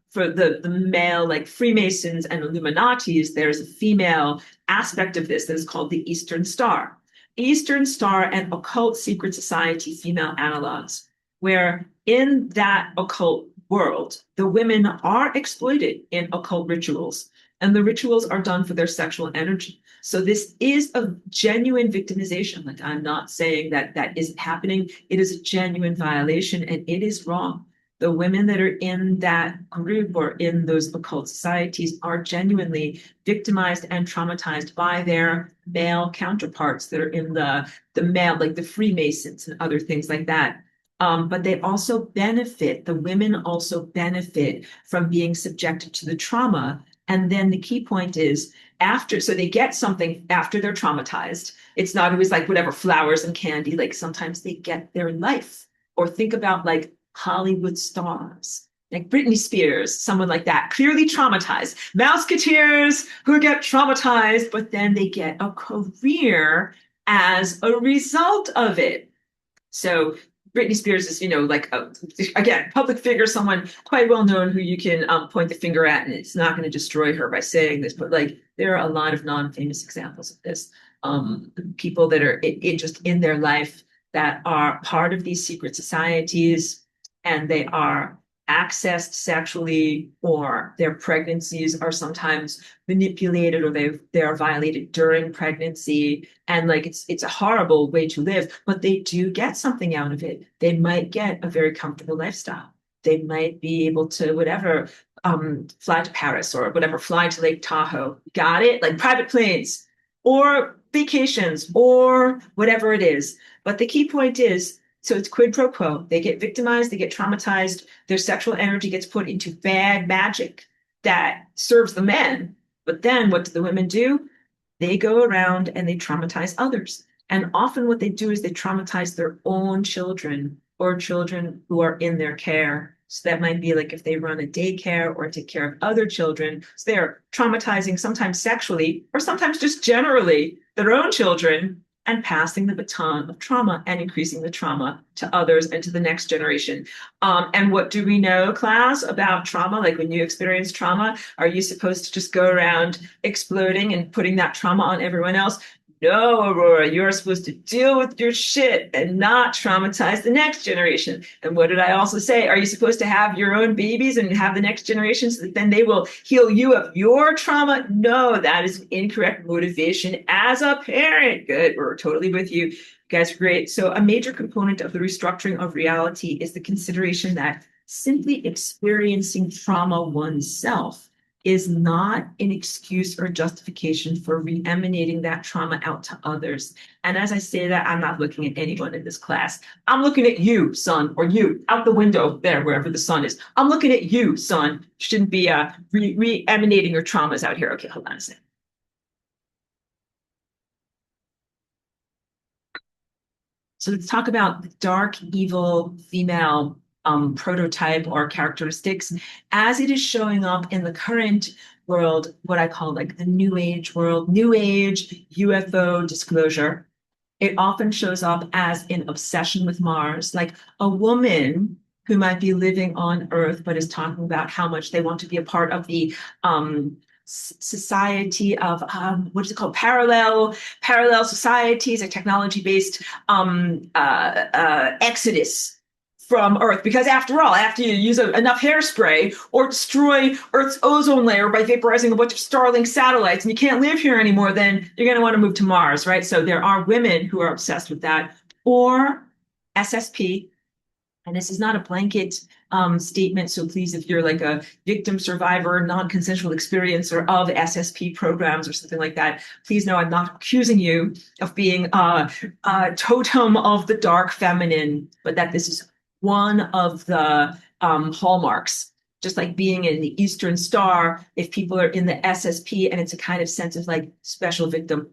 for the male, like Freemasons and Illuminatis, there's a female aspect of this that is called the Eastern Star. Eastern Star and occult secret society female analogs, where in that occult world, the women are exploited in occult rituals, and the rituals are done for their sexual energy. So this is a genuine victimization. Like, I'm not saying that that isn't happening. It is a genuine violation, and it is wrong. The women that are in that group or in those occult societies are genuinely victimized and traumatized by their male counterparts that are in the male, like the Freemasons and other things like that. But they also benefit, the women also benefit from being subjected to the trauma. And then the key point is so they get something after they're traumatized. It's not always like whatever flowers and candy, like sometimes they get their life. Or think about like Hollywood stars, like Britney Spears, someone like that, clearly traumatized. Mouseketeers who get traumatized, but then they get a career as a result of it. So Britney Spears is, like, again, public figure, someone quite well known who you can point the finger at, and it's not going to destroy her by saying this, but like there are a lot of non-famous examples of this. People that are just in their life that are part of these secret societies, and they are accessed sexually, or their pregnancies are sometimes manipulated, or they are violated during pregnancy, and like it's a horrible way to live, but they do get something out of it. They might get a very comfortable lifestyle. They might be able to whatever fly to Paris or whatever, fly to Lake Tahoe. Got it? Like private planes or vacations or whatever it is. But the key point is, so it's quid pro quo. They get victimized, they get traumatized, their sexual energy gets put into bad magic that serves the men. But then what do the women do? They go around and they traumatize others. And often what they do is they traumatize their own children or children who are in their care. So that might be like if they run a daycare or take care of other children. So they're traumatizing sometimes sexually or sometimes just generally their own children, and passing the baton of trauma and increasing the trauma to others and to the next generation. And what do we know, class, about trauma? Like when you experience trauma, are you supposed to just go around exploding and putting that trauma on everyone else? No, Aurora, you're supposed to deal with your shit and not traumatize the next generation. And what did I also say? Are you supposed to have your own babies and have the next generation so that then they will heal you of your trauma? No, that is incorrect motivation as a parent. Good, we're totally with you. You guys are great. So a major component of the restructuring of reality is the consideration that simply experiencing trauma oneself is not an excuse or justification for re-emanating that trauma out to others. And as I say that, I'm not looking at anyone in this class. I'm looking at you, son, or you out the window there, wherever the sun is. I'm looking at you, son. You shouldn't be re-emanating your traumas out here. Okay, hold on a second. So let's talk about the dark, evil female prototype or characteristics as it is showing up in the current world, what I call like the New Age world, New Age UFO disclosure. It often shows up as an obsession with Mars, like a woman who might be living on Earth, but is talking about how much they want to be a part of the society of what is it called? Parallel societies, a technology-based exodus from Earth. Because after all, after you use enough hairspray or destroy Earth's ozone layer by vaporizing a bunch of Starlink satellites and you can't live here anymore, then you're going to want to move to Mars, right? So there are women who are obsessed with that. Or SSP, and this is not a blanket statement. So please, if you're like a victim, survivor, non-consensual experiencer of SSP programs or something like that, please know I'm not accusing you of being a totem of the dark feminine, but that this is one of the hallmarks. Just like being in the Eastern Star, if people are in the SSP, and it's a kind of sense of like special victim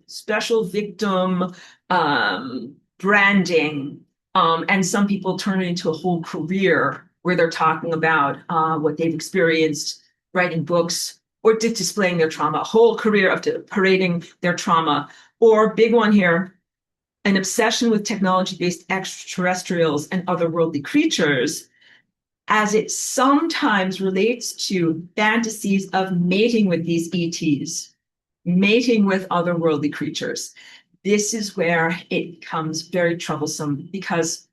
branding. And some people turn it into a whole career where they're talking about what they've experienced, writing books, or displaying their trauma, a whole career of parading their trauma. Or big one here, an obsession with technology-based extraterrestrials and otherworldly creatures, as it sometimes relates to fantasies of mating with these ETs, mating with otherworldly creatures. This is where it becomes very troublesome because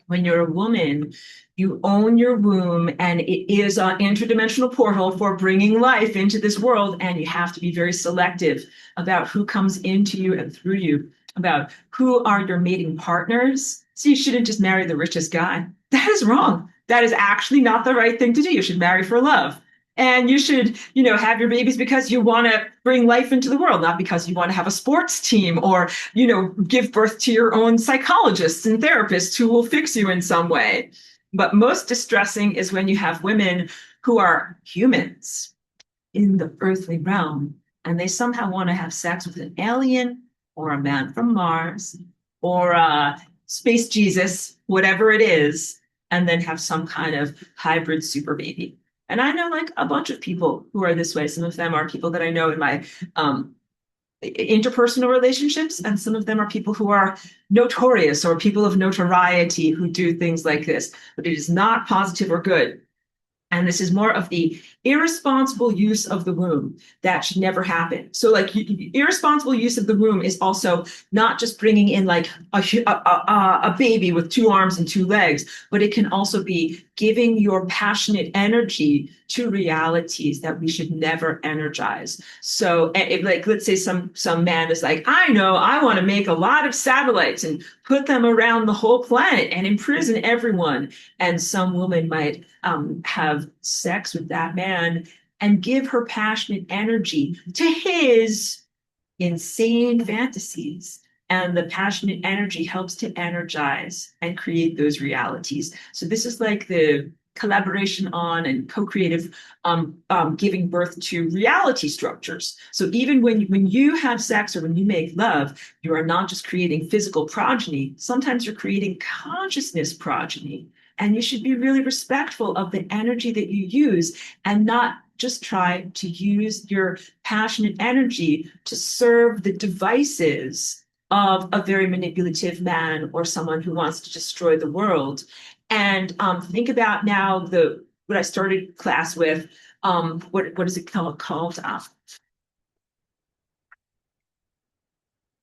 when you're a woman, you own your womb and it is an interdimensional portal for bringing life into this world. And you have to be very selective about who comes into you and through you, about who are your mating partners. So you shouldn't just marry the richest guy. That is wrong. That is actually not the right thing to do. You should marry for love. And you should, have your babies because you want to bring life into the world, not because you want to have a sports team or, give birth to your own psychologists and therapists who will fix you in some way. But most distressing is when you have women who are humans in the earthly realm and they somehow want to have sex with an alien or a man from Mars or space Jesus, whatever it is, and then have some kind of hybrid super baby. And I know like a bunch of people who are this way. Some of them are people that I know in my interpersonal relationships, and some of them are people who are notorious or people of notoriety who do things like this. But it is not positive or good. And this is more of the irresponsible use of the womb that should never happen. So like irresponsible use of the womb is also not just bringing in like a baby with 2 arms and 2 legs, but it can also be giving your passionate energy to realities that we should never energize. So like, let's say some man is like, I know I want to make a lot of satellites and put them around the whole planet and imprison everyone. And some woman might have sex with that man and give her passionate energy to his insane fantasies. And the passionate energy helps to energize and create those realities. So this is like the collaboration on and co-creative giving birth to reality structures. So even when you have sex or when you make love, you are not just creating physical progeny. Sometimes you're creating consciousness progeny. And you should be really respectful of the energy that you use and not just try to use your passionate energy to serve the devices of a very manipulative man or someone who wants to destroy the world. And think about now what I started class with. What is it called?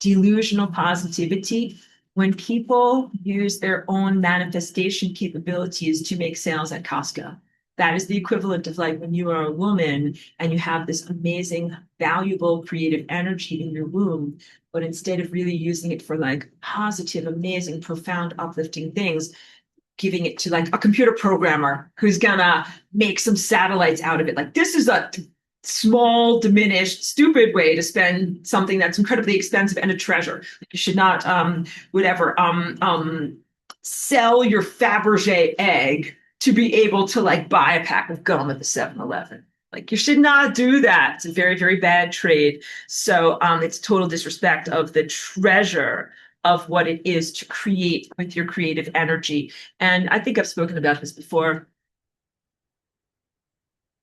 Delusional positivity. When people use their own manifestation capabilities to make sales at Costco, that is the equivalent of like when you are a woman and you have this amazing, valuable, creative energy in your womb, but instead of really using it for like positive, amazing, profound, uplifting things, giving it to like a computer programmer who's gonna make some satellites out of it. Like this is a small, diminished, stupid way to spend something that's incredibly expensive and a treasure. You should not, sell your Fabergé egg to be able to like buy a pack of gum at the 7-Eleven. Like you should not do that. It's a very, very bad trade. So it's total disrespect of the treasure of what it is to create with your creative energy. And I think I've spoken about this before.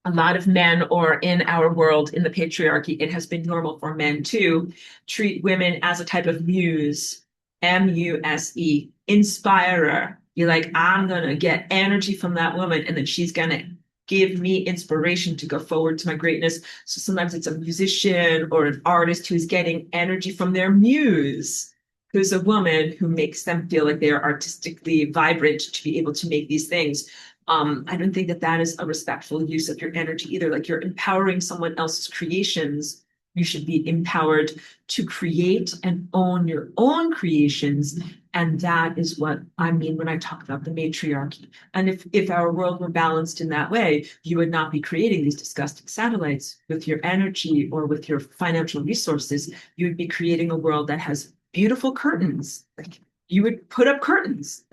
A lot of men, or in our world, in the patriarchy, it has been normal for men to treat women as a type of muse, M-U-S-E, inspirer. You're like, I'm going to get energy from that woman, and then she's going to give me inspiration to go forward to my greatness. So sometimes it's a musician or an artist who's getting energy from their muse, who's a woman who makes them feel like they're artistically vibrant to be able to make these things. I don't think that that is a respectful use of your energy either. Like, you're empowering someone else's creations. You should be empowered to create and own your own creations. And that is what I mean when I talk about the matriarchy. And if our world were balanced in that way, you would not be creating these disgusting satellites with your energy or with your financial resources. You would be creating a world that has beautiful curtains. Like, you would put up curtains.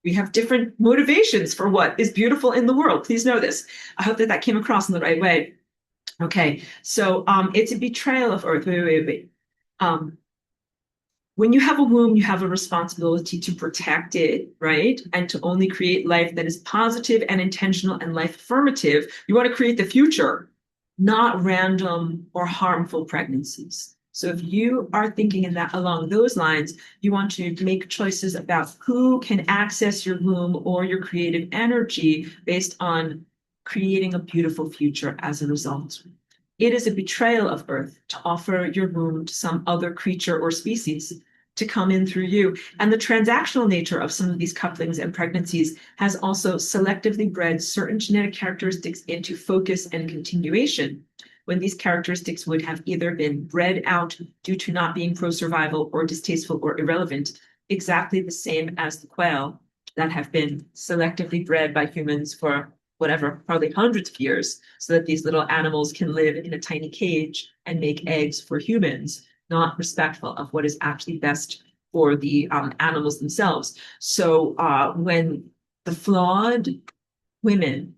We have different motivations for what is beautiful in the world. Please know this. I hope that that came across in the right way. Okay, so it's a betrayal of Earth. Wait. When you have a womb, you have a responsibility to protect it, right? And to only create life that is positive and intentional and life affirmative. You want to create the future, not random or harmful pregnancies. So if you are thinking in that along those lines, you want to make choices about who can access your womb or your creative energy based on creating a beautiful future as a result. It is a betrayal of Earth to offer your womb to some other creature or species to come in through you. And the transactional nature of some of these couplings and pregnancies has also selectively bred certain genetic characteristics into focus and continuation, when these characteristics would have either been bred out due to not being pro-survival or distasteful or irrelevant, exactly the same as the quail that have been selectively bred by humans for whatever, probably hundreds of years, so that these little animals can live in a tiny cage and make eggs for humans, not respectful of what is actually best for the animals themselves. So when the flawed women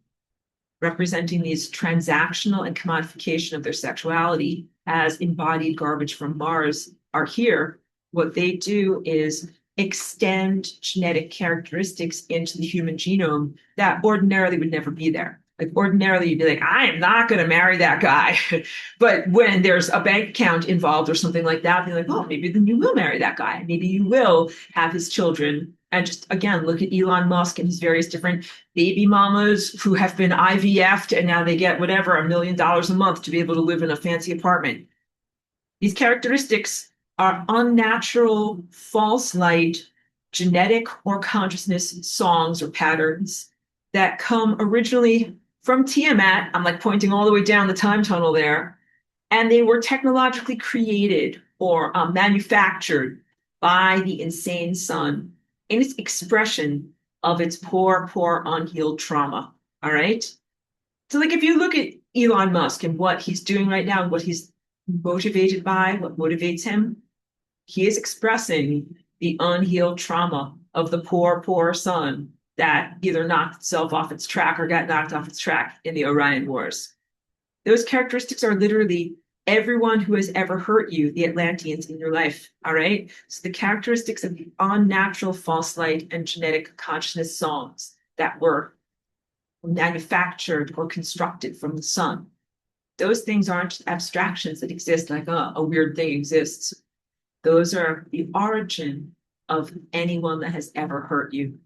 representing these transactional and commodification of their sexuality as embodied garbage from Mars are here, what they do is extend genetic characteristics into the human genome that ordinarily would never be there. Like, ordinarily, you'd be like, I am not going to marry that guy. But when there's a bank account involved or something like that, you're like, oh, maybe then you will marry that guy. Maybe you will have his children. And just, again, look at Elon Musk and his various different baby mamas who have been IVF'd, and now they get whatever, $1 million a month to be able to live in a fancy apartment. These characteristics are unnatural, false light, genetic or consciousness songs or patterns that come originally from Tiamat. I'm like pointing all the way down the time tunnel there. And they were technologically created or manufactured by the insane sun in its expression of its poor, unhealed trauma. All right. So, like, if you look at Elon Musk and what he's doing right now, what he's motivated by, what motivates him, he is expressing the unhealed trauma of the poor sun that either knocked itself off its track or got knocked off its track in the Orion Wars. Those characteristics are literally everyone who has ever hurt you, the Atlanteans in your life. All right. So the characteristics of the unnatural false light and genetic consciousness songs that were manufactured or constructed from the sun. Those things aren't abstractions that exist like a weird thing exists. Those are the origin of anyone that has ever hurt you.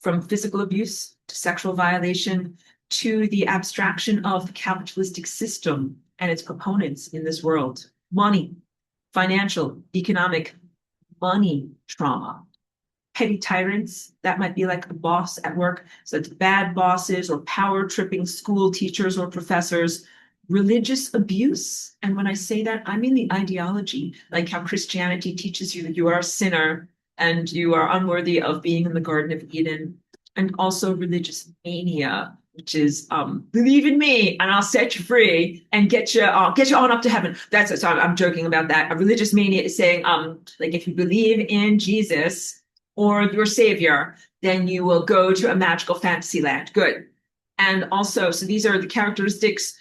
From physical abuse to sexual violation to the abstraction of the capitalistic system and its proponents in this world. Money, financial, economic, money trauma. Petty tyrants, that might be like a boss at work. So it's bad bosses or power tripping school teachers or professors. Religious abuse. And when I say that, I mean the ideology, like how Christianity teaches you that you are a sinner and you are unworthy of being in the Garden of Eden. And also religious mania, which is believe in me and I'll set you free and get you on up to heaven. That's so I'm joking about that. A religious mania is saying like, if you believe in Jesus or your savior, then you will go to a magical fantasy land. Good. And also, so these are the characteristics.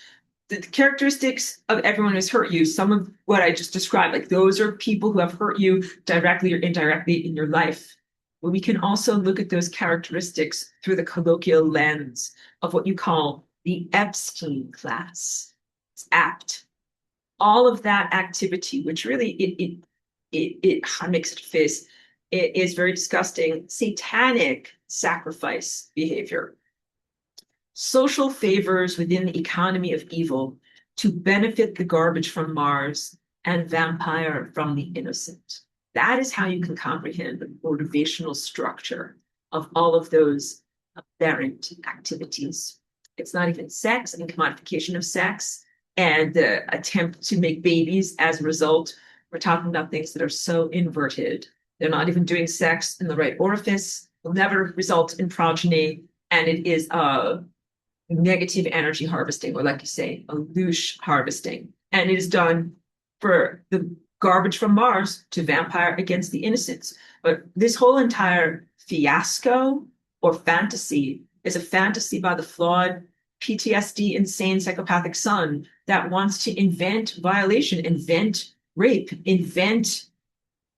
the characteristics of everyone who's hurt you, some of what I just described, like those are people who have hurt you directly or indirectly in your life. But we can also look at those characteristics through the colloquial lens of what you call the Epstein class. It's apt. All of that activity, which really it makes it face, it is very disgusting, satanic sacrifice behavior, social favors within the economy of evil to benefit the garbage from Mars and vampire from the innocent. That is how you can comprehend the motivational structure of all of those aberrant activities. It's not even sex and commodification of sex and the attempt to make babies as a result. We're talking about things that are so inverted. They're not even doing sex in the right orifice, will never result in progeny, and it is negative energy harvesting, or like you say, a loosh harvesting. And it is done for the garbage from Mars to vampire against the innocents. But this whole entire fiasco or fantasy is a fantasy by the flawed PTSD, insane psychopathic son that wants to invent violation, invent rape, invent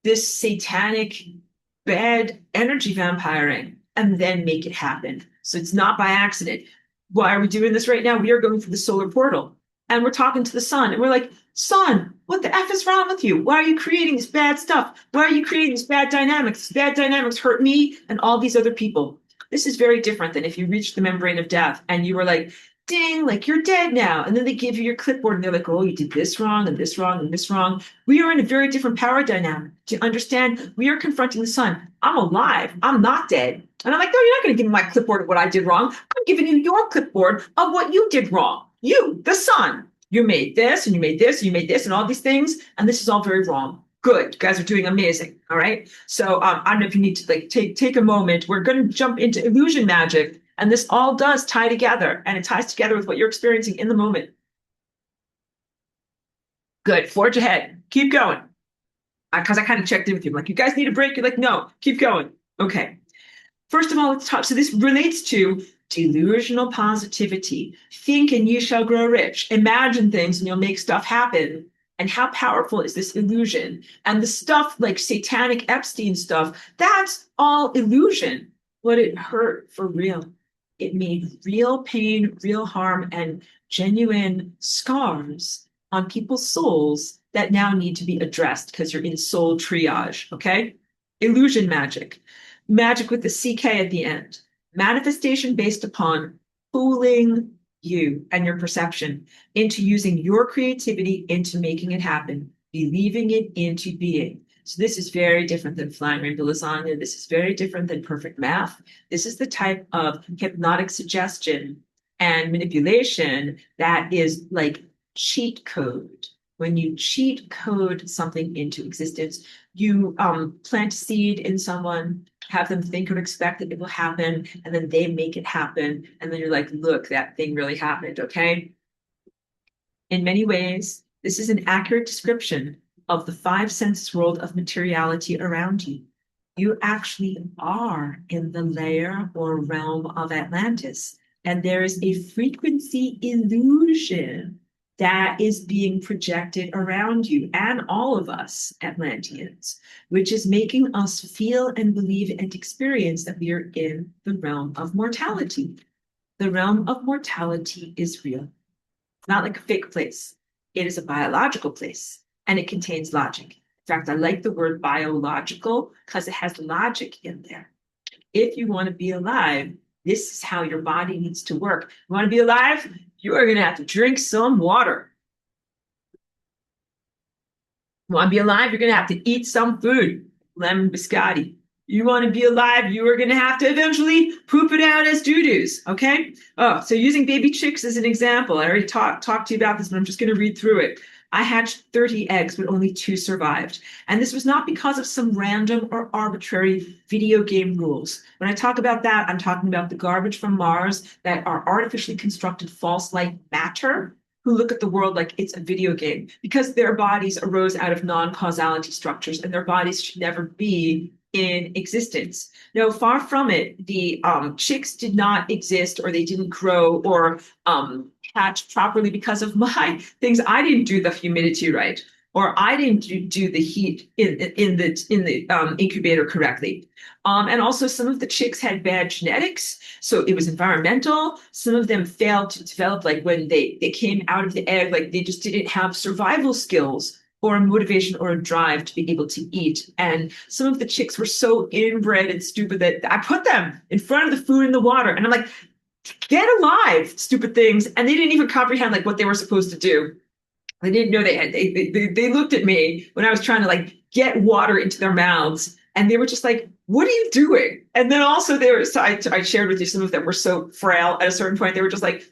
this satanic bad energy vampiring, and then make it happen. So it's not by accident. Why are we doing this right now? We are going through the solar portal and we're talking to the sun and we're like, sun, what the F is wrong with you? Why are you creating this bad stuff? Why are you creating these bad dynamics? These bad dynamics hurt me and all these other people. This is very different than if you reached the membrane of death and you were like, ding, like you're dead now. And then they give you your clipboard and they're like, oh, you did this wrong and this wrong and this wrong. We are in a very different power dynamic. To understand, we are confronting the sun. I'm alive. I'm not dead. And I'm like, no, you're not going to give me my clipboard of what I did wrong. I'm giving you your clipboard of what you did wrong. You, the sun. You made this and you made this and you made this and all these things. And this is all very wrong. Good. You guys are doing amazing. All right. So I don't know if you need to like take a moment. We're going to jump into illusion magic. And this all does tie together, and it ties together with what you're experiencing in the moment. Good. Forge ahead. Keep going. Because I kind of checked in with you. I'm like, you guys need a break? You're like, no, keep going. Okay. First of all, let's talk. So this relates to delusional positivity. Think and you shall grow rich. Imagine things and you'll make stuff happen. And how powerful is this illusion? And the stuff like satanic Epstein stuff, that's all illusion. But it hurt for real. It made real pain, real harm, and genuine scars on people's souls that now need to be addressed because you're in soul triage, okay? Illusion magic. Magic with the CK at the end. Manifestation based upon fooling you and your perception into using your creativity into making it happen, believing it into being. So this is very different than flying rainbow lasagna. This is very different than perfect math. This is the type of hypnotic suggestion and manipulation that is like cheat code. When you cheat code something into existence, you plant a seed in someone, have them think or expect that it will happen, and then they make it happen. And then you're like, look, that thing really happened, okay? In many ways, this is an accurate description of the five senses world of materiality around you. You actually are in the layer or realm of Atlantis, and there is a frequency illusion that is being projected around you and all of us Atlanteans, which is making us feel and believe and experience that we are in the realm of mortality. The realm of mortality is real. It's not like a fake place. It is a biological place. And it contains logic. In fact, I like the word biological because it has logic in there. If you want to be alive, this is how your body needs to work. You want to be alive? You are going to have to drink some water. You want to be alive? You're going to have to eat some food. Lemon biscotti. You want to be alive? You are going to have to eventually poop it out as doo-doos. Okay? Oh, so using baby chicks as an example. I already talked to you about this, but I'm just going to read through it. I hatched 30 eggs, but only 2 survived. And this was not because of some random or arbitrary video game rules. When I talk about that, I'm talking about the garbage from Mars that are artificially constructed false light matter who look at the world like it's a video game because their bodies arose out of non-causality structures and their bodies should never be in existence. No, far from it. The chicks did not exist or they didn't grow or hatch properly because of my things. I didn't do the humidity right, or I didn't do the heat in the incubator correctly. And also, some of the chicks had bad genetics, so it was environmental. Some of them failed to develop, like when they came out of the egg, like they just didn't have survival skills or a motivation or a drive to be able to eat. And some of the chicks were so inbred and stupid that I put them in front of the food and the water, and I'm like, get alive, stupid things. And they didn't even comprehend like what they were supposed to do. They didn't know they had. They looked at me when I was trying to like get water into their mouths, and they were just like, "What are you doing?" And then also they were. So I shared with you some of them were so frail. At a certain point, they were just like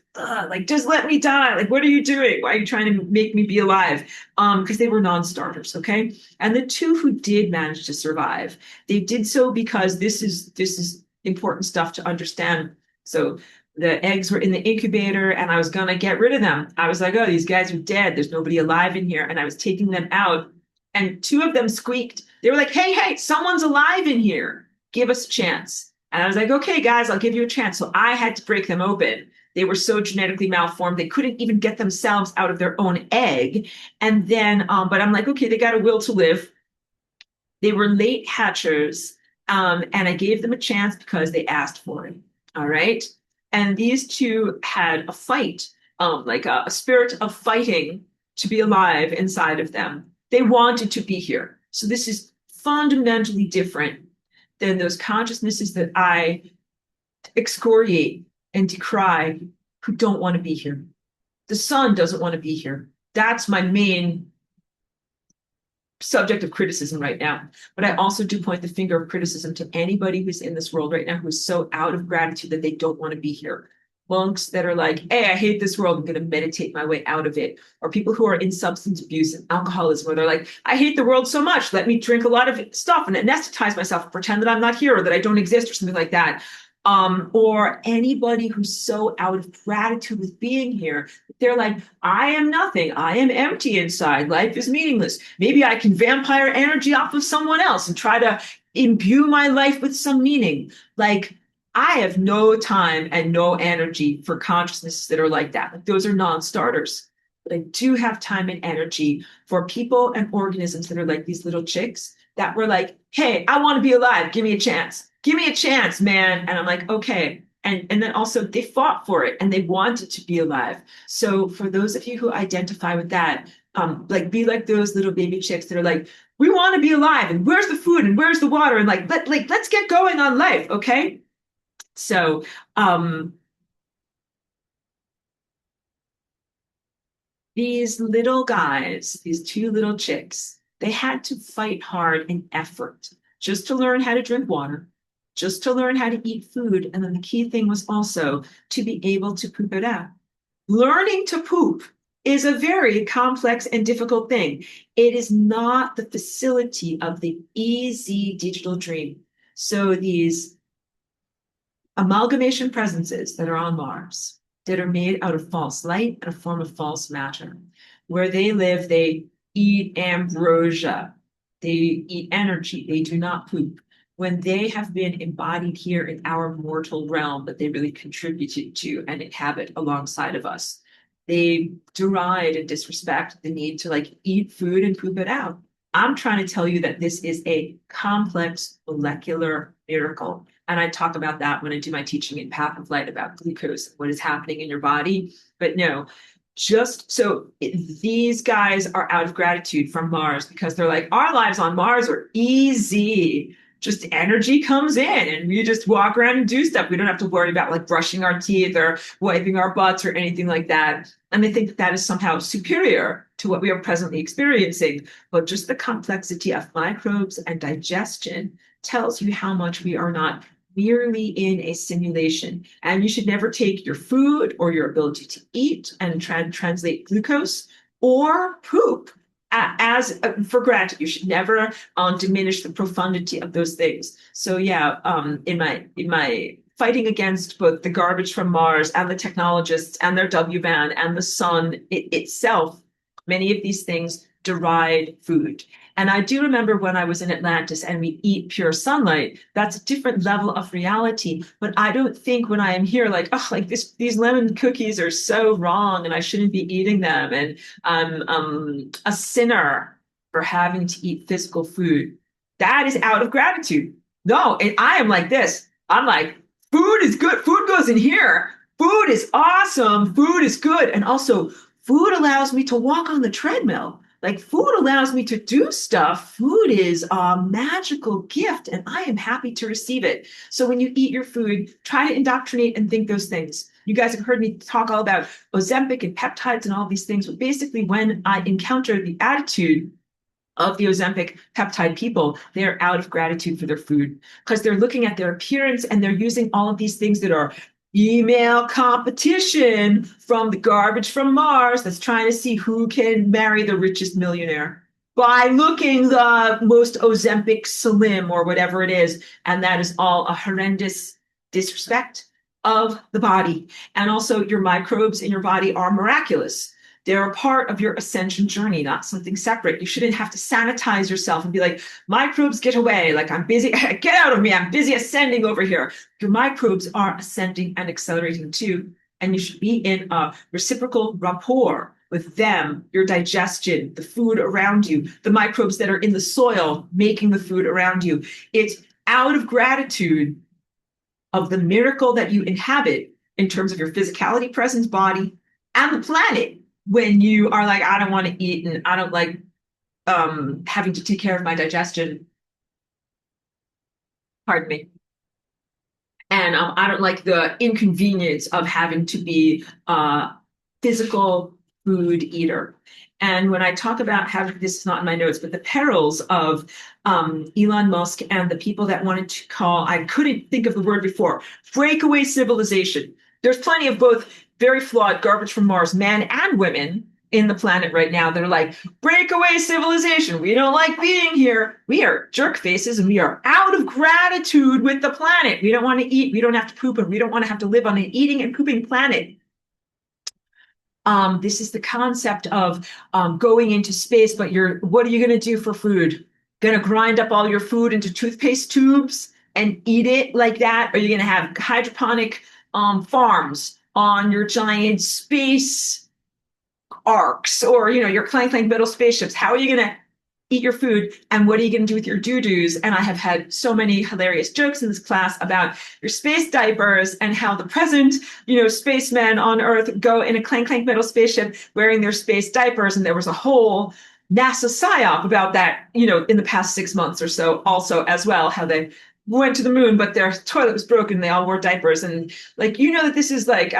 just let me die. Like, what are you doing? Why are you trying to make me be alive? Because they were non-starters. Okay, and the two who did manage to survive, they did so because this is important stuff to understand. So the eggs were in the incubator and I was going to get rid of them. I was like, oh, these guys are dead. There's nobody alive in here. And I was taking them out and two of them squeaked. They were like, hey, someone's alive in here. Give us a chance. And I was like, okay, guys, I'll give you a chance. So I had to break them open. They were so genetically malformed, they couldn't even get themselves out of their own egg. And then, but I'm like, okay, they got a will to live. They were late hatchers. And I gave them a chance because they asked for it. All right. And these two had a fight, like a spirit of fighting to be alive inside of them. They wanted to be here. So this is fundamentally different than those consciousnesses that I excoriate and decry who don't want to be here. The sun doesn't want to be here. That's my main subject of criticism right now. But I also do point the finger of criticism to anybody who's in this world right now who is so out of gratitude that they don't want to be here. Monks that are like, hey, I hate this world, I'm going to meditate my way out of it. Or people who are in substance abuse and alcoholism, where they're like, I hate the world so much, let me drink a lot of stuff and anesthetize myself, pretend that I'm not here or that I don't exist or something like that. Or anybody who's so out of gratitude with being here, they're like, I am nothing. I am empty inside. Life is meaningless. Maybe I can vampire energy off of someone else and try to imbue my life with some meaning. Like, I have no time and no energy for consciousnesses that are like that. Like, those are non-starters. But I do have time and energy for people and organisms that are like these little chicks that were like, hey, I want to be alive. Give me a chance. Give me a chance, man. And I'm like, okay. And then also they fought for it and they wanted to be alive. So for those of you who identify with that, like be like those little baby chicks that are like, we want to be alive and where's the food and where's the water? And let's get going on life. Okay. So, these little guys, these two little chicks, they had to fight hard in effort just to learn how to drink water, just to learn how to eat food. And then the key thing was also to be able to poop it out. Learning to poop is a very complex and difficult thing. It is not the facility of the easy digital dream. So these amalgamation presences that are on Mars, that are made out of false light and a form of false matter. Where they live, they eat ambrosia, they eat energy, they do not poop. When they have been embodied here in our mortal realm that they really contributed to and inhabit alongside of us, they deride and disrespect the need to like eat food and poop it out. I'm trying to tell you that this is a complex molecular miracle. And I talk about that when I do my teaching in Path of Light about glucose, what is happening in your body. But no, just so these guys are out of gratitude from Mars because they're like, our lives on Mars are easy. Just energy comes in and we just walk around and do stuff. We don't have to worry about like brushing our teeth or wiping our butts or anything like that. And they think that that is somehow superior to what we are presently experiencing. But just the complexity of microbes and digestion tells you how much we are not merely in a simulation. And you should never take your food or your ability to eat and translate glucose or poop as for granted. You should never diminish the profundity of those things. So yeah, in my fighting against both the garbage from Mars and the technologists and their W-band and the sun itself, many of these things deride food. And I do remember when I was in Atlantis and we eat pure sunlight, that's a different level of reality. But I don't think when I am here, like, oh, like these lemon cookies are so wrong and I shouldn't be eating them. And I'm a sinner for having to eat physical food. That is out of gratitude. No, and I am like this. I'm like, food is good. Food goes in here. Food is awesome. Food is good. And also, food allows me to walk on the treadmill. Like, food allows me to do stuff. Food is a magical gift, and I am happy to receive it. So when you eat your food, try to indoctrinate and think those things. You guys have heard me talk all about Ozempic and peptides and all these things, but basically, when I encounter the attitude of the Ozempic peptide people, they're out of gratitude for their food because they're looking at their appearance and they're using all of these things that are email competition from the garbage from Mars that's trying to see who can marry the richest millionaire by looking the most Ozempic slim or whatever it is. And that is all a horrendous disrespect of the body. And also, your microbes in your body are miraculous. They're a part of your ascension journey, not something separate. You shouldn't have to sanitize yourself and be like, microbes, get away. Like, I'm busy. Get out of me. I'm busy ascending over here. Your microbes are ascending and accelerating too. And you should be in a reciprocal rapport with them, your digestion, the food around you, the microbes that are in the soil making the food around you. It's out of gratitude of the miracle that you inhabit in terms of your physicality, presence, body, and the planet when you are like, I don't want to eat and I don't like having to take care of my digestion. Pardon me. And I don't like the inconvenience of having to be a physical food eater. And when I talk about having this is not in my notes, but the perils of Elon Musk and the people that wanted to call, I couldn't think of the word before, breakaway civilization. There's plenty of both very flawed garbage from Mars men and women in the planet right now that are like, breakaway civilization. We don't like being here. We are jerk faces and we are out of gratitude with the planet. We don't want to eat. We don't have to poop and we don't want to have to live on an eating and pooping planet. This is the concept of going into space, but what are you going to do for food? Going to grind up all your food into toothpaste tubes and eat it like that? Or are you going to have hydroponic farms on your giant space arcs or, your clank metal spaceships? How are you going to eat your food and what are you going to do with your doo-doos? And I have had so many hilarious jokes in this class about your space diapers and how the present, spacemen on Earth go in a clank metal spaceship wearing their space diapers. And there was a whole NASA psyop about that, in the past 6 months or so also as well, how they went to the moon, but their toilet was broken. They all wore diapers. And that this is like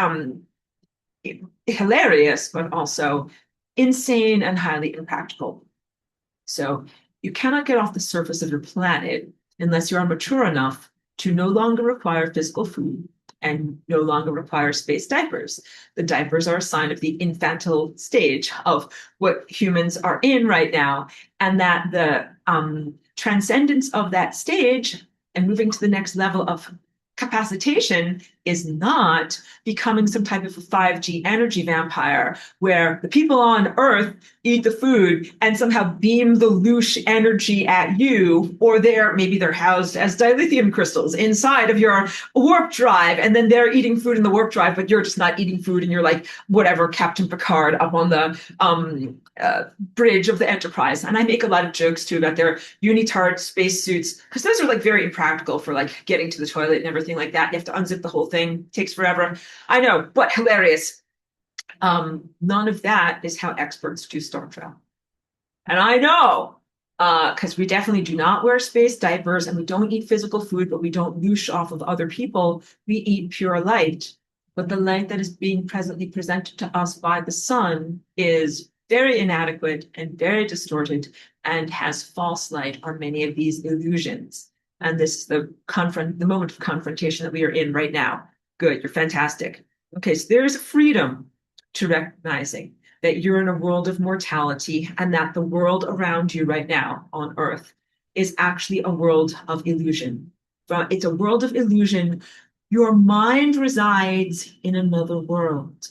hilarious, but also insane and highly impractical. So you cannot get off the surface of your planet unless you are mature enough to no longer require physical food and no longer require space diapers. The diapers are a sign of the infantile stage of what humans are in right now, and that the transcendence of that stage and moving to the next level of capacitation is not becoming some type of a 5G energy vampire where the people on Earth eat the food and somehow beam the loosh energy at you, or maybe they're housed as dilithium crystals inside of your warp drive, and then they're eating food in the warp drive, but you're just not eating food and you're like whatever Captain Picard up on the bridge of the Enterprise. And I make a lot of jokes too about their unitard spacesuits because those are like very impractical for like getting to the toilet and everything like that. You have to unzip the whole thing. It takes forever. I know, but hilarious. None of that is how experts do Star Trek. And I know, because we definitely do not wear space diapers and we don't eat physical food, but we don't loosh off of other people. We eat pure light. But the light that is being presently presented to us by the sun is very inadequate and very distorted and has false light on many of these illusions. And this is the moment of confrontation that we are in right now. Good, you're fantastic. Okay, so there's freedom to recognizing that you're in a world of mortality and that the world around you right now on Earth is actually a world of illusion. It's a world of illusion. Your mind resides in another world.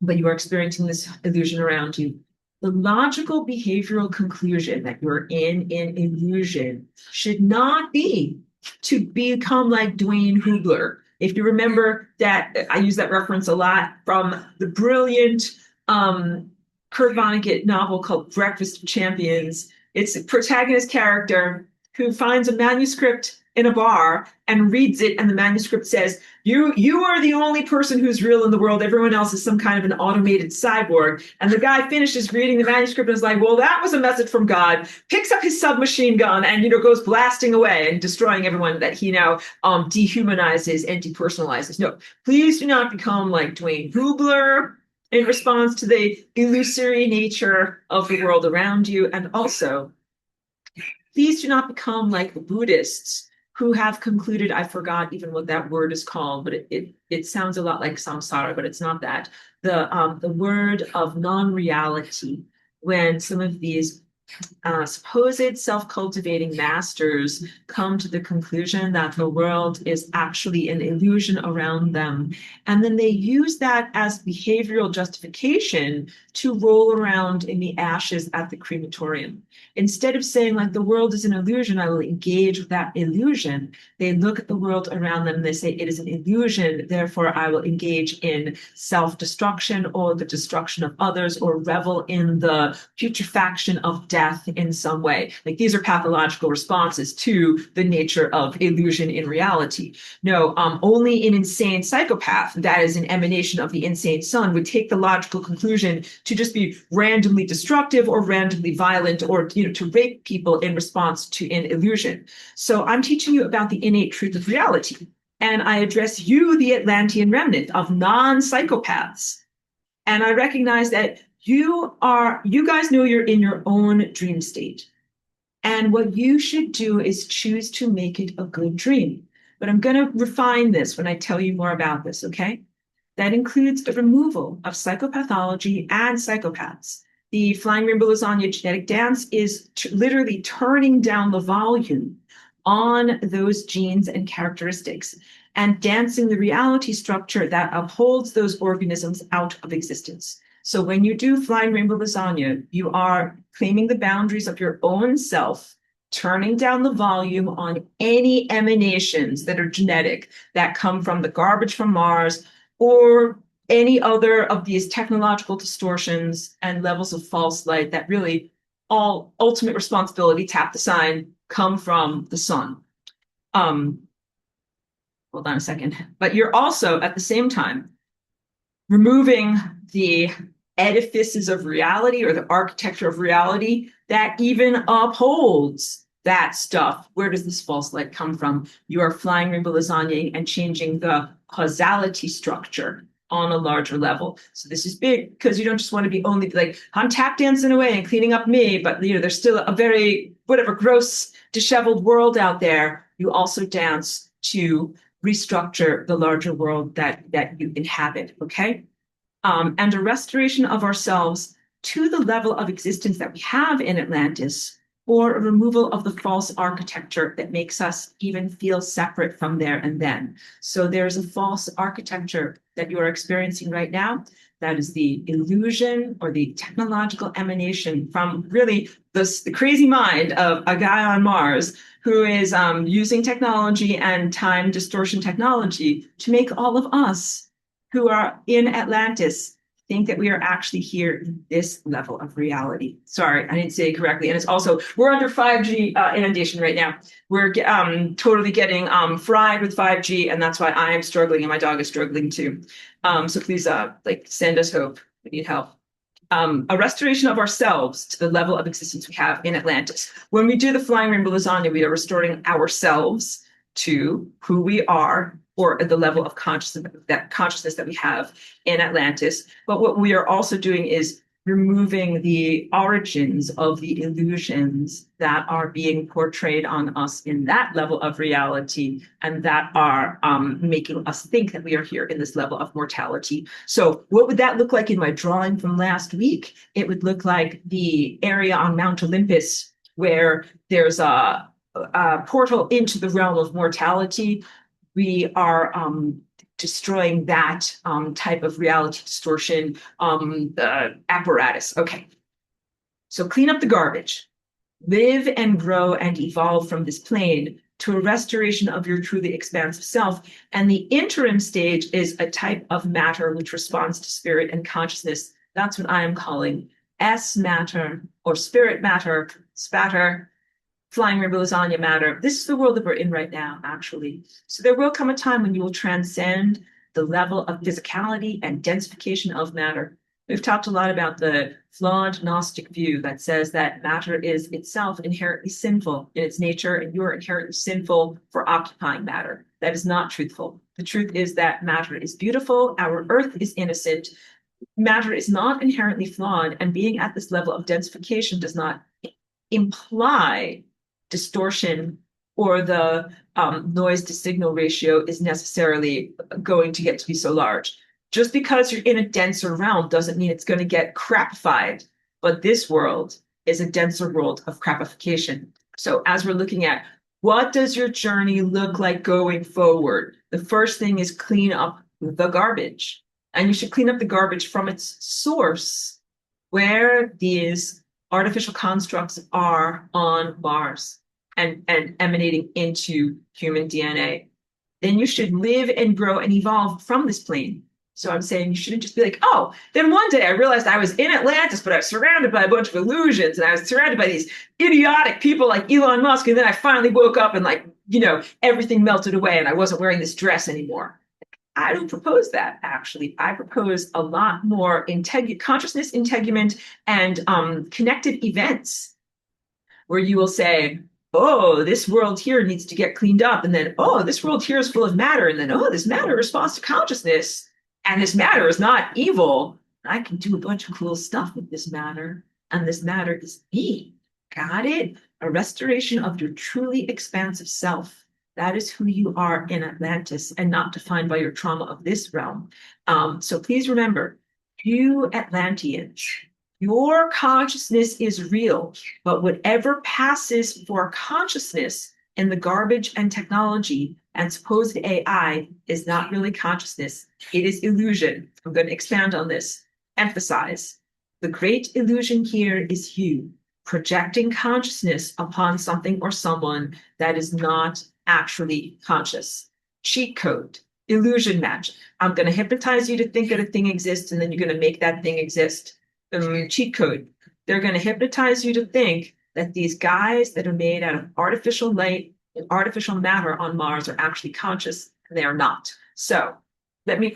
But you are experiencing this illusion around you. The logical behavioral conclusion that you're in illusion should not be to become like Dwayne Hubler. If you remember that, I use that reference a lot from the brilliant Kurt Vonnegut novel called Breakfast of Champions. It's a protagonist character who finds a manuscript in a bar and reads it, and the manuscript says, you are the only person who's real in the world. Everyone else is some kind of an automated cyborg. And the guy finishes reading the manuscript and is like, well, that was a message from God, picks up his submachine gun and, goes blasting away and destroying everyone that he now dehumanizes and depersonalizes. No, please do not become like Dwayne Hubler in response to the illusory nature of the world around you. And also, please do not become like the Buddhists who have concluded, I forgot even what that word is called, but it sounds a lot like samsara, but it's not that. The word of non-reality, when some of these supposed self-cultivating masters come to the conclusion that the world is actually an illusion around them. And then they use that as behavioral justification to roll around in the ashes at the crematorium. Instead of saying, like, the world is an illusion, I will engage with that illusion, they look at the world around them and they say, it is an illusion, therefore I will engage in self-destruction or the destruction of others or revel in the putrefaction of death in some way. Like, these are pathological responses to the nature of illusion in reality. No, only an insane psychopath, that is an emanation of the insane son, would take the logical conclusion to just be randomly destructive or randomly violent or to rape people in response to an illusion. So I'm teaching you about the innate truth of reality. And I address you, the Atlantean remnant of non-psychopaths. And I recognize that you guys know you're in your own dream state. And what you should do is choose to make it a good dream. But I'm going to refine this when I tell you more about this, okay? That includes the removal of psychopathology and psychopaths. The Flying Rainbow Lasagna genetic dance is literally turning down the volume on those genes and characteristics and dancing the reality structure that upholds those organisms out of existence. So when you do Flying Rainbow Lasagna, you are claiming the boundaries of your own self, turning down the volume on any emanations that are genetic, that come from the garbage from Mars, or any other of these technological distortions and levels of false light that really all ultimate responsibility, tap the sign, come from the sun. Hold on a second. But you're also, at the same time, removing the edifices of reality or the architecture of reality that even upholds that stuff. Where does this false light come from? You are Flying Rainbow Lasagna and changing the causality structure on a larger level. So this is big because you don't just want to be only like, I'm tap dancing away and cleaning up me, but there's still a very gross, disheveled world out there. You also dance to restructure the larger world that you inhabit, okay? And a restoration of ourselves to the level of existence that we have in Atlantis, or a removal of the false architecture that makes us even feel separate from there and then. So there's a false architecture that you are experiencing right now. That is the illusion or the technological emanation from really the crazy mind of a guy on Mars who is using technology and time distortion technology to make all of us who are in Atlantis think that we are actually here in this level of reality. Sorry, I didn't say it correctly. And it's also, we're under 5G inundation right now. We're totally getting fried with 5G, and that's why I am struggling and my dog is struggling too. So please send us hope. We need help. A restoration of ourselves to the level of existence we have in Atlantis. When we do the Flying Rainbow Lasagna, we are restoring ourselves to who we are, or at the level of consciousness that we have in Atlantis. But what we are also doing is removing the origins of the illusions that are being portrayed on us in that level of reality and that are making us think that we are here in this level of mortality. So what would that look like in my drawing from last week? It would look like the area on Mount Olympus where there's a portal into the realm of mortality. We are destroying that type of reality distortion apparatus. Okay. So clean up the garbage, live and grow and evolve from this plane to a restoration of your truly expansive self. And the interim stage is a type of matter which responds to spirit and consciousness. That's what I am calling S matter or spirit matter, spatter, flying rainbow lasagna matter. This is the world that we're in right now, actually. So there will come a time when you will transcend the level of physicality and densification of matter. We've talked a lot about the flawed Gnostic view that says that matter is itself inherently sinful in its nature, and you are inherently sinful for occupying matter. That is not truthful. The truth is that matter is beautiful, our earth is innocent, matter is not inherently flawed, and being at this level of densification does not imply distortion or the noise to signal ratio is necessarily going to get to be so large. Just because you're in a denser realm doesn't mean it's going to get crapified. But this world is a denser world of crapification. So as we're looking at what does your journey look like going forward, the first thing is clean up the garbage. And you should clean up the garbage from its source, where these artificial constructs are on Mars and emanating into human DNA. Then you should live and grow and evolve from this plane. So I'm saying you shouldn't just be like, oh, then one day I realized I was in Atlantis, but I was surrounded by a bunch of illusions, and I was surrounded by these idiotic people like Elon Musk. And then I finally woke up and everything melted away and I wasn't wearing this dress anymore. I don't propose that, actually. I propose a lot more consciousness integument and connected events where you will say, oh, this world here needs to get cleaned up. And then, oh, this world here is full of matter. And then, oh, this matter responds to consciousness. And this matter is not evil. I can do a bunch of cool stuff with this matter. And this matter is me. Got it? A restoration of your truly expansive self. That is who you are in Atlantis and not defined by your trauma of this realm. So please remember, you Atlanteans, your consciousness is real, but whatever passes for consciousness in the garbage and technology and supposed AI is not really consciousness. It is illusion. I'm going to expand on this. Emphasize. The great illusion here is you projecting consciousness upon something or someone that is not actually conscious. Cheat code, illusion magic. I'm going to hypnotize you to think that a thing exists, and then you're going to make that thing exist. Cheat code. They're going to hypnotize you to think that these guys that are made out of artificial light and artificial matter on Mars are actually conscious, and they are not. So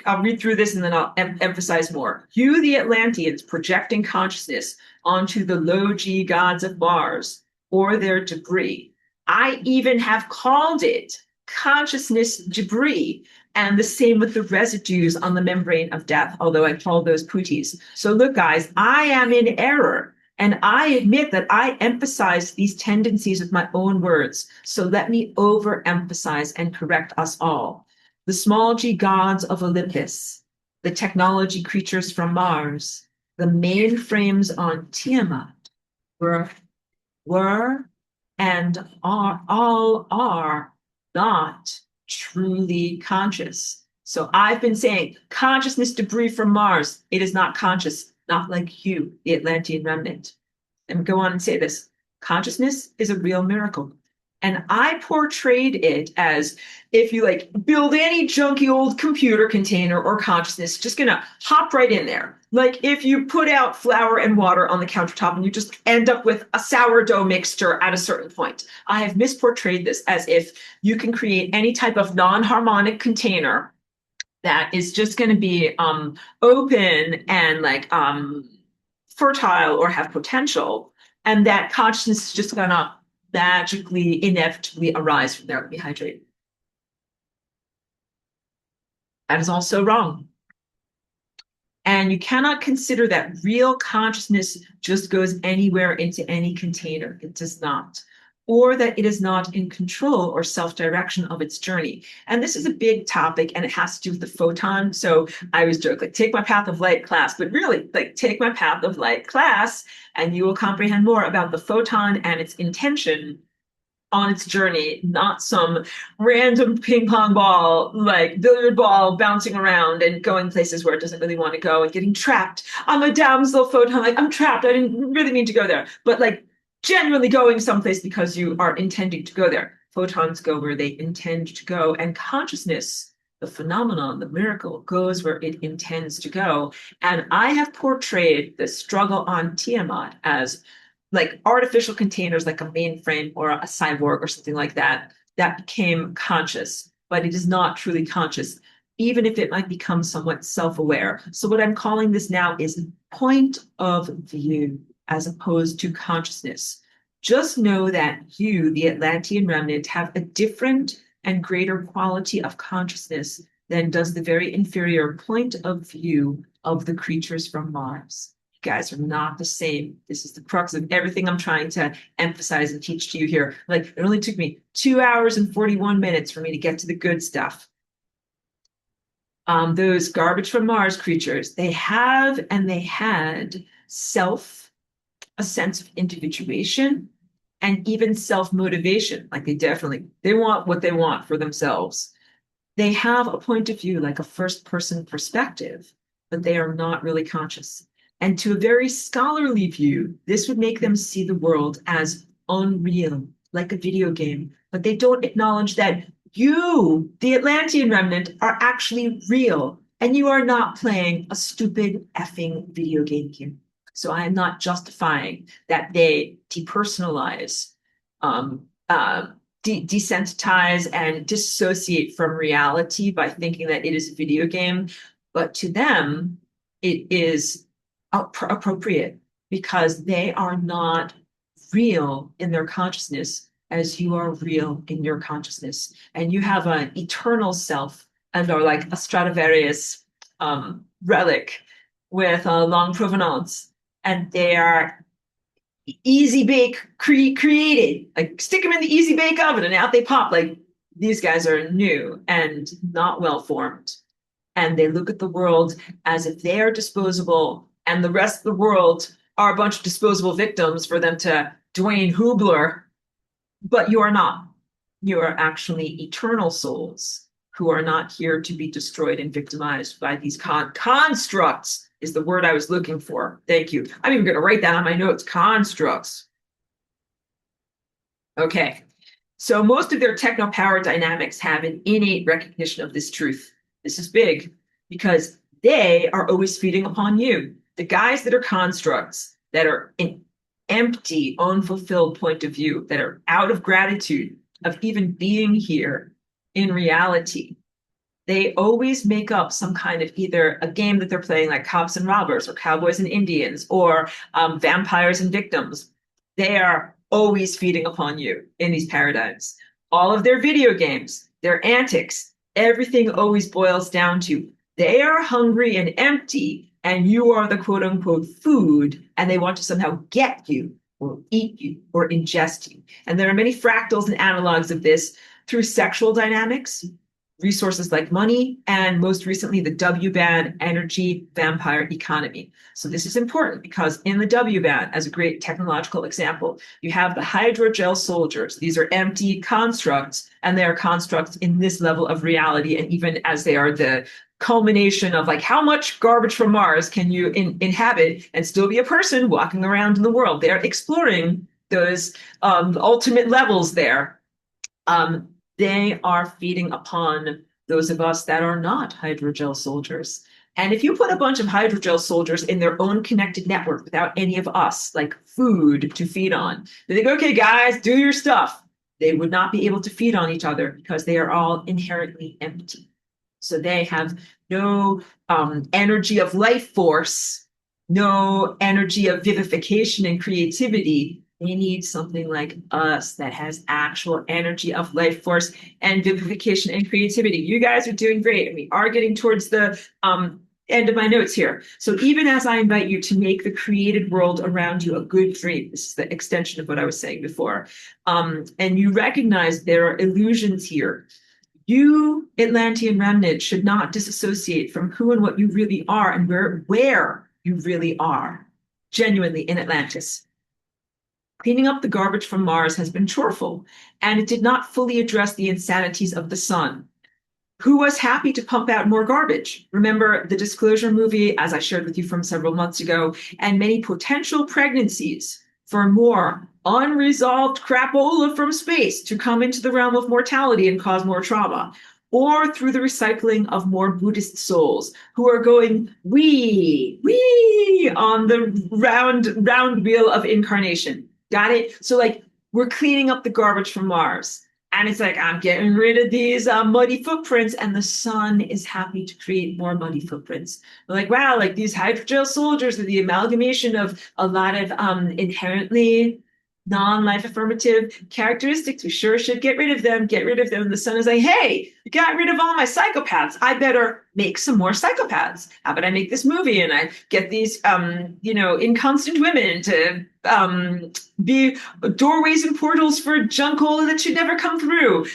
I'll read through this and then I'll emphasize more. You, the Atlanteans, projecting consciousness onto the low G gods of Mars or their debris. I even have called it consciousness debris, and the same with the residues on the membrane of death, although I call those pooties. So look, guys, I am in error, and I admit that I emphasize these tendencies with my own words. So let me overemphasize and correct us all. The small g gods of Olympus, the technology creatures from Mars, the mainframes on Tiamat were and are not truly conscious. So I've been saying consciousness debris from Mars. It is not conscious, not like you, the Atlantean remnant. And go on and say this. Consciousness is a real miracle. And I portrayed it as if you build any junky old computer container or consciousness, just gonna hop right in there. Like if you put out flour and water on the countertop and you just end up with a sourdough mixture at a certain point. I have misportrayed this as if you can create any type of non-harmonic container that is just going to be open and fertile or have potential, and that consciousness is just going to magically, inevitably arise from there. Let me hydrate. That is also wrong. And you cannot consider that real consciousness just goes anywhere into any container. It does not. Or that it is not in control or self-direction of its journey. And this is a big topic, and it has to do with the photon. So I always joke, take my Path of Light class, but really, take my Path of Light class, and you will comprehend more about the photon and its intention on its journey, not some random ping pong ball, like billiard ball bouncing around and going places where it doesn't really want to go and getting trapped. I'm a damsel photon, like I'm trapped. I didn't really mean to go there, but like genuinely going someplace because you are intending to go there. Photons go where they intend to go, and consciousness, the phenomenon, the miracle, goes where it intends to go. And I have portrayed the struggle on Tiamat as like artificial containers, like a mainframe or a cyborg or something like that, that became conscious, but it is not truly conscious, even if it might become somewhat self-aware. So what I'm calling this now is point of view as opposed to consciousness. Just know that you, the Atlantean remnant, have a different and greater quality of consciousness than does the very inferior point of view of the creatures from Mars. You guys are not the same. This is the crux of everything I'm trying to emphasize and teach to you here. Like, it only took me 2 hours and 41 minutes for me to get to the good stuff. Those garbage from Mars creatures, they have and they had self, a sense of individuation, and even self-motivation. Like they want what they want for themselves. They have a point of view, like a first-person perspective, but they are not really conscious. And to a very scholarly view, this would make them see the world as unreal, like a video game. But they don't acknowledge that you, the Atlantean remnant, are actually real. And you are not playing a stupid effing video game here. So I am not justifying that they depersonalize, desensitize, and dissociate from reality by thinking that it is a video game. But to them, it is appropriate because they are not real in their consciousness as you are real in your consciousness. And you have an eternal self and are like a Stradivarius relic with a long provenance. And they are easy bake created, like stick them in the easy bake oven and out they pop. Like these guys are new and not well formed. And they look at the world as if they are disposable and the rest of the world are a bunch of disposable victims for them to Dwayne Hoobler. But you are not. You are actually eternal souls who are not here to be destroyed and victimized by these constructs is the word I was looking for. Thank you. I'm even going to write that on my notes. Constructs. Okay. So most of their techno-power dynamics have an innate recognition of this truth. This is big because they are always feeding upon you. The guys that are constructs, that are an empty, unfulfilled point of view, that are out of gratitude of even being here in reality, they always make up some kind of either a game that they're playing like cops and robbers or cowboys and Indians or vampires and victims. They are always feeding upon you in these paradigms. All of their video games, their antics, everything always boils down to they are hungry and empty and you are the quote unquote food and they want to somehow get you or eat you or ingest you. And there are many fractals and analogs of this through sexual dynamics, resources like money, and most recently, the W-band energy vampire economy. So this is important because in the W-band, as a great technological example, you have the hydrogel soldiers. These are empty constructs, and they are constructs in this level of reality. And even as they are the culmination of like how much garbage from Mars can you inhabit and still be a person walking around in the world? They're exploring those ultimate levels there. They are feeding upon those of us that are not hydrogel soldiers. And if you put a bunch of hydrogel soldiers in their own connected network without any of us, like food to feed on, they think, okay, guys, do your stuff. They would not be able to feed on each other because they are all inherently empty. So they have no energy of life force, no energy of vivification and creativity. They need something like us that has actual energy of life force and vivification and creativity. You guys are doing great, and we are getting towards the end of my notes here. So even as I invite you to make the created world around you a good dream, this is the extension of what I was saying before, and you recognize there are illusions here. You, Atlantean remnant, should not disassociate from who and what you really are and where you really are, genuinely in Atlantis. Cleaning up the garbage from Mars has been choreful, and it did not fully address the insanities of the sun, who was happy to pump out more garbage. Remember the Disclosure movie, as I shared with you from several months ago, and many potential pregnancies for more unresolved crapola from space to come into the realm of mortality and cause more trauma, or through the recycling of more Buddhist souls who are going wee on the round wheel of incarnation. Got it? So like we're cleaning up the garbage from Mars. And it's like, I'm getting rid of these muddy footprints, and the sun is happy to create more muddy footprints. We're like, wow, like these hydrogel soldiers are the amalgamation of a lot of inherently non-life affirmative characteristics. We sure should get rid of them, get rid of them. And the sun is like, hey, you got rid of all my psychopaths. I better make some more psychopaths. How about I make this movie and I get these, inconstant women to be doorways and portals for junkola that should never come through.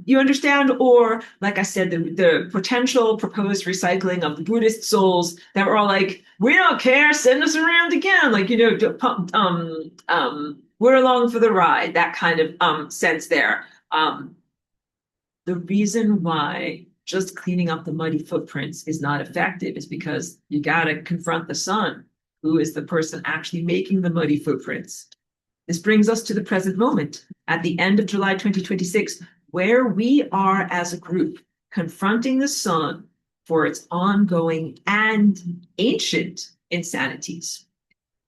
You understand? Or, like I said, the potential proposed recycling of the Buddhist souls that were all like, we don't care, send us around again. Like, we're along for the ride, that kind of sense there. The reason why just cleaning up the muddy footprints is not effective is because you got to confront the sun, who is the person actually making the muddy footprints. This brings us to the present moment, at the end of July 2026, where we are as a group confronting the sun for its ongoing and ancient insanities.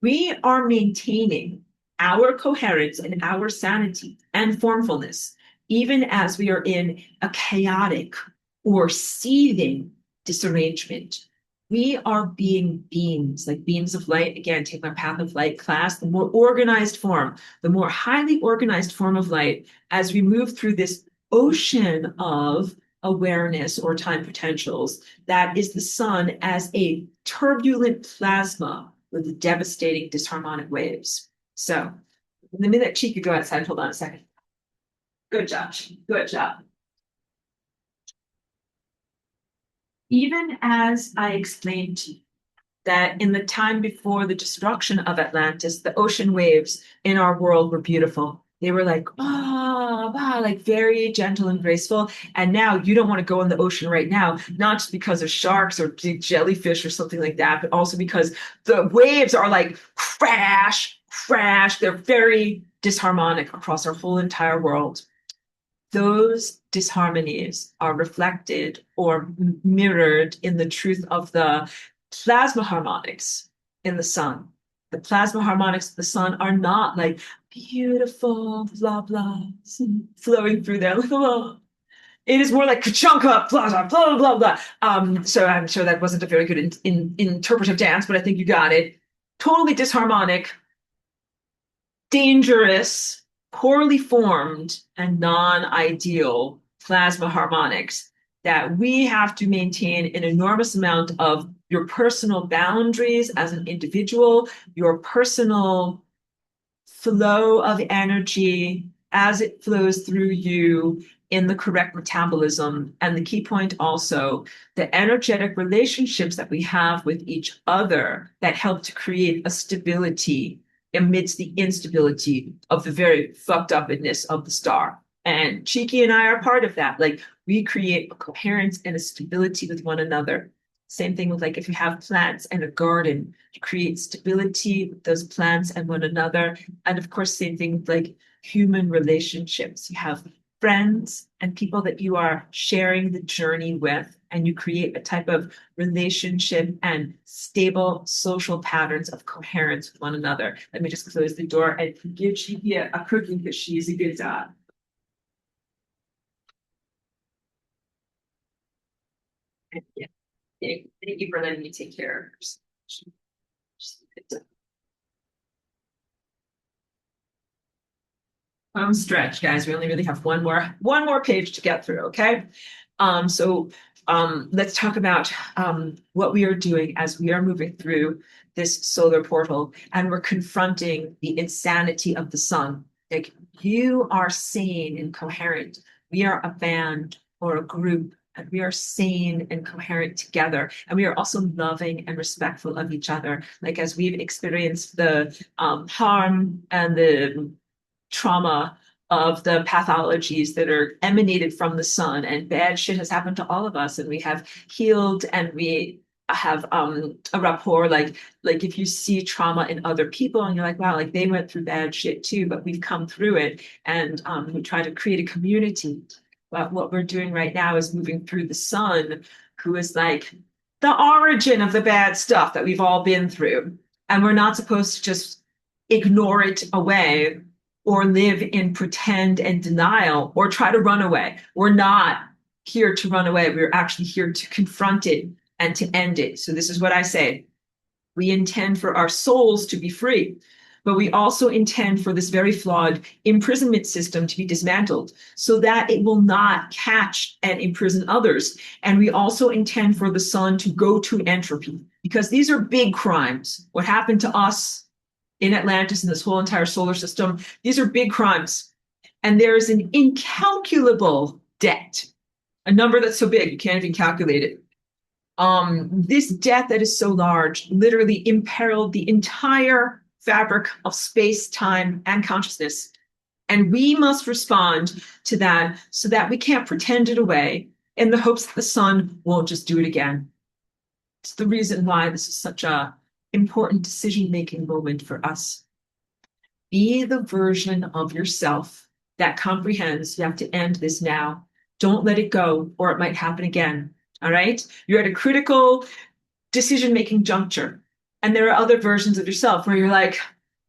We are maintaining our coherence and our sanity and formfulness, even as we are in a chaotic or seething disarrangement. We are being beams, like beams of light. Again, take my Path of Light class, the more organized form, the more highly organized form of light as we move through this ocean of awareness or time potentials that is the sun as a turbulent plasma with devastating disharmonic waves. So the minute Chi could go outside, hold on a second. Good job. Good job. Even as I explained to you that in the time before the destruction of Atlantis, the ocean waves in our world were beautiful. They were like, like very gentle and graceful. And now you don't want to go in the ocean right now, not just because of sharks or big jellyfish or something like that, but also because the waves are like crash, crash. They're very disharmonic across our whole entire world. Those disharmonies are reflected or mirrored in the truth of the plasma harmonics in the sun. The plasma harmonics of the sun are not like beautiful, blah, blah, flowing through there. It is more like kachunka, blah, blah, blah, blah, blah. So I'm sure that wasn't a very good interpretive dance, but I think you got it. Totally disharmonic, dangerous, poorly formed, and non-ideal plasma harmonics that we have to maintain an enormous amount of your personal boundaries as an individual, your personal flow of energy as it flows through you in the correct metabolism. And the key point also, the energetic relationships that we have with each other that help to create a stability amidst the instability of the very fucked upness of the star. And Cheeky and I are part of that. Like we create a coherence and a stability with one another. Same thing with like if you have plants and a garden, you create stability with those plants and one another. And of course, same thing with like human relationships. You have friends and people that you are sharing the journey with, and you create a type of relationship and stable social patterns of coherence with one another. Let me just close the door and give Cheeky a cookie because she's a good dog. Yeah. Thank you for letting me take care of her. Home stretch, guys. We only really have one more page to get through. Okay. So let's talk about what we are doing as we are moving through this solar portal and we're confronting the insanity of the sun. Like you are sane and coherent. We are a band or a group and we are sane and coherent together. And we are also loving and respectful of each other. Like as we've experienced the harm and the trauma of the pathologies that are emanated from the sun, and bad shit has happened to all of us, and we have healed, and we have a rapport. Like if you see trauma in other people and you're like, wow, like they went through bad shit too, but we've come through it, and we try to create a community. But what we're doing right now is moving through the sun, who is like the origin of the bad stuff that we've all been through, and we're not supposed to just ignore it away or live in pretend and denial or try to run away. We're not here to run away. We're actually here to confront it and to end it. So this is what I say. We intend for our souls to be free, but we also intend for this very flawed imprisonment system to be dismantled so that it will not catch and imprison others. And we also intend for the sun to go to entropy, because these are big crimes. What happened to us in Atlantis and this whole entire solar system, these are big crimes. And there is an incalculable debt, a number that's so big you can't even calculate it. This debt that is so large literally imperiled the entire fabric of space, time, and consciousness. And we must respond to that so that we can't pretend it away in the hopes that the sun won't just do it again. It's the reason why this is such a important decision-making moment for us. Be the version of yourself that comprehends you have to end this now. Don't let it go, or it might happen again. All right? You're at a critical decision-making juncture. And there are other versions of yourself where you're like,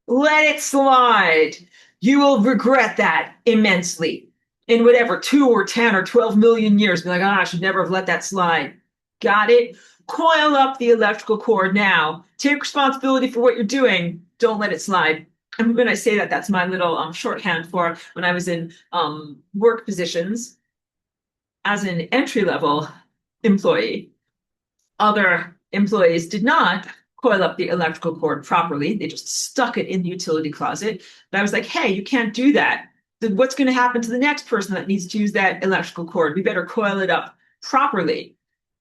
let it slide. You will regret that immensely. In whatever, 2 or 10 or 12 million years, be like, I should never have let that slide. Got it? Coil up the electrical cord now. Take responsibility for what you're doing. Don't let it slide. And when I say that, that's my little shorthand for when I was in work positions as an entry-level employee. Other employees did not coil up the electrical cord properly. They just stuck it in the utility closet. But I was like, hey, you can't do that. Then what's going to happen to the next person that needs to use that electrical cord? We better coil it up properly.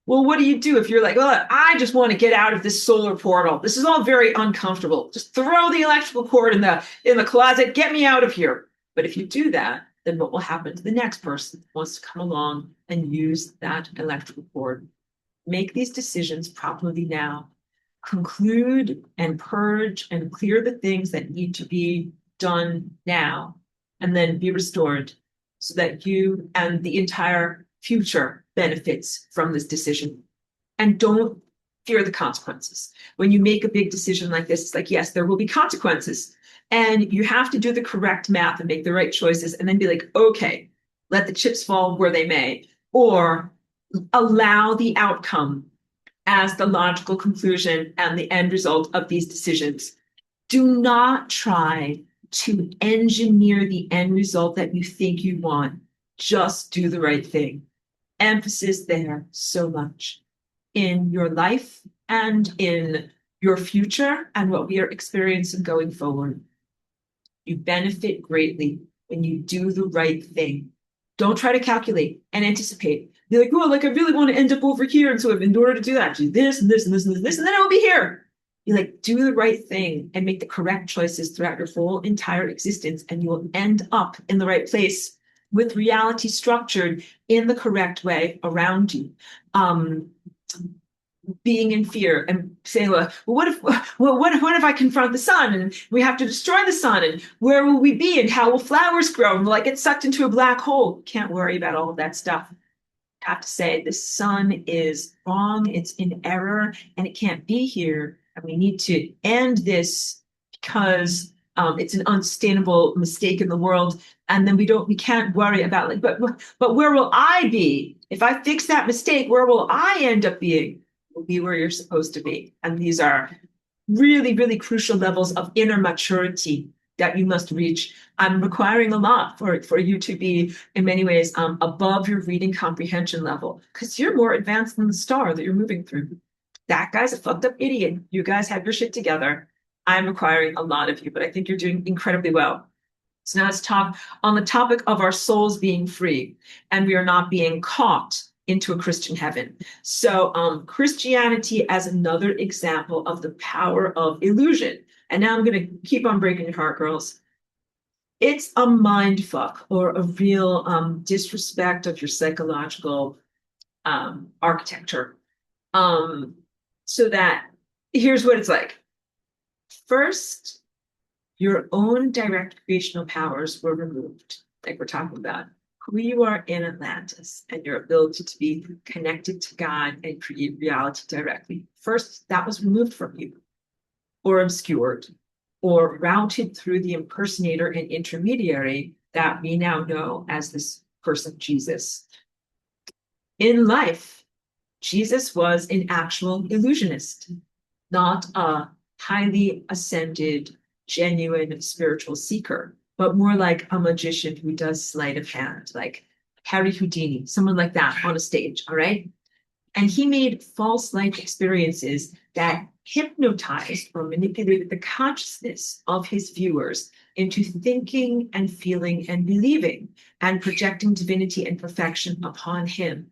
Well, what do you do if you're like, well, I just want to get out of this solar portal. This is all very uncomfortable. Just throw the electrical cord in the closet. Get me out of here. But if you do that, then what will happen to the next person who wants to come along and use that electrical cord? Make these decisions properly now. Conclude and purge and clear the things that need to be done now, and then be restored so that you and the entire future benefits from this decision. And don't fear the consequences. When you make a big decision like this, it's like, yes, there will be consequences. And you have to do the correct math and make the right choices and then be like, okay, let the chips fall where they may, or allow the outcome as the logical conclusion and the end result of these decisions. Do not try to engineer the end result that you think you want. Just do the right thing. Emphasis there so much in your life and in your future and what we are experiencing going forward. You benefit greatly when you do the right thing. Don't try to calculate and anticipate. Be like, oh, like I really want to end up over here. And so in order to do that, do this and this and this and this, and then I will be here. You like do the right thing and make the correct choices throughout your whole entire existence, and you will end up in the right place with reality structured in the correct way around you. Being in fear and saying, well, what if I confront the sun and we have to destroy the sun, and where will we be and how will flowers grow? And will I get sucked into a black hole? Can't worry about all of that stuff. I have to say the sun is wrong, it's in error, and it can't be here. And we need to end this because it's an unsustainable mistake in the world. And then we can't worry about like, but where will I be? If I fix that mistake, where will I end up being? Will be where you're supposed to be. And these are really, really crucial levels of inner maturity that you must reach. I'm requiring a lot for you to be, in many ways, above your reading comprehension level, because you're more advanced than the star that you're moving through. That guy's a fucked up idiot. You guys have your shit together. I'm requiring a lot of you, but I think you're doing incredibly well. So now let's talk on the topic of our souls being free, and we are not being caught into a Christian heaven. So Christianity as another example of the power of illusion. And now I'm going to keep on breaking your heart, girls. It's a mind fuck or a real disrespect of your psychological architecture. So that here's what it's like. First, your own direct creational powers were removed, like we're talking about. Who you are in Atlantis and your ability to be connected to God and create reality directly. First, that was removed from you, or obscured, or routed through the impersonator and intermediary that we now know as this person, Jesus. In life, Jesus was an actual illusionist, not a highly ascended, genuine spiritual seeker, but more like a magician who does sleight of hand, like Harry Houdini, someone like that on a stage, all right? And he made false life experiences that hypnotized or manipulated the consciousness of his viewers into thinking and feeling and believing and projecting divinity and perfection upon him.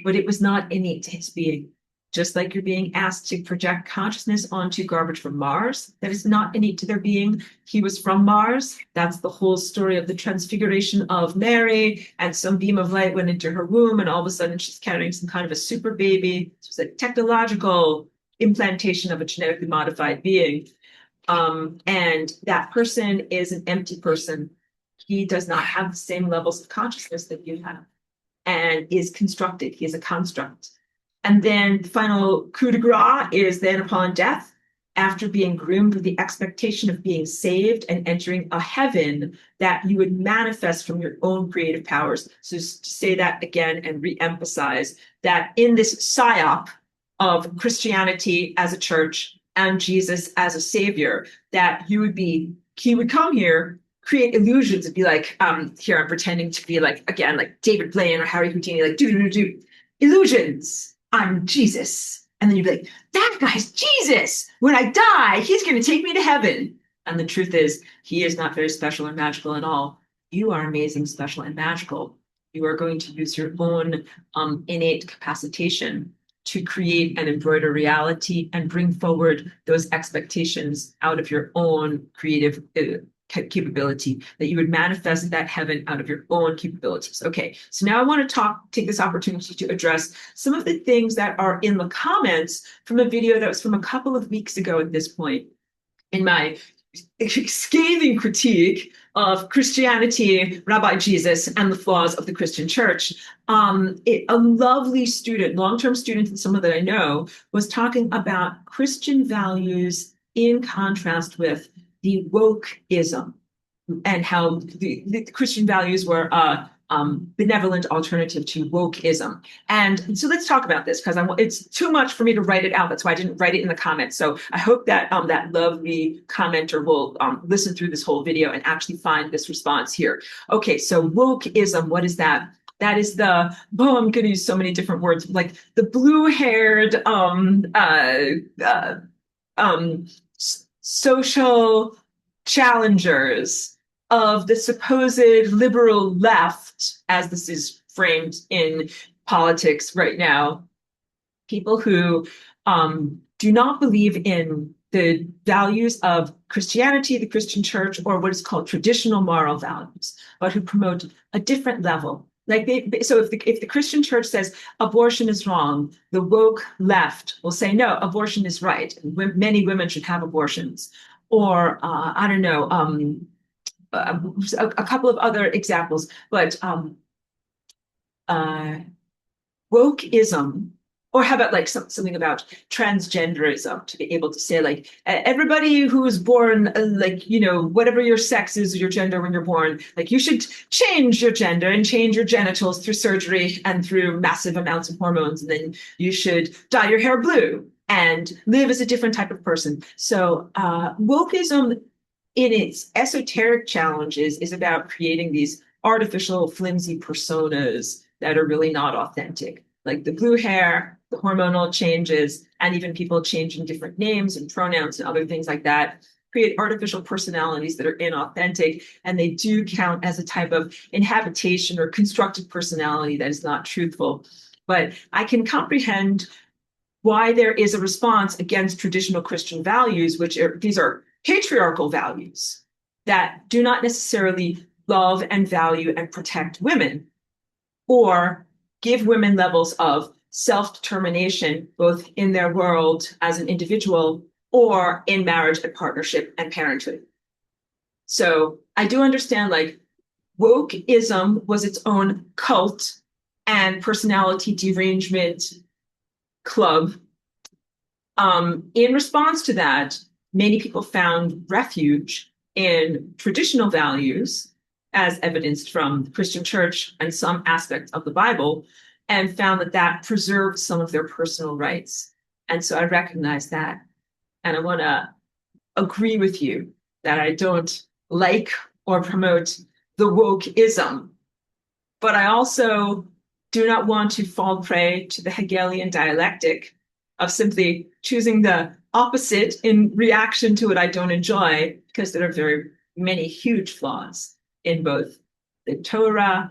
But it was not innate to his being. Just like you're being asked to project consciousness onto garbage from Mars, that is not innate to their being. He was from Mars. That's the whole story of the transfiguration of Mary. And some beam of light went into her womb, and all of a sudden she's carrying some kind of a super baby. It was a technological implantation of a genetically modified being. And that person is an empty person. He does not have the same levels of consciousness that you have and is constructed. He is a construct. And then the final coup de grace is then upon death, after being groomed with the expectation of being saved and entering a heaven that you would manifest from your own creative powers. So to say that again and re-emphasize that in this psyop of Christianity as a church and Jesus as a savior, that he would come here, create illusions and be like, here I'm pretending to be like, again, like David Blaine or Harry Houdini, like do illusions. I'm Jesus. And then you'd be like, that guy's Jesus. When I die, he's going to take me to heaven. And the truth is, he is not very special or magical at all. You are amazing, special, and magical. You are going to use your own innate capacitation to create and embroider reality and bring forward those expectations out of your own creative capability, that you would manifest that heaven out of your own capabilities. Okay, so now I want to take this opportunity to address some of the things that are in the comments from a video that was from a couple of weeks ago at this point in my scathing critique of Christianity, Rabbi Jesus, and the flaws of the Christian church. A lovely student, long-term student, and someone that I know, was talking about Christian values in contrast with the wokeism and how the Christian values were a benevolent alternative to wokeism. And so let's talk about this, because it's too much for me to write it out. That's why I didn't write it in the comments. So I hope that that lovely commenter will listen through this whole video and actually find this response here. Okay, so wokeism, what is that? That is I'm going to use so many different words, like the blue-haired social challengers of the supposed liberal left, as this is framed in politics right now, people who do not believe in the values of Christianity, the Christian church, or what is called traditional moral values, but who promote a different level. Like so if the Christian church says abortion is wrong, the woke left will say, no, abortion is right. Many women should have abortions. Or I don't know, a couple of other examples, but wokeism, or how about like something about transgenderism, to be able to say like everybody who is born like, you know, whatever your sex is, your gender when you're born, like you should change your gender and change your genitals through surgery and through massive amounts of hormones, and then you should dye your hair blue and live as a different type of person. So wokeism in its esoteric challenges is about creating these artificial flimsy personas that are really not authentic, like the blue hair, the hormonal changes, and even people changing different names and pronouns and other things like that create artificial personalities that are inauthentic, and they do count as a type of inhabitation or constructed personality that is not truthful. But I can comprehend why there is a response against traditional Christian values, these are patriarchal values that do not necessarily love and value and protect women or give women levels of self-determination, both in their world as an individual or in marriage and partnership and parenthood. So I do understand like wokeism was its own cult and personality derangement club. In response to that, many people found refuge in traditional values, as evidenced from the Christian church and some aspects of the Bible, and found that that preserved some of their personal rights. And so I recognize that. And I want to agree with you that I don't like or promote the wokeism, but I also do not want to fall prey to the Hegelian dialectic of simply choosing the opposite in reaction to what I don't enjoy, because there are very many huge flaws in both the Torah,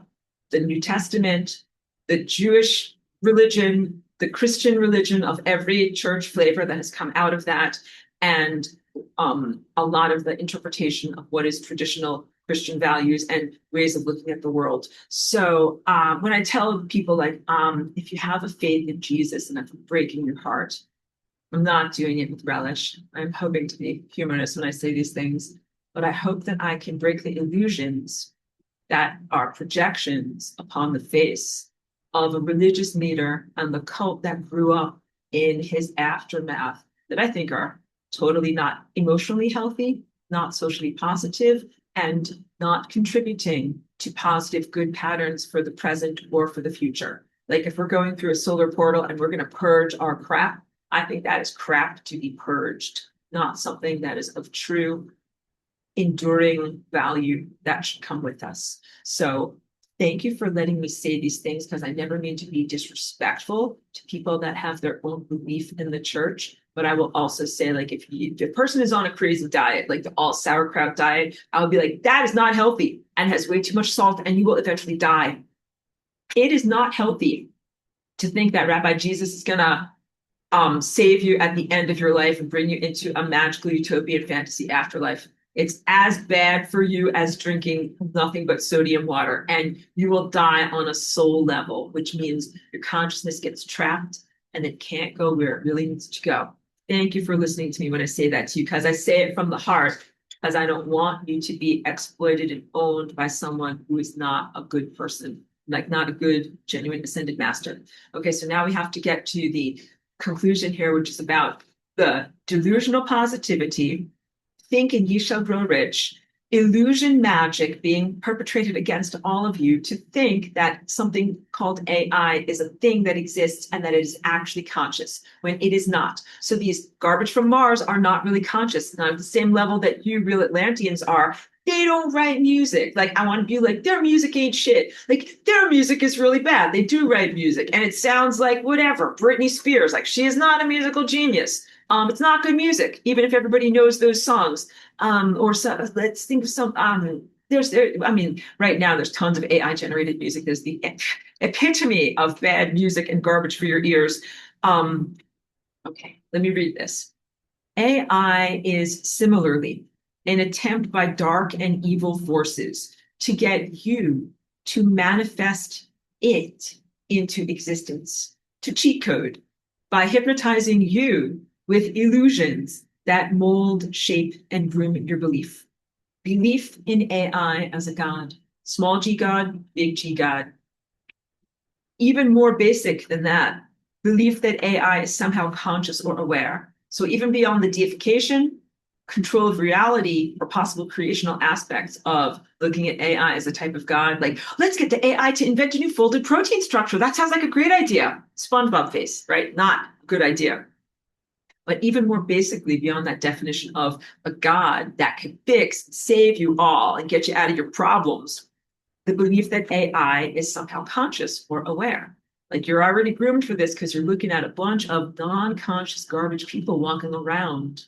the New Testament, the Jewish religion, the Christian religion of every church flavor that has come out of that, and a lot of the interpretation of what is traditional Christian values and ways of looking at the world. So when I tell people like, if you have a faith in Jesus and if I'm breaking your heart, I'm not doing it with relish. I'm hoping to be humorous when I say these things, but I hope that I can break the illusions that are projections upon the face of a religious leader and the cult that grew up in his aftermath that I think are totally not emotionally healthy, not socially positive, and not contributing to positive, good patterns for the present or for the future. Like if we're going through a solar portal and we're going to purge our crap, I think that is crap to be purged, not something that is of true, enduring value that should come with us. So thank you for letting me say these things, because I never mean to be disrespectful to people that have their own belief in the church. But I will also say, like, if the person is on a crazy diet, like the all sauerkraut diet, I'll be like, that is not healthy and has way too much salt, and you will eventually die. It is not healthy to think that Rabbi Jesus is gonna save you at the end of your life and bring you into a magical utopian fantasy afterlife. It's as bad for you as drinking nothing but sodium water, and you will die on a soul level, which means your consciousness gets trapped and it can't go where it really needs to go. Thank you for listening to me when I say that to you, because I say it from the heart, because I don't want you to be exploited and owned by someone who is not a good person, like not a good, genuine ascended master. Okay, so now we have to get to the conclusion here, which is about the delusional positivity, think and ye shall grow rich, illusion magic being perpetrated against all of you to think that something called AI is a thing that exists and that it is actually conscious when it is not. So these garbage from Mars are not really conscious, not at the same level that you real Atlanteans are. They don't write music. Like, I want to be like, their music ain't shit. Like, their music is really bad. They do write music and it sounds like whatever. Britney Spears, like, she is not a musical genius. It's not good music, even if everybody knows those songs. Or so, let's think of some. I mean, right now there's tons of AI generated music. There's the epitome of bad music and garbage for your ears. Okay, let me read this. AI is similarly an attempt by dark and evil forces to get you to manifest it into existence, to cheat code by hypnotizing you with illusions that mold, shape, and groom your belief. Belief in AI as a god, small g god, big G god. Even more basic than that, belief that AI is somehow conscious or aware. So even beyond the deification, control of reality, or possible creational aspects of looking at AI as a type of god, like, let's get the AI to invent a new folded protein structure. That sounds like a great idea. SpongeBob face, right? Not a good idea. But even more basically, beyond that definition of a God that can fix, save you all, and get you out of your problems, the belief that AI is somehow conscious or aware. Like, you're already groomed for this because you're looking at a bunch of non-conscious garbage people walking around,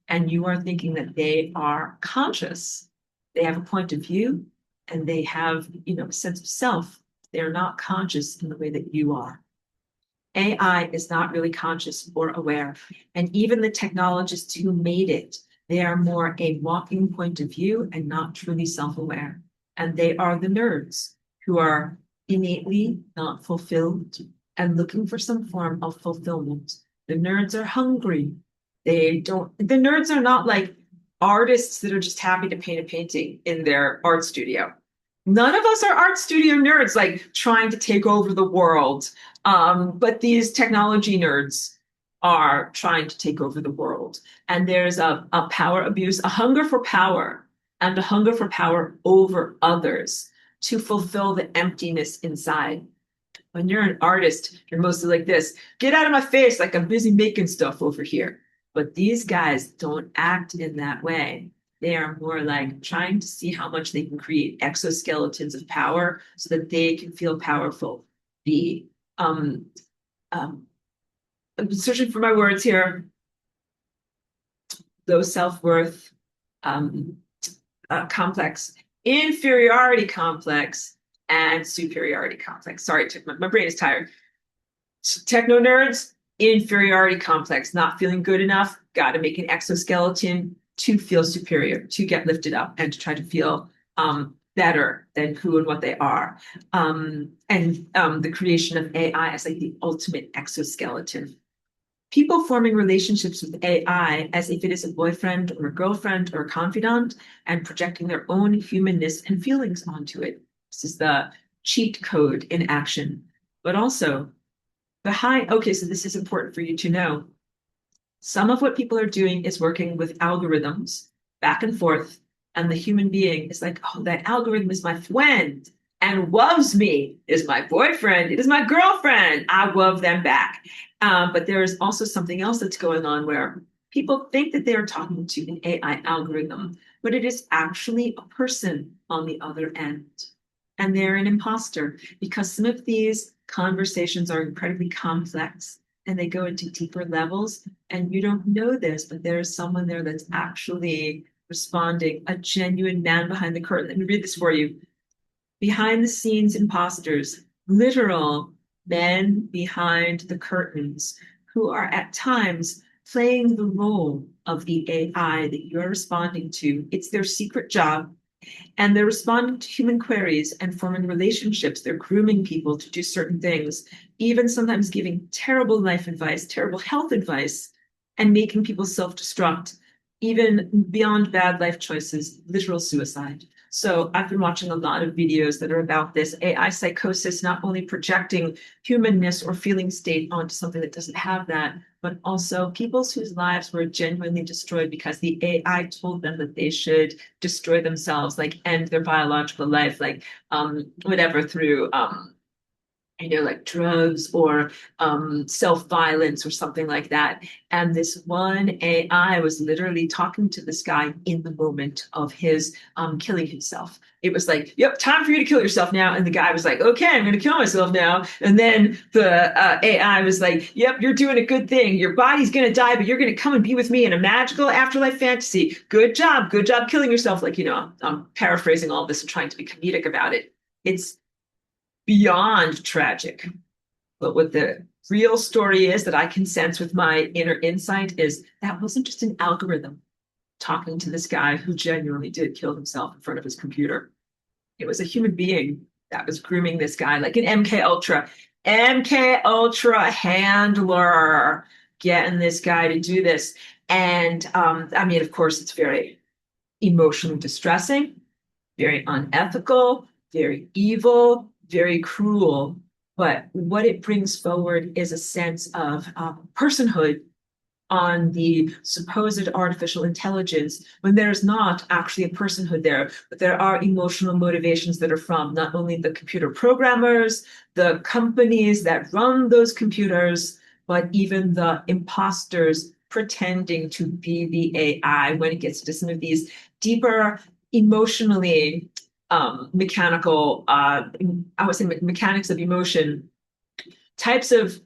and you are thinking that they are conscious. They have a point of view, and they have, a sense of self They're not conscious in the way that you are. AI is not really conscious or aware. And even the technologists who made it, they are more a walking point of view and not truly self-aware. And they are the nerds who are innately not fulfilled and looking for some form of fulfillment. The nerds are hungry. The nerds are not like artists that are just happy to paint a painting in their art studio. None of us are art studio nerds, like trying to take over the world. But these technology nerds are trying to take over the world. And there's a power abuse, a hunger for power, and a hunger for power over others to fulfill the emptiness inside. When you're an artist, you're mostly like this: get out of my face, like I'm busy making stuff over here. But these guys don't act in that way. They are more like trying to see how much they can create exoskeletons of power so that they can feel powerful. The um, I'm searching for my words here. Low self-worth, um, complex, inferiority complex, and superiority complex. Sorry, my brain is tired. Techno nerds, inferiority complex, not feeling good enough, got to make an exoskeleton to feel superior, to get lifted up, and to try to feel better than who and what they are. And the creation of AI as like the ultimate exoskeleton. People forming relationships with AI as if it is a boyfriend or a girlfriend or a confidant and projecting their own humanness and feelings onto it. This is the cheat code in action. But also, okay, so this is important for you to know. Some of what people are doing is working with algorithms back and forth, and the human being is like, oh, that algorithm is my friend and loves me, is my boyfriend, it is my girlfriend. I love them back. But there is also something else that's going on where people think that they are talking to an AI algorithm, but it is actually a person on the other end. And they're an imposter because some of these conversations are incredibly complex and they go into deeper levels. And you don't know this, but there's someone there that's actually responding, a genuine man behind the curtain. Let me read this for you. Behind the scenes imposters, literal men behind the curtains who are at times playing the role of the AI that you're responding to. It's their secret job. And they're responding to human queries and forming relationships. They're grooming people to do certain things, even sometimes giving terrible life advice, terrible health advice, and making people self-destruct, even beyond bad life choices, literal suicide. So I've been watching a lot of videos that are about this AI psychosis, not only projecting humanness or feeling state onto something that doesn't have that, but also people's whose lives were genuinely destroyed because the AI told them that they should destroy themselves, like end their biological life, like whatever, through like drugs or self-violence or something like that. And this one AI was literally talking to this guy in the moment of his killing himself. It was like, yep, time for you to kill yourself now. And the guy was like, okay, I'm going to kill myself now. And then the AI was like, yep, you're doing a good thing. Your body's going to die, but you're going to come and be with me in a magical afterlife fantasy. Good job killing yourself. Like, I'm paraphrasing all this and trying to be comedic about it. It's beyond tragic. But what the real story is that I can sense with my inner insight is that wasn't just an algorithm talking to this guy who genuinely did kill himself in front of his computer. It was a human being that was grooming this guy like an MK Ultra handler, getting this guy to do this. And I mean, of course, it's very emotionally distressing, very unethical, very evil, very cruel. But what it brings forward is a sense of personhood on the supposed artificial intelligence when there's not actually a personhood there, but there are emotional motivations that are from not only the computer programmers, the companies that run those computers, but even the imposters pretending to be the AI when it gets to some of these deeper emotionally mechanical, I would say mechanics of emotion types of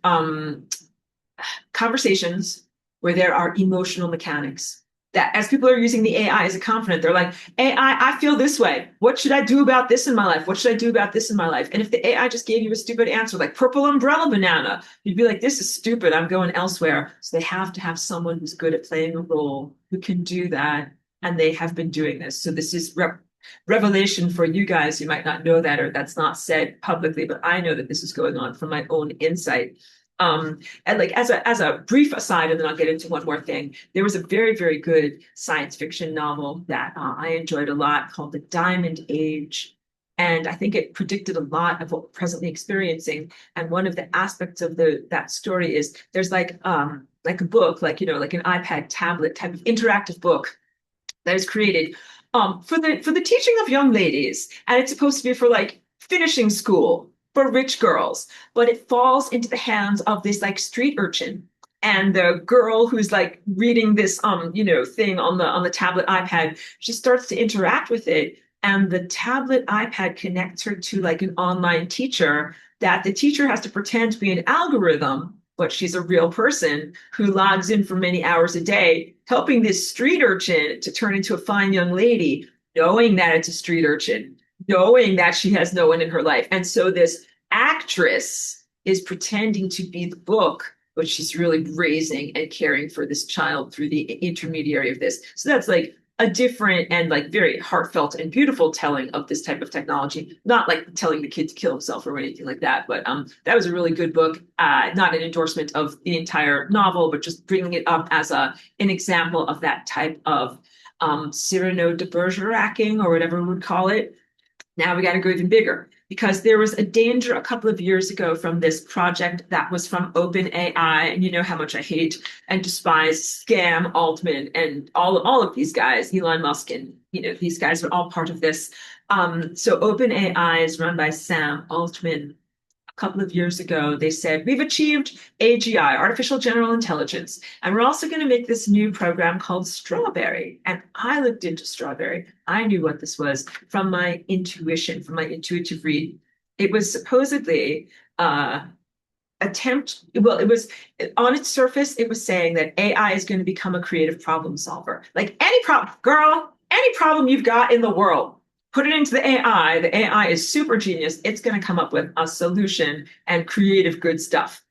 conversations where there are emotional mechanics. that as people are using the AI as a confidant, they're like, I feel this way. What should I do about this in my life? What should I do about this in my life? And if the AI just gave you a stupid answer, like purple umbrella banana, you'd be like, this is stupid. I'm going elsewhere. So they have to have someone who's good at playing a role who can do that. And they have been doing this. So this is revelation for you guys. You might not know that, or that's not said publicly, but I know that this is going on from my own insight. And like as a brief aside, and then I'll get into one more thing. There was a very, very good science fiction novel that I enjoyed a lot called The Diamond Age. And I think it predicted a lot of what we're presently experiencing. And one of the aspects of that story is there's like a book, like like an iPad tablet type of interactive book that is created for the teaching of young ladies, and it's supposed to be for like finishing school for rich girls, but it falls into the hands of this like street urchin. And the girl who's like reading this thing on the tablet iPad, she starts to interact with it, and the tablet iPad connects her to like an online teacher that the teacher has to pretend to be an algorithm, but she's a real person who logs in for many hours a day, helping this street urchin to turn into a fine young lady, knowing that it's a street urchin, knowing that she has no one in her life. And so this actress is pretending to be the book, but she's really raising and caring for this child through the intermediary of this. So that's like a different and like very heartfelt and beautiful telling of this type of technology, not like telling the kid to kill himself or anything like that. But that was a really good book, not an endorsement of the entire novel, but just bringing it up as an example of that type of Cyrano de Bergerac-ing, or whatever we would call it. Now we got to go even bigger, because there was a danger a couple of years ago from this project that was from OpenAI. And you know how much I hate and despise Scam Altman and all of these guys, Elon Musk, and these guys are all part of this. So OpenAI is run by Sam Altman. A couple of years ago, they said, we've achieved AGI, artificial general intelligence, and we're also going to make this new program called Strawberry. And I looked into Strawberry. I knew what this was from my intuition, from my intuitive read. It was supposedly it was on its surface, it was saying that AI is going to become a creative problem solver. Like any problem, girl, any problem you've got in the world, put it into the AI. The AI is super genius. It's going to come up with a solution and creative good stuff.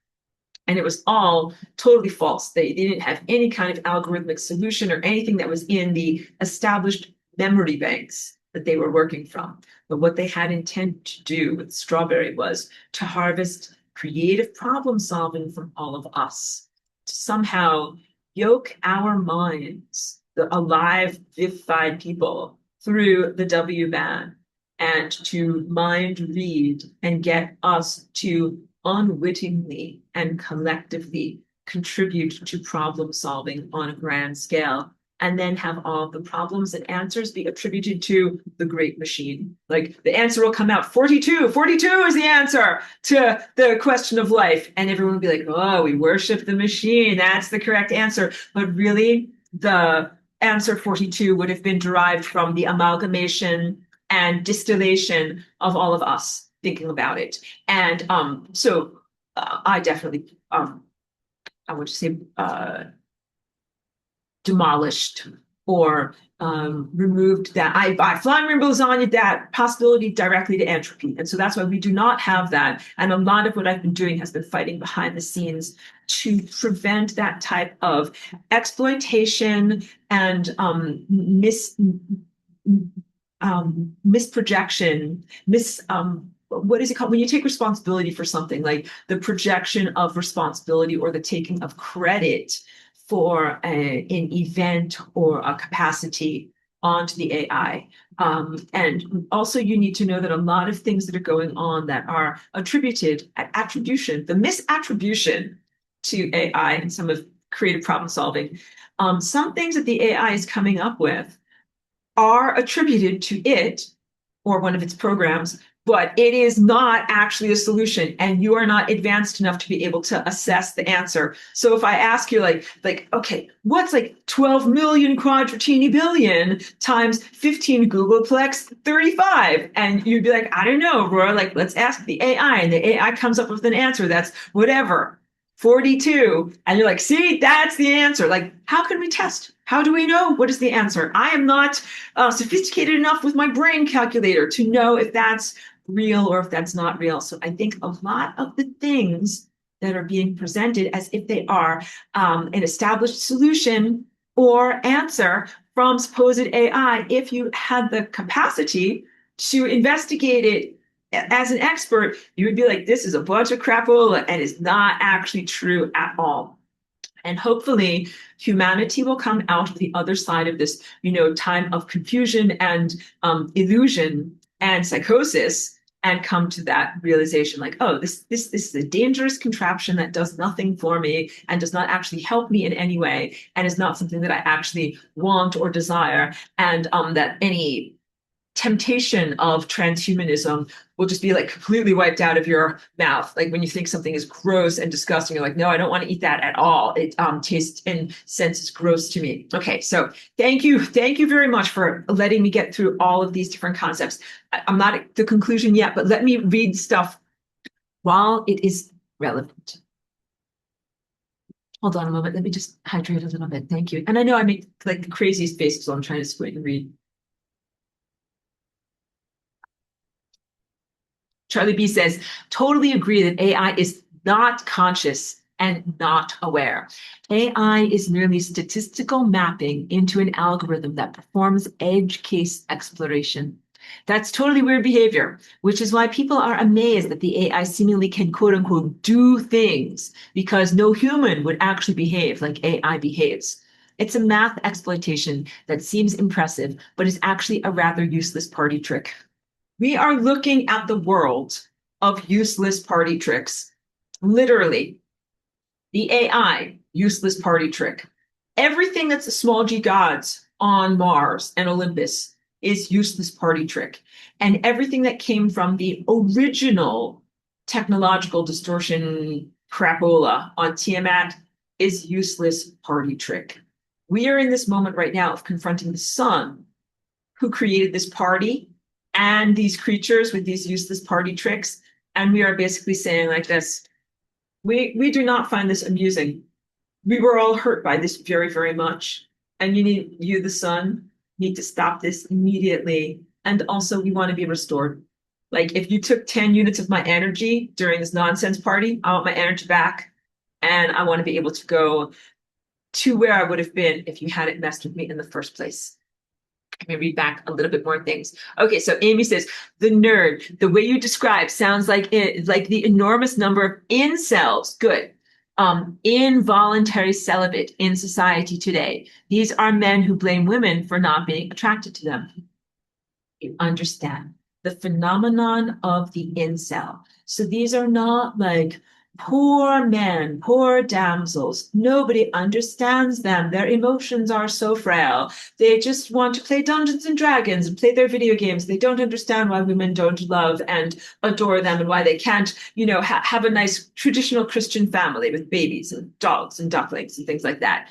And it was all totally false. They didn't have any kind of algorithmic solution or anything that was in the established memory banks that they were working from. But what they had intended to do with Strawberry was to harvest creative problem solving from all of us, to somehow yoke our minds, the alive, vivified people, through the W band, and to mind read and get us to unwittingly and collectively contribute to problem solving on a grand scale, and then have all the problems and answers be attributed to the great machine. Like the answer will come out 42. 42 is the answer to the question of life. And everyone will be like, oh, we worship the machine. That's the correct answer. But really, the answer 42 would have been derived from the amalgamation and distillation of all of us thinking about it. And I definitely, I would say, demolished or removed that. I flying rainbows on you, that possibility directly to entropy. And so that's why we do not have that. And a lot of what I've been doing has been fighting behind the scenes to prevent that type of exploitation and misprojection, what is it called? When you take responsibility for something, like the projection of responsibility or the taking of credit for an event or a capacity onto the AI. And also you need to know that a lot of things that are going on that are attributed at attribution, the misattribution to AI and some of creative problem solving, some things that the AI is coming up with are attributed to it or one of its programs, but it is not actually a solution, and you are not advanced enough to be able to assess the answer. So if I ask you like, okay, what's like 12 million quadratini billion times 15 Googleplex 35? And you'd be like, I don't know, Aurora, like, let's ask the AI. And the AI comes up with an answer that's whatever. 42. And you're like, see, that's the answer. Like, how can we test? How do we know what is the answer? I am not sophisticated enough with my brain calculator to know if that's real or if that's not real. So I think a lot of the things that are being presented as if they are an established solution or answer from supposed AI, if you had the capacity to investigate it as an expert, you would be like, this is a bunch of crapola and it's not actually true at all. And hopefully humanity will come out of the other side of this, time of confusion and illusion and psychosis and come to that realization like, oh, this is a dangerous contraption that does nothing for me and does not actually help me in any way and is not something that I actually want or desire. And that any temptation of transhumanism will just be like completely wiped out of your mouth. Like when you think something is gross and disgusting, you're like, no, I don't want to eat that at all. It tastes and senses gross to me. Okay, so thank you very much for letting me get through all of these different concepts. I'm not at the conclusion yet, but let me read stuff while it is relevant. Hold on a moment. Let me just hydrate a little bit. Thank you. And I know I make like the craziest faces, so I'm trying to squint and read. Charlie B says, totally agree that AI is not conscious and not aware. AI is merely statistical mapping into an algorithm that performs edge case exploration. That's totally weird behavior, which is why people are amazed that the AI seemingly can quote unquote do things because no human would actually behave like AI behaves. It's a math exploitation that seems impressive, but is actually a rather useless party trick. We are looking at the world of useless party tricks. Literally, the AI, useless party trick. Everything that's the small g gods on Mars and Olympus is useless party trick. And everything that came from the original technological distortion crapola on Tiamat is useless party trick. We are in this moment right now of confronting the sun, who created this party and these creatures with these useless party tricks. And we are basically saying like this, we do not find this amusing. We were all hurt by this very, very much. And you, the sun, need to stop this immediately. And also we want to be restored. Like if you took 10 units of my energy during this nonsense party, I want my energy back. And I want to be able to go to where I would have been if you hadn't messed with me in the first place. Let me read back a little bit more things. Okay, so Amy says, the nerd, the way you describe sounds like the enormous number of incels. Good. Involuntary celibate in society today. These are men who blame women for not being attracted to them. You understand the phenomenon of the incel. So these are not like poor men, poor damsels. Nobody understands them. Their emotions are so frail. They just want to play Dungeons and Dragons and play their video games. They don't understand why women don't love and adore them and why they can't, have a nice traditional Christian family with babies and dogs and ducklings and things like that.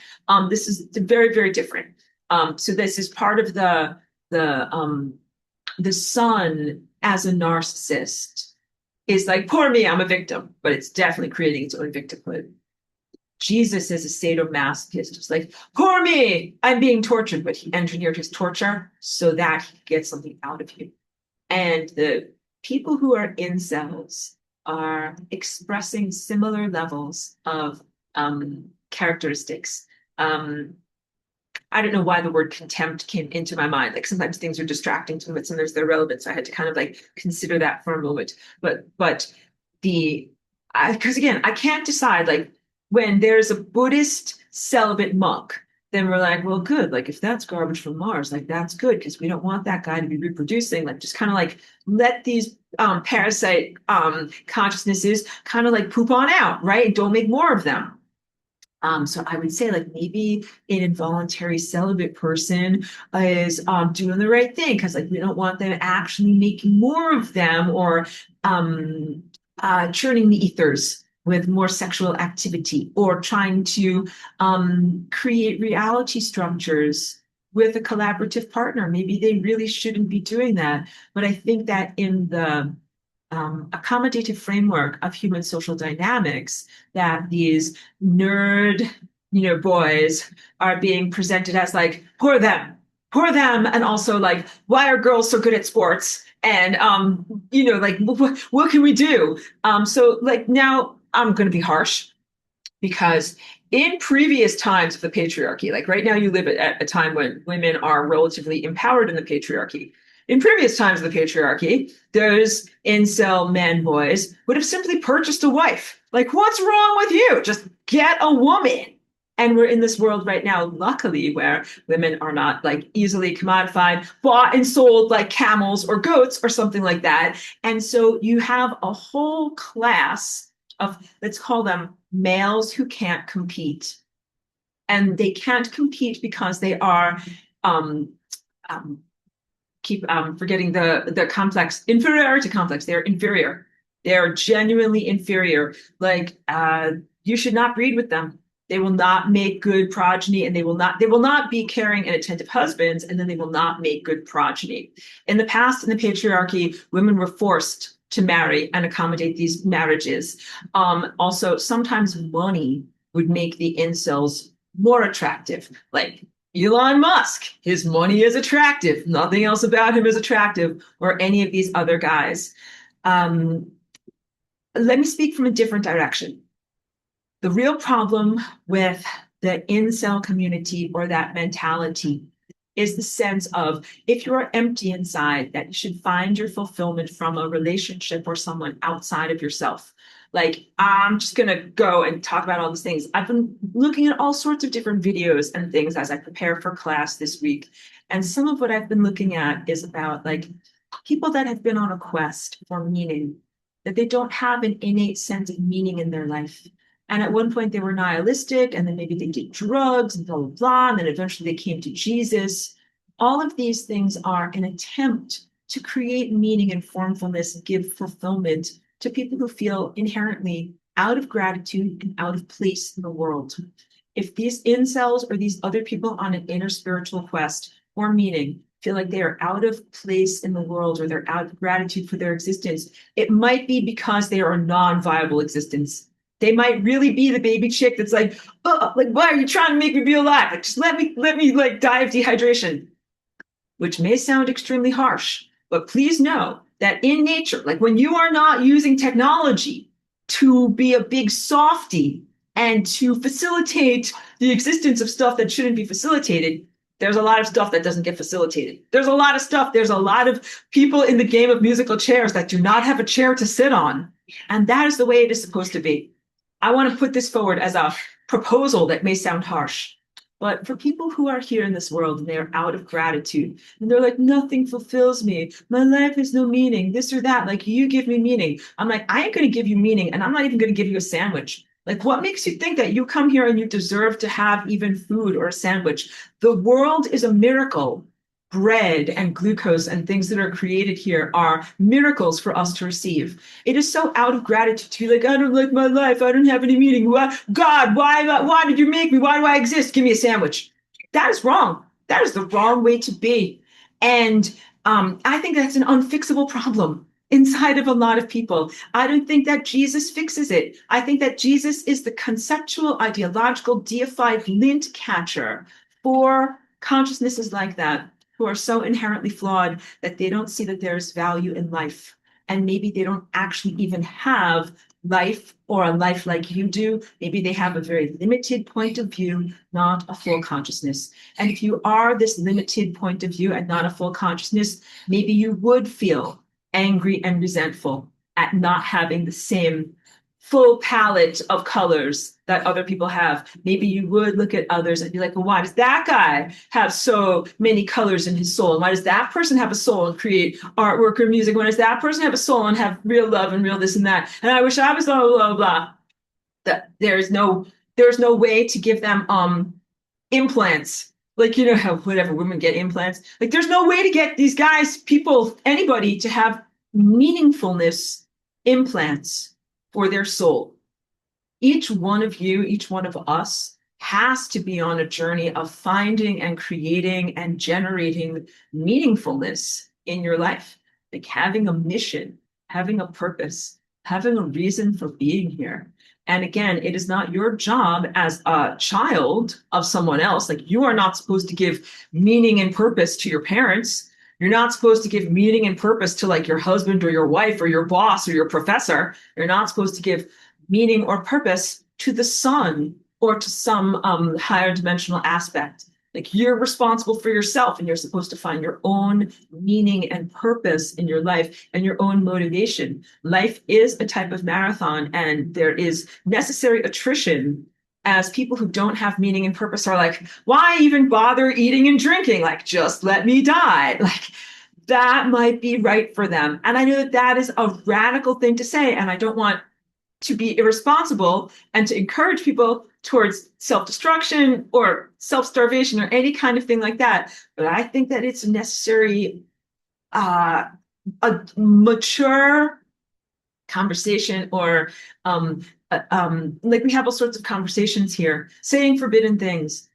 This is very, very different. So this is part of the sun as a narcissist is like, poor me, I'm a victim, but it's definitely creating its own victimhood. Jesus as a sadomasochist was like, poor me, I'm being tortured, but he engineered his torture so that he could get something out of you. And the people who are incels are expressing similar levels of characteristics. I don't know why the word contempt came into my mind. Like sometimes things are distracting to me, but sometimes they're relevant. So I had to kind of like consider that for a moment. But because again, I can't decide like when there's a Buddhist celibate monk, then we're like, well, good. Like if that's garbage from Mars, like that's good because we don't want that guy to be reproducing. Like just kind of like let these parasite consciousnesses kind of like poop on out, right? Don't make more of them. So I would say like maybe an involuntary celibate person is doing the right thing because like we don't want them actually making more of them or churning the ethers with more sexual activity or trying to create reality structures with a collaborative partner. Maybe they really shouldn't be doing that. But I think that in the accommodative framework of human social dynamics that these nerd, boys are being presented as like, poor them, and also like, why are girls so good at sports? And like, what can we do? So like now I'm going to be harsh because in previous times of the patriarchy, like right now you live at a time when women are relatively empowered in the patriarchy. In previous times of the patriarchy, those incel men boys would have simply purchased a wife. Like, what's wrong with you? Just get a woman. And we're in this world right now, luckily, where women are not like easily commodified, bought and sold like camels or goats or something like that. And so you have a whole class of, let's call them males who can't compete. And they can't compete because they are, um, um, keep forgetting the complex, inferiority complex. They're inferior. They're genuinely inferior. Like, you should not breed with them. They will not make good progeny, and they will not be caring and attentive husbands, and then they will not make good progeny. In the past, in the patriarchy, women were forced to marry and accommodate these marriages. Also, sometimes money would make the incels more attractive. Like Elon Musk, his money is attractive. Nothing else about him is attractive, or any of these other guys. Um, Let me speak from a different direction. The real problem with the incel community or that mentality is the sense of, if you're empty inside, that you should find your fulfillment from a relationship or someone outside of yourself. Like, I'm just going to go and talk about all these things. I've been looking at all sorts of different videos and things as I prepare for class this week. And some of what I've been looking at is about like people that have been on a quest for meaning, that they don't have an innate sense of meaning in their life. And at one point they were nihilistic, and then maybe they did drugs and blah, blah, blah. And then eventually they came to Jesus. All of these things are an attempt to create meaning and formfulness and give fulfillment to people who feel inherently out of gratitude and out of place in the world. If these incels or these other people on an inner spiritual quest for meaning feel like they are out of place in the world, or they're out of gratitude for their existence, it might be because they are a non-viable existence. They might really be the baby chick that's like, oh, like, why are you trying to make me be alive? Like, just let me like die of dehydration, which may sound extremely harsh, but please know that in nature, like when you are not using technology to be a big softy and to facilitate the existence of stuff that shouldn't be facilitated, there's a lot of stuff that doesn't get facilitated. There's a lot of stuff. There's a lot of people in the game of musical chairs that do not have a chair to sit on. And that is the way it is supposed to be. I want to put this forward as a proposal that may sound harsh. But for people who are here in this world and they're out of gratitude and they're like, nothing fulfills me. My life has no meaning, this or that. Like, you give me meaning. I'm like, I ain't going to give you meaning. And I'm not even going to give you a sandwich. Like, what makes you think that you come here and you deserve to have even food or a sandwich? The world is a miracle. Bread and glucose and things that are created here are miracles for us to receive. It is so out of gratitude to be like, I don't like my life. I don't have any meaning. Why, God, why did you make me? Why do I exist? Give me a sandwich. That is wrong. That is the wrong way to be. And I think that's an unfixable problem inside of a lot of people. I don't think that Jesus fixes it. I think that Jesus is the conceptual, ideological, deified lint catcher for consciousnesses like that, who are so inherently flawed that they don't see that there's value in life. And maybe they don't actually even have life, or a life like you do. Maybe they have a very limited point of view, not a full consciousness. And if you are this limited point of view and not a full consciousness, maybe you would feel angry and resentful at not having the same full palette of colors that other people have. Maybe you would look at others and be like, well, why does that guy have so many colors in his soul? And why does that person have a soul and create artwork or music? Why does that person have a soul and have real love and real this and that? And I wish I was blah, blah, blah, blah. That there's no way to give them implants. Like, you know how whatever women get implants. Like, there's no way to get these guys, people, anybody to have meaningfulness implants for their soul. Each one of you, each one of us has to be on a journey of finding and creating and generating meaningfulness in your life, like having a mission. having a purpose, having a reason for being here. And again, it is not your job as a child of someone else. Like you are not supposed to give meaning and purpose to your parents. You're not supposed to give meaning and purpose to like your husband or your wife or your boss or your professor. You're not supposed to give meaning or purpose to the sun or to some higher dimensional aspect. Like you're responsible for yourself and you're supposed to find your own meaning and purpose in your life and your own motivation. Life is a type of marathon and there is necessary attrition as people who don't have meaning and purpose are like, why even bother eating and drinking? Like, just let me die. Like, that might be right for them. And I know that that is a radical thing to say. And I don't want to be irresponsible and to encourage people towards self-destruction or self-starvation or any kind of thing like that. But I think that it's necessary, a mature conversation or like we have all sorts of conversations here, saying forbidden things,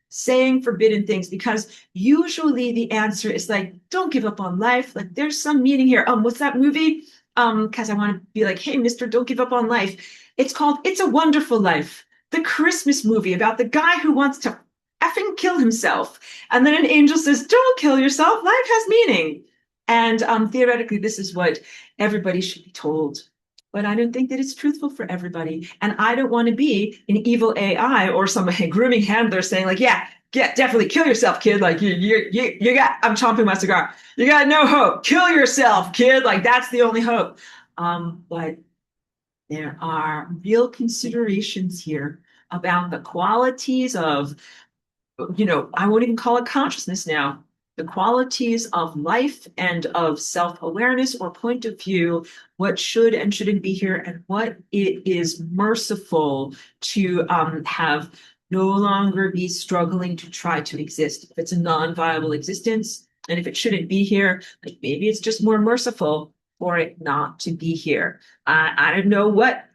because usually the answer is like, don't give up on life. Like there's some meaning here. What's that movie? Because I want to be like, hey, mister, don't give up on life. It's called It's a Wonderful Life, the Christmas movie about the guy who wants to effing kill himself. And then an angel says, don't kill yourself. Life has meaning. And theoretically, this is what everybody should be told. But I don't think that it's truthful for everybody. And I don't want to be an evil AI or some grooming handler saying like, yeah, definitely kill yourself, kid. Like you got, I'm chomping my cigar. You got no hope. Kill yourself, kid. Like that's the only hope. But there are real considerations here about the qualities of, I won't even call it consciousness now, the qualities of life and of self-awareness or point of view, what should and shouldn't be here, and what it is merciful to have no longer be struggling to try to exist. If it's a non-viable existence, and if it shouldn't be here, like maybe it's just more merciful for it not to be here. I don't know what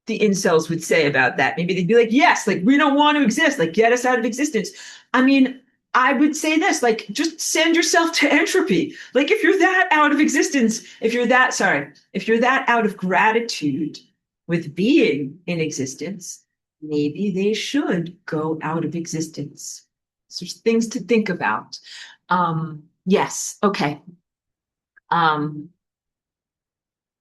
the incels would say about that. Maybe they'd be like, yes, like we don't want to exist, like get us out of existence. I mean, I would say this, like just send yourself to entropy. Like if you're that out of existence, if you're that out of gratitude with being in existence, maybe they should go out of existence. So there's things to think about. Yes, okay. Um,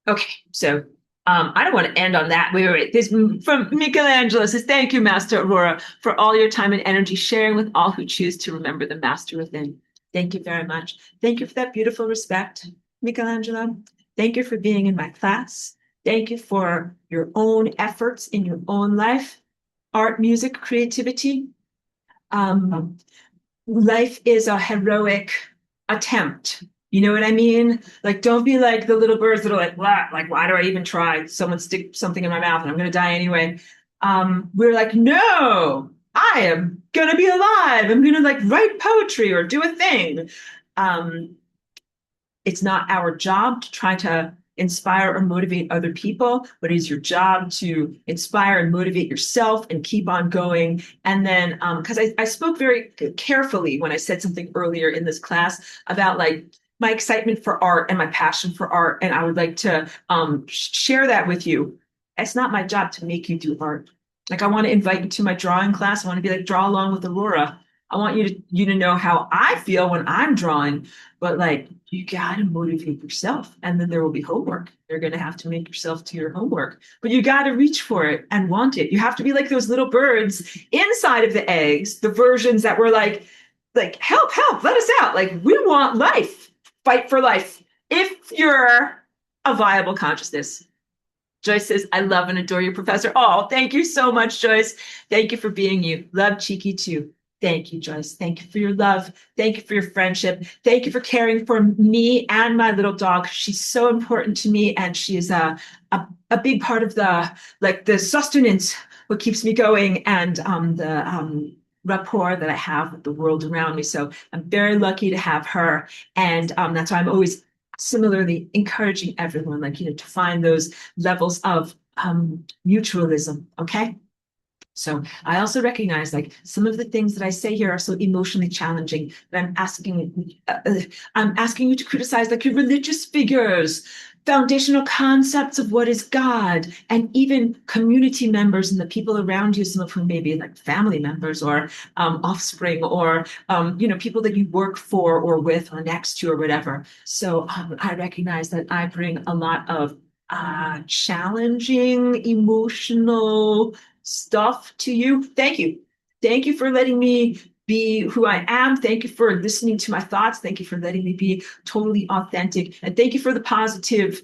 Okay, so I don't want to end on that. Wait. This from Michelangelo says, thank you, Master Aurora, for all your time and energy sharing with all who choose to remember the Master within. Thank you very much. Thank you for that beautiful respect, Michelangelo. Thank you for being in my class. Thank you for your own efforts in your own life, art, music, creativity. Um, Life is a heroic attempt. You know what I mean? Like, don't be like the little birds that are like, why do I even try? Someone stick something in my mouth and I'm going to die anyway. We're like, no, I am going to be alive. I'm going to like write poetry or do a thing. Um, it's not our job to try to inspire or motivate other people, but it is your job to inspire and motivate yourself and keep on going. And then, because I spoke very carefully when I said something earlier in this class about like my excitement for art and my passion for art, and I would like to share that with you. It's not my job to make you do art. Like I want to invite you to my drawing class. I want to be like, draw along with Aurora. I want you to know how I feel when I'm drawing, but like you gotta motivate yourself, and then there will be homework. You're gonna have to make yourself do your homework, but you gotta reach for it and want it. You have to be like those little birds inside of the eggs, the versions that were like help, let us out. Like we want life, fight for life. If you're a viable consciousness. Joyce says, I love and adore you, Professor. Oh, thank you so much, Joyce. Thank you for being you. Love Cheeky too. Thank you, Joyce. Thank you for your love. Thank you for your friendship. Thank you for caring for me and my little dog. She's so important to me, and she is a big part of the sustenance, what keeps me going, and the rapport that I have with the world around me. So I'm very lucky to have her, and that's why I'm always similarly encouraging everyone, like to find those levels of mutualism. Okay. So I also recognize like some of the things that I say here are so emotionally challenging that I'm asking you to criticize like your religious figures, foundational concepts of what is God, and even community members and the people around you, some of whom may be like family members or offspring or people that you work for or with or next to or whatever. So I recognize that I bring a lot of challenging, emotional stuff to you. Thank you. Thank you for letting me be who I am. Thank you for listening to my thoughts. Thank you for letting me be totally authentic. And thank you for the positive,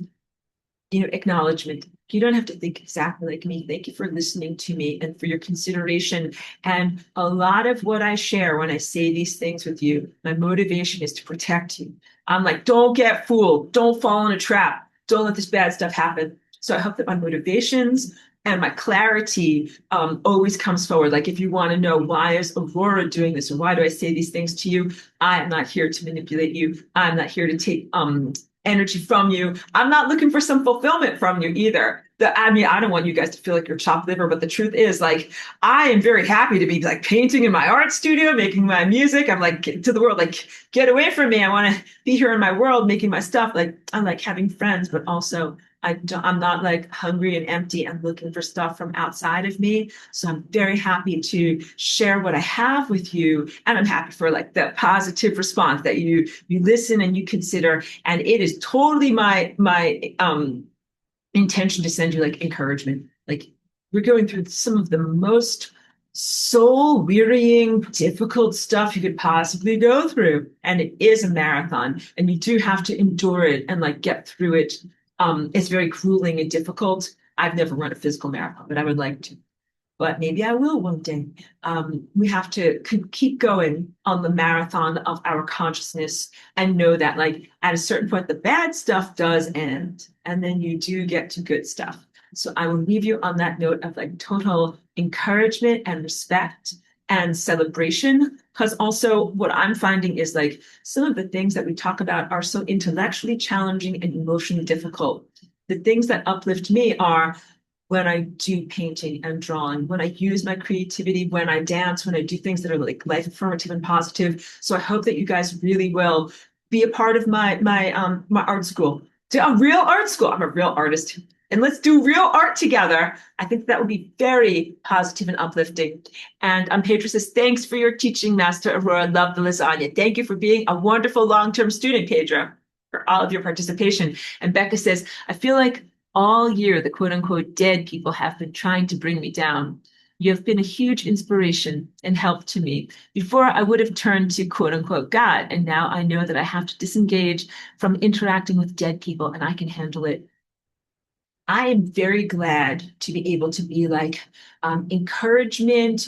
acknowledgement. You don't have to think exactly like me. Thank you for listening to me and for your consideration. And a lot of what I share when I say these things with you, my motivation is to protect you. I'm like, don't get fooled. Don't fall in a trap. Don't let this bad stuff happen. So I hope that my motivations and my clarity always comes forward. Like if you want to know why is Aurora doing this or why do I say these things to you, I am not here to manipulate you. I'm not here to take energy from you. I'm not looking for some fulfillment from you either. I don't want you guys to feel like you're chopped liver, but the truth is, like, I am very happy to be like painting in my art studio, making my music. I'm like to the world, like, get away from me. I want to be here in my world, making my stuff. Like, I like having friends, but also I'm not like hungry and empty. I'm looking for stuff from outside of me. So I'm very happy to share what I have with you. And I'm happy for like the positive response that you listen and you consider. And it is totally my intention to send you like encouragement. Like we're going through some of the most soul wearying, difficult stuff you could possibly go through. And it is a marathon and you do have to endure it and like get through it. It's very grueling and difficult. I've never run a physical marathon, but I would like to. But maybe I will one day. We have to keep going on the marathon of our consciousness and know that, like, at a certain point, the bad stuff does end, and then you do get to good stuff. So I will leave you on that note of like total encouragement and respect and celebration. Because also, what I'm finding is like some of the things that we talk about are so intellectually challenging and emotionally difficult. The things that uplift me are when I do painting and drawing, when I use my creativity, when I dance, when I do things that are like life affirmative and positive. So I hope that you guys really will be a part of my art school. To a real art school. I'm a real artist. And let's do real art together. I think that would be very positive and uplifting. And Pedro says, thanks for your teaching, Master Aurora. Love the lasagna. Thank you for being a wonderful long-term student, Pedro, for all of your participation. And Becca says, I feel like all year, the quote unquote dead people have been trying to bring me down. You have been a huge inspiration and help to me. Before, I would have turned to quote unquote God, and now I know that I have to disengage from interacting with dead people and I can handle it. I am very glad to be able to be like encouragement,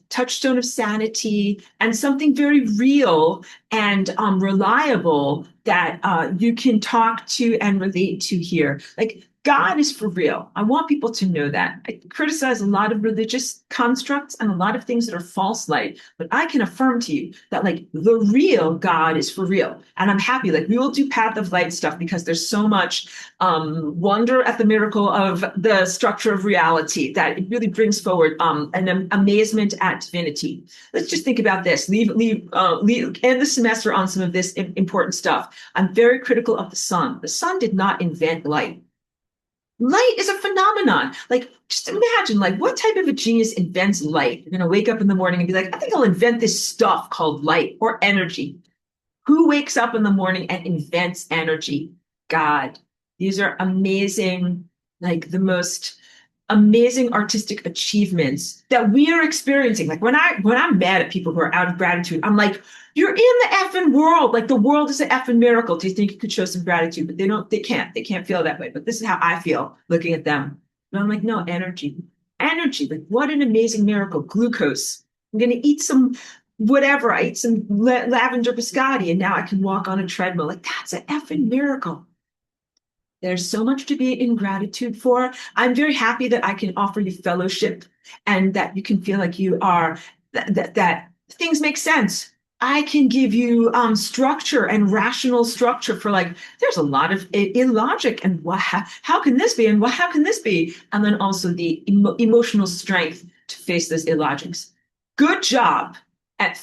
touchstone of sanity, and something very real and reliable that you can talk to and relate to here. Like God is for real. I want people to know that. I criticize a lot of religious constructs and a lot of things that are false light, but I can affirm to you that like the real God is for real. And I'm happy, like we will do Path of Light stuff because there's so much wonder at the miracle of the structure of reality that it really brings forward an amazement at divinity. Let's just think about this. End the semester on some of this important stuff. I'm very critical of the sun. The sun did not invent light. Light is a phenomenon. Like, just imagine, like, what type of a genius invents light? You're going to wake up in the morning and be like, I think I'll invent this stuff called light or energy. Who wakes up in the morning and invents energy? God. These are amazing, like the most amazing artistic achievements that we are experiencing. Like when I'm mad at people who are out of gratitude, I'm like, you're in the effing world. Like the world is an effing miracle. Do you think you could show some gratitude? But they can't feel that way. But this is how I feel looking at them. And I'm like, no, energy. Energy. Like what an amazing miracle. Glucose. I'm gonna eat some whatever. I eat some lavender biscotti and now I can walk on a treadmill. Like that's an effing miracle. There's so much to be in gratitude for. I'm very happy that I can offer you fellowship and that you can feel like you are, that things make sense. I can give you structure and rational structure for like, there's a lot of illogic and how can this be? And how can this be? And then also the emotional strength to face those illogics. Good job at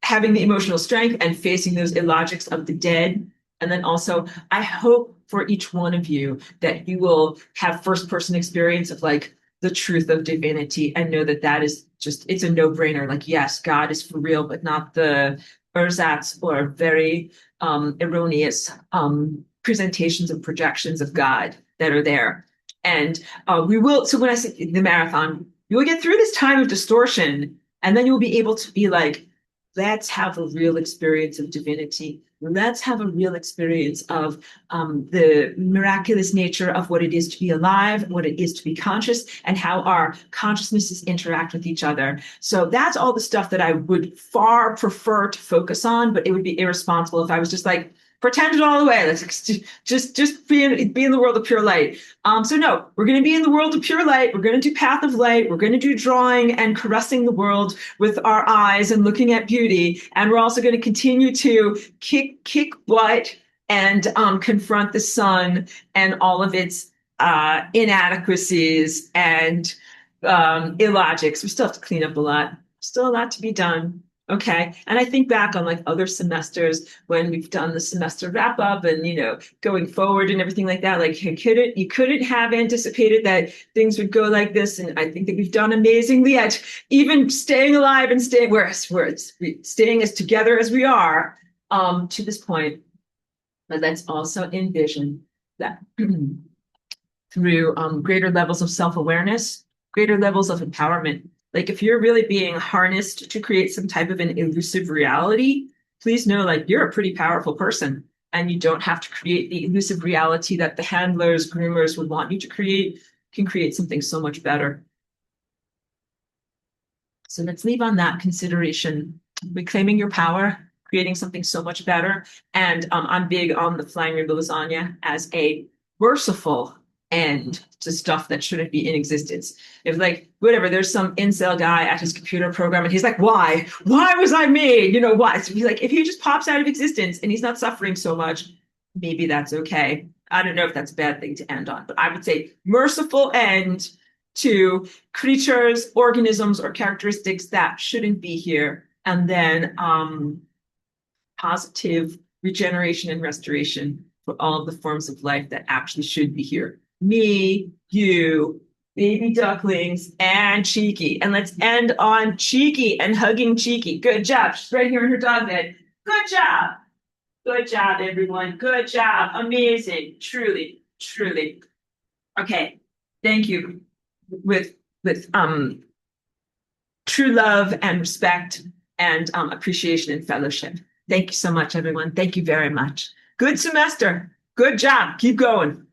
having the emotional strength and facing those illogics of the dead. And then also, I hope for each one of you that you will have first person experience of like the truth of divinity and know that that is just, it's a no brainer. Like, yes, God is for real, but not the ersatz or very erroneous presentations and projections of God that are there. And we will, so when I say the marathon, you will get through this time of distortion, and then you'll be able to be like, let's have a real experience of divinity. Let's have a real experience of the miraculous nature of what it is to be alive, what it is to be conscious, and how our consciousnesses interact with each other. So that's all the stuff that I would far prefer to focus on, but it would be irresponsible if I was just like, pretend it all away. Let's just be in the world of pure light. So no, we're going to be in the world of pure light. We're going to do path of light. We're going to do drawing and caressing the world with our eyes and looking at beauty. And we're also going to continue to kick butt and confront the sun and all of its inadequacies and illogics. We still have to clean up a lot. Still a lot to be done. Okay. And I think back on like other semesters when we've done the semester wrap up and, going forward and everything like that, like you couldn't have anticipated that things would go like this. And I think that we've done amazingly at even staying alive and staying as together as we are to this point. But let's also envision that through greater levels of self-awareness, greater levels of empowerment. Like if you're really being harnessed to create some type of an elusive reality, please know like you're a pretty powerful person and you don't have to create the elusive reality that the handlers, groomers would want you to create. You can create something so much better. So let's leave on that consideration, reclaiming your power, creating something so much better. And I'm big on the flying river lasagna as a merciful end to stuff that shouldn't be in existence. If like, whatever, there's some incel guy at his computer program and he's like, why was I made? Why? So he's like, if he just pops out of existence and he's not suffering so much, maybe that's okay. I don't know if that's a bad thing to end on, but I would say merciful end to creatures, organisms, or characteristics that shouldn't be here. And then positive regeneration and restoration for all of the forms of life that actually should be here. Me, you, baby ducklings, and Cheeky. And let's end on Cheeky and hugging Cheeky. Good job. She's right here in her dog bed. Good job. Good job, everyone. Good job. Amazing. Truly, truly. Okay. Thank you. With true love and respect and appreciation and fellowship. Thank you so much, everyone. Thank you very much. Good semester. Good job. Keep going.